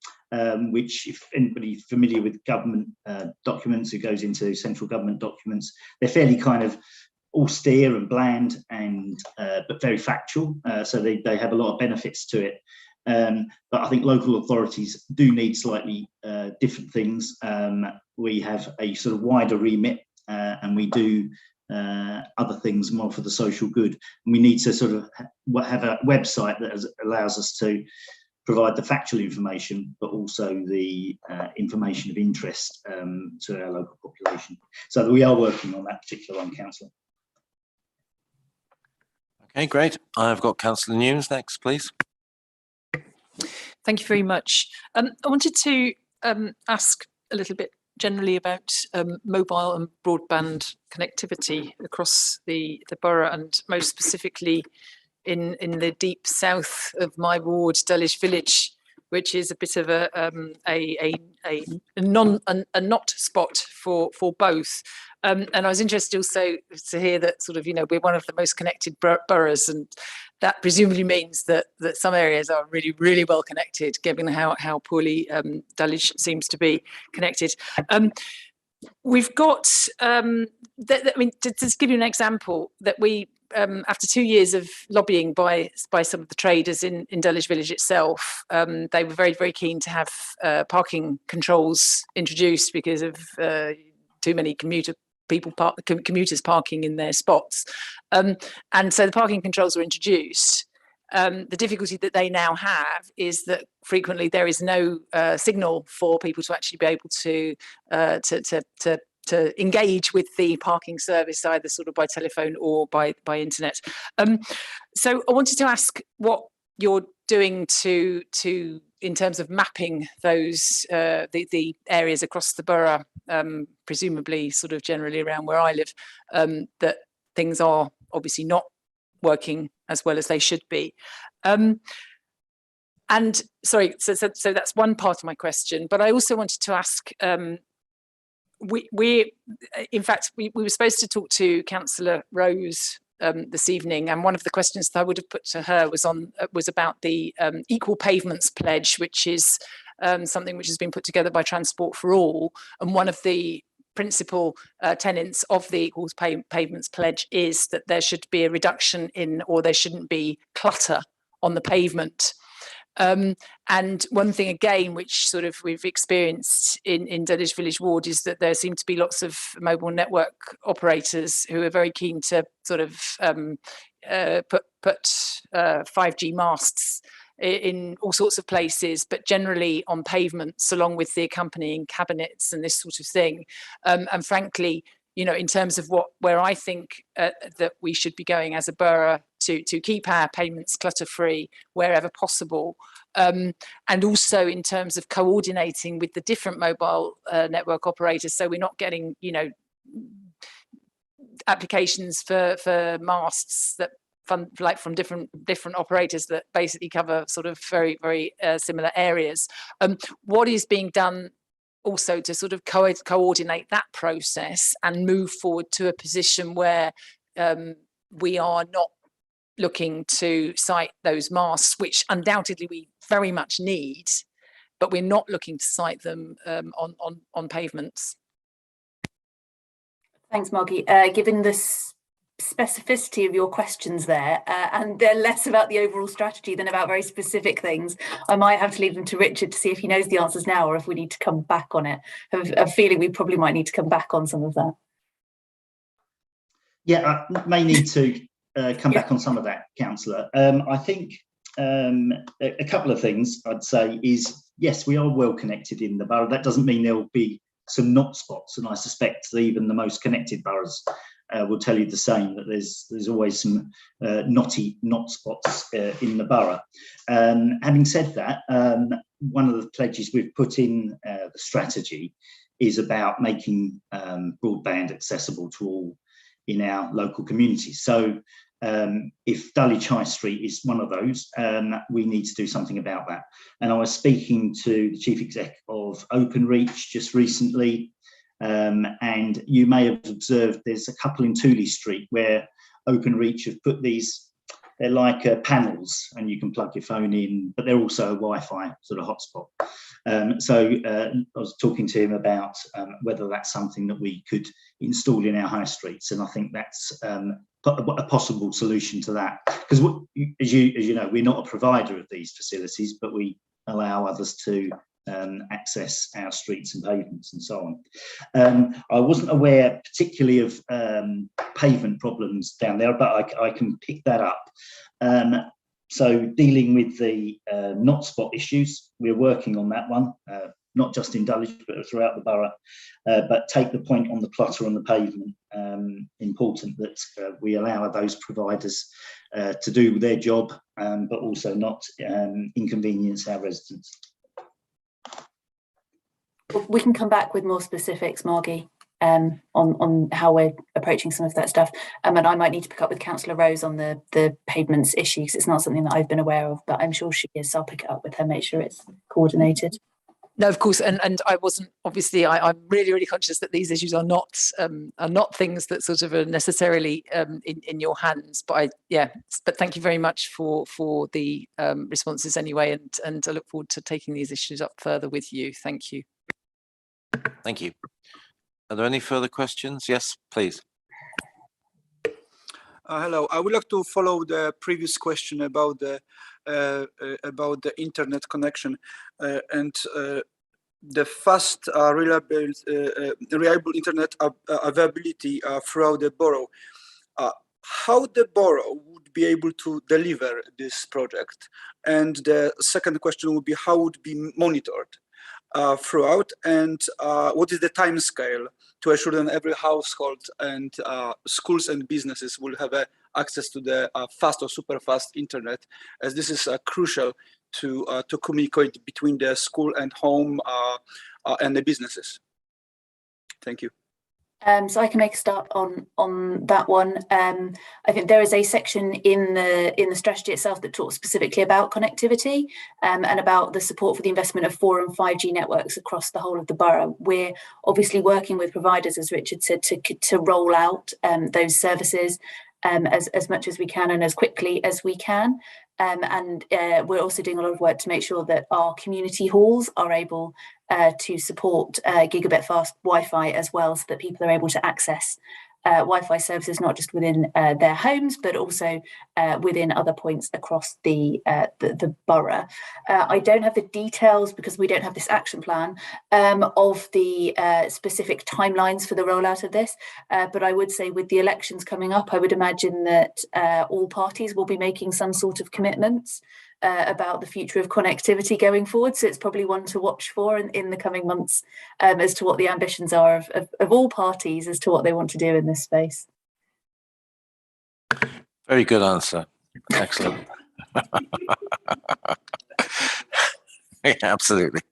Which, if anybody's familiar with government documents, who goes into central government documents, they're fairly kind of austere and bland, and but very factual. So they have a lot of benefits to it. But I think local authorities do need slightly different things. We have a sort of wider remit, and we do other things more for the social good. And we need to sort of have a website that allows us to provide the factual information, but also the information of interest to our local population. So we are working on that particular one, Councillor. Okay, great. I've got Councillor Newnes next, please. Thank you very much. I wanted to ask a little bit generally about mobile and broadband connectivity across the borough, and most specifically in the deep south of my ward, Dulwich Village, which is a bit of a not spot for both. And I was interested also to hear that sort of, we're one of the most connected boroughs, and that presumably means that some areas are really, really well connected, given how poorly Dulwich seems to be connected. We've got, to just give you an example, that we, after 2 years of lobbying by some of the traders in Dulwich Village itself, they were very, very keen to have parking controls introduced because of too many commuters parking in their spots. And so the parking controls were introduced. The difficulty that they now have is that frequently there is no signal for people to actually be able to engage with the parking service, either sort of by telephone or by internet. So I wanted to ask what you're doing to in terms of mapping those the areas across the borough, presumably sort of generally around where I live, that things are obviously not working as well as they should be. And sorry, so that's one part of my question, but I also wanted to ask, we in fact, we were supposed to talk to Councillor Rose this evening, and one of the questions that I would have put to her was about the Equal Pavements Pledge, which is something which has been put together by Transport for All, and one of the principal tenets of the Equal Pavements Pledge is that there should be a reduction in, or there shouldn't be clutter on the pavement. And one thing again, which sort of we've experienced in Dulwich Village Ward, is that there seem to be lots of mobile network operators who are very keen to sort of put 5G masts in all sorts of places, but generally on pavements, along with the accompanying cabinets and this sort of thing. And frankly, in terms of where I think that we should be going as a borough to keep our pavements clutter-free wherever possible, and also in terms of coordinating with the different mobile network operators, so we're not getting, applications for masts that from different operators that basically cover sort of very, very similar areas. What is being done also to sort of coordinate that process and move forward to a position where we are not looking to site those masts, which undoubtedly we very much need, but we're not looking to site them on pavements? Thanks, Margie. Given the specificity of your questions there, and they're less about the overall strategy than about very specific things, I might have to leave them to Richard to see if he knows the answers now or if we need to come back on it. I have a feeling we probably might need to come back on some of that. Yeah, I may need to come back on some of that, Councillor. I think a couple of things I'd say is, yes, we are well connected in the borough. That doesn't mean there'll be some not spots, and I suspect that even the most connected boroughs will tell you the same, that there's always some knotty not spots in the borough. Having said that, one of the pledges we've put in the strategy is about making broadband accessible to all in our local communities. So if Dulwich High Street is one of those, we need to do something about that. And I was speaking to the Chief Exec of Openreach just recently, and you may have observed there's a couple in Tooley Street where Openreach have put these, they're like panels, and you can plug your phone in, but they're also a Wi-Fi sort of hotspot. So I was talking to him about whether that's something that we could install in our high streets, and I think that's a possible solution to that. Because as you know, we're not a provider of these facilities, but we allow others to access our streets and pavements and so on. I wasn't aware particularly of pavement problems down there, but I can pick that up. So dealing with the not spot issues, we're working on that one, not just in Dulwich, but throughout the borough. But take the point on the clutter on the pavement. Important that we allow those providers to do their job, but also not inconvenience our residents. We can come back with more specifics, Margie. on how we're approaching some of that stuff. And I might need to pick up with Councillor Rose on the pavements issue, because it's not something that I've been aware of, but I'm sure she is. So I'll pick it up with her, make sure it's coordinated. No, of course, and I wasn't, obviously I'm really conscious that these issues are not things that sort of are necessarily in your hands, but but thank you very much for the responses anyway, and I look forward to taking these issues up further with you. Thank you. Thank you. Are there any further questions? Yes, please. Hello, I would like to follow the previous question about the internet connection and the fast, reliable internet availability throughout the borough. How the borough would be able to deliver this project? And the second question would be, how would it be monitored throughout, and what is the time scale to ensure that every household and schools and businesses will have access to the fast or super fast internet, as this is crucial to communicate between the school and home and the businesses. Thank you. So I can make a start on that one. I think there is a section in the strategy itself that talks specifically about connectivity and about the support for the investment of 4 and 5G networks across the whole of the borough. We're obviously working with providers, as Richard said, to roll out those services as much as we can and as quickly as we can. And we're also doing a lot of work to make sure that our community halls are able to support gigabit fast Wi-Fi as well, so that people are able to access Wi-Fi services not just within their homes, but also within other points across the borough. I don't have the details, because we don't have this action plan, of the specific timelines for the rollout of this, but I would say with the elections coming up, I would imagine that all parties will be making some sort of commitments about the future of connectivity going forward. So it's probably one to watch for in the coming months, as to what the ambitions are of all parties as to what they want to do in this space. Very good answer. Excellent. Yeah, absolutely.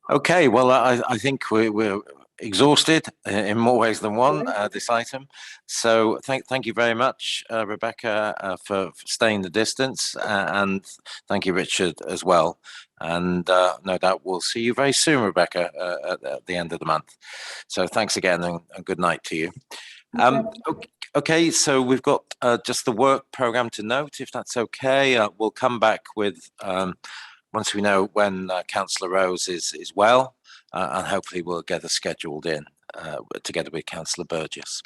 Okay, well, I think we're exhausted in more ways than one, this item. So thank you very much, Rebecca, for staying the distance, and thank you, Richard, as well. And no doubt we'll see you very soon, Rebecca, at the end of the month. So thanks again, and good night to you. Okay, so we've got just the work program to note, if that's okay. We'll come back with, once we know when Councillor Rose is well, and hopefully we'll get her scheduled in together with Councillor Burgess.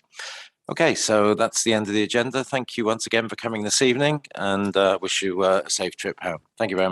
Okay, so that's the end of the agenda. Thank you once again for coming this evening, and wish you a safe trip home. Thank you very much.